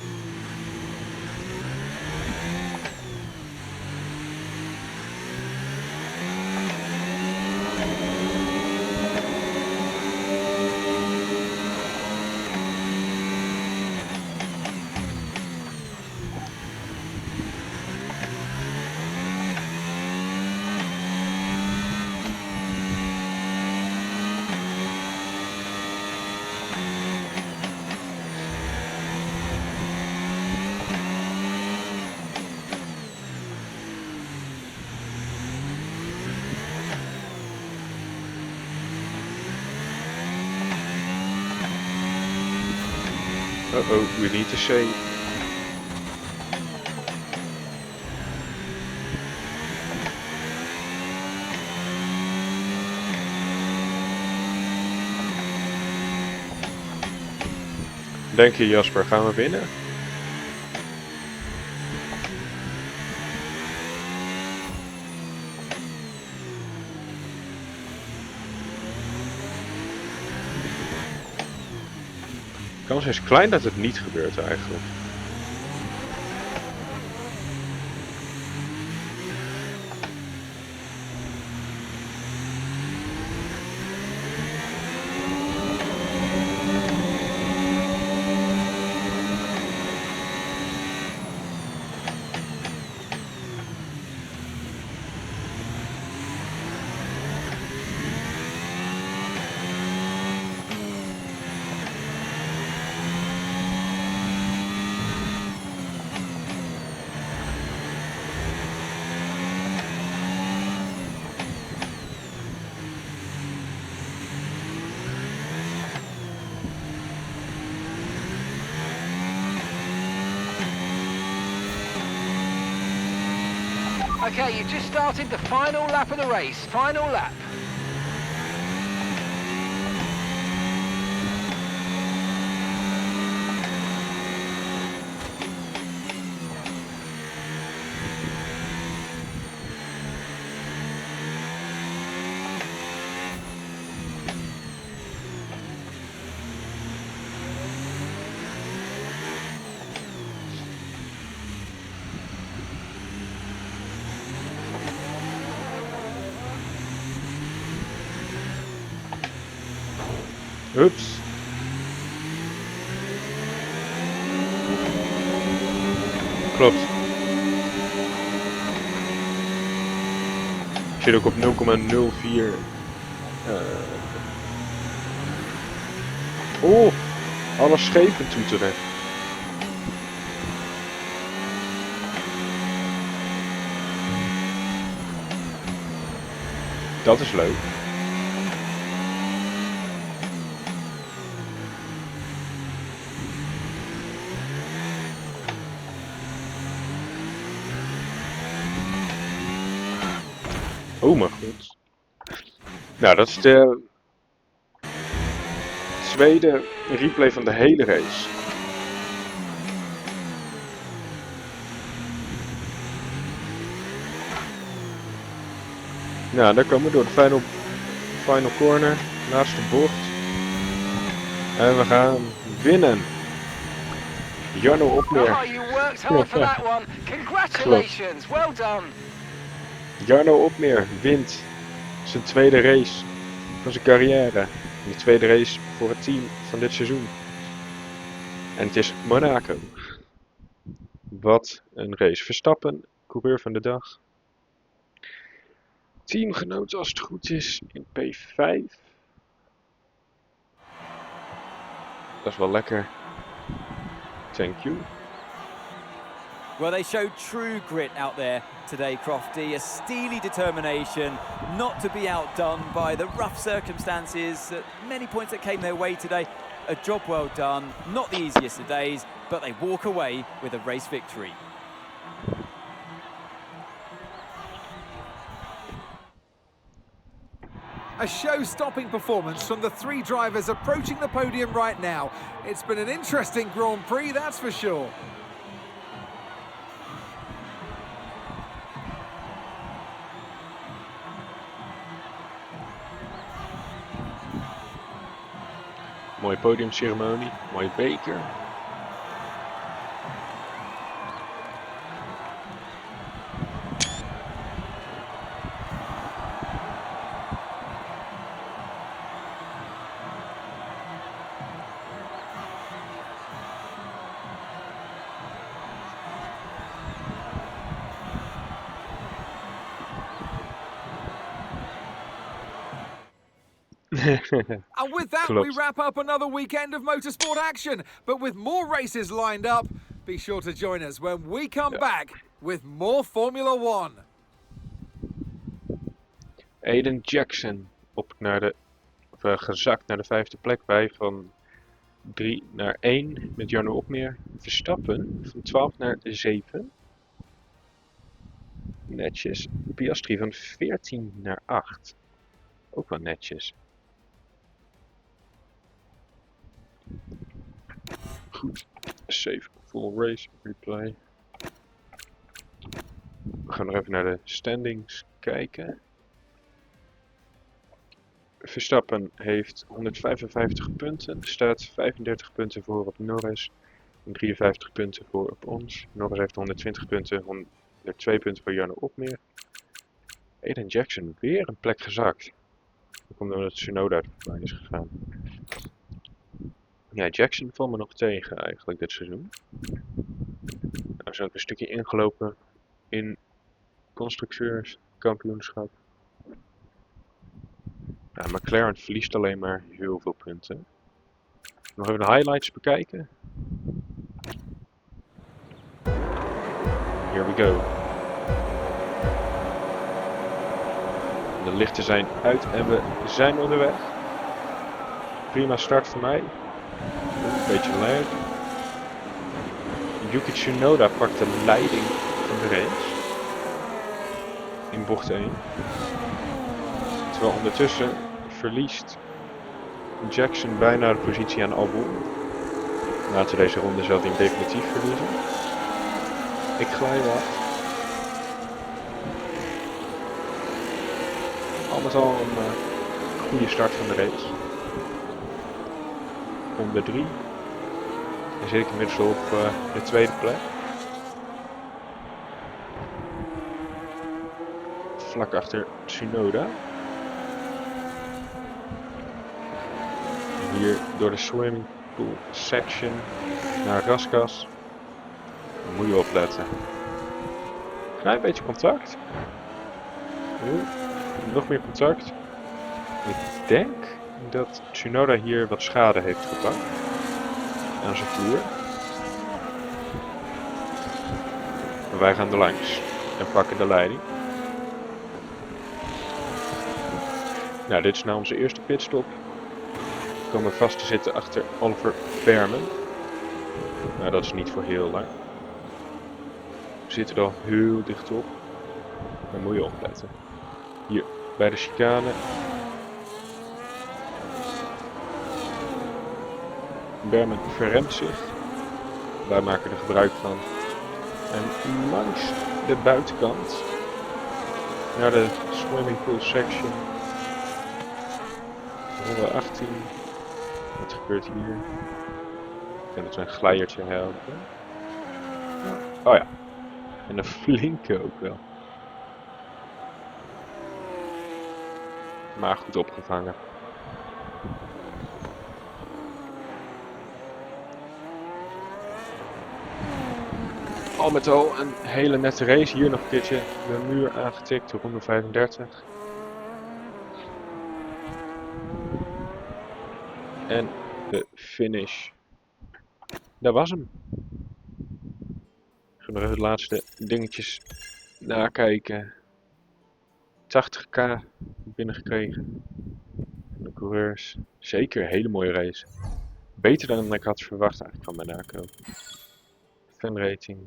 Uh-oh, we need to shave. Denk je, Jasper, gaan we winnen? De kans is klein dat het niet gebeurt eigenlijk.
Okay, you've just started the final lap of the race. Final lap.
Oeps. Klopt. Ik zit ook op 0,04. Oh, Alle schepen toeteren. Dat is leuk. Oh mijn god. Nou, dat is de tweede replay van de hele race. Nou, daar komen we door de final corner, laatste bocht. En we gaan winnen. Jarno Opmeer.
Oh, you worked hard for that one. Congratulations, well done.
Jarno Opmeer wint zijn tweede race van zijn carrière. De tweede race voor het team van dit seizoen. En het is Monaco. Wat een race. Verstappen, coureur van de dag. Teamgenoot als het goed is in P5. Dat is wel lekker. Thank you.
Well, they showed true grit out there today, Crofty. A steely determination not to be outdone by the rough circumstances. Many points that came their way today. A job well done. Not the easiest of days, but they walk away with a race victory.
A show-stopping performance from the three drivers approaching the podium right now. It's been an interesting Grand Prix, that's for sure.
Mooie podiumceremonie, mooie beker.
And with that, we wrap up another weekend of motorsport action. But with more races lined up, be sure to join us when we come back with more Formula One.
Aiden Jackson gezakt naar de vijfde plek bij van 3 naar 1 met Jarno Opmeer. Verstappen van 12 naar 7. Netjes. Piastri van 14 naar 8. Ook wel netjes. Goed. Save full race replay. We gaan nog even naar de standings kijken. Verstappen heeft 155 punten, staat 35 punten voor op Norris en 53 punten voor op ons. Norris heeft 120 punten, 102 punten voor Jarno Opmeer. Aiden Jackson weer een plek gezakt. Dat komt omdat Tsunoda er voorbij is gegaan. Ja, Jackson valt me nog tegen eigenlijk dit seizoen. Nou, is ook een stukje ingelopen in constructeurskampioenschap. Ja, McLaren verliest alleen maar heel veel punten. Nog even de highlights bekijken. Here we go. De lichten zijn uit en we zijn onderweg. Prima start voor mij. Een beetje lag. Yuki Tsunoda pakt de leiding van de race. In bocht 1. Terwijl ondertussen verliest Jackson bijna de positie aan Albon. Later deze ronde zal hij hem definitief verliezen. Ik glij wat. Al met al een goede start van de race. Ronde 3. En zit ik inmiddels op de tweede plek. Vlak achter Tsunoda. Hier door de swimming pool section naar Raskas. Daar moet je opletten. Klein beetje contact. Nog meer contact. Ik denk dat Tsunoda hier wat schade heeft gepakt. aan zijn toer. En wij gaan er langs en pakken de leiding. Nou, dit is nou onze eerste pitstop. We komen vast te zitten achter Oliver Bearman. Nou, dat is niet voor heel lang. We zitten er al heel dicht op. Daar moet je opletten. Hier, bij de chicane. Bearman verremt zich. Wij maken er gebruik van. En langs de buitenkant naar de swimming pool section. Ronde 18. Wat gebeurt hier? Ik denk dat we een glijertje helpen. Oh ja. En een flinke ook wel. Maar goed opgevangen. Al met al een hele nette race. Hier nog een keertje de muur aangetikt. Ronde 35. En de finish. Dat was hem. Ik ga nog even de laatste dingetjes nakijken. 80k binnengekregen. De coureurs. Zeker een hele mooie race. Beter dan ik had verwacht eigenlijk van Monaco. Fanrating.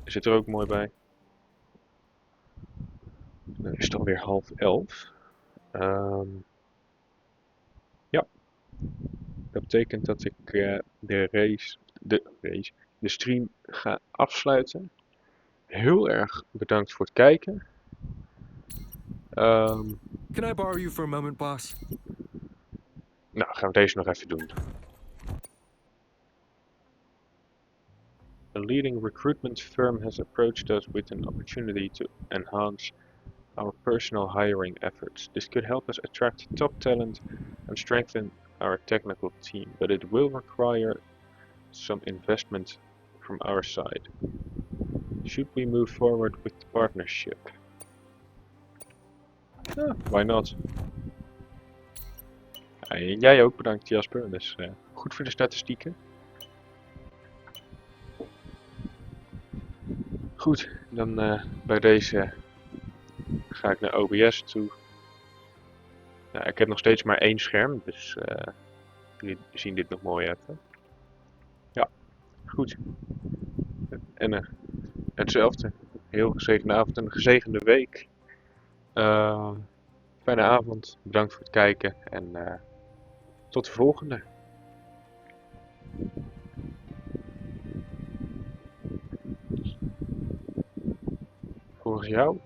Zit er ook mooi bij. Nu is het alweer 10:30. Ja. Dat betekent dat ik de stream ga afsluiten. Heel erg bedankt voor het kijken.
Can I borrow you for a moment, boss?
Nou, gaan we deze nog even doen. A leading recruitment firm has approached us with an opportunity to enhance our personal hiring efforts. This could help us attract top talent and strengthen our technical team, but it will require some investment from our side. Should we move forward with the partnership? Why not? Jij ook bedankt, Jasper. Dus goed voor de statistieken. Goed, dan bij deze ga ik naar OBS toe. Nou, ik heb nog steeds maar 1 scherm, dus jullie zien dit nog mooi uit. Hè? Ja, goed. En hetzelfde. Heel gezegende avond en een gezegende week. Fijne avond, bedankt voor het kijken en tot de volgende. Volgens jou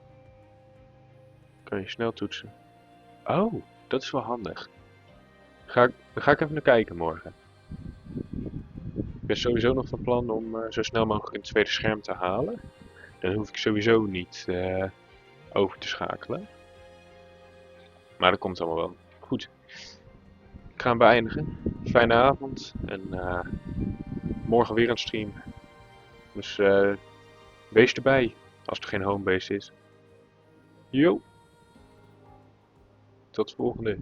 kan je snel toetsen. Oh, dat is wel handig. Daar ga ik even naar kijken morgen. Ik ben sowieso nog van plan om zo snel mogelijk een tweede scherm te halen. Dan hoef ik sowieso niet over te schakelen. Maar dat komt allemaal wel. Goed. Ik ga hem beëindigen. Fijne avond. En morgen weer een stream. Dus wees erbij als er geen homebase is. Yo. Tot de volgende.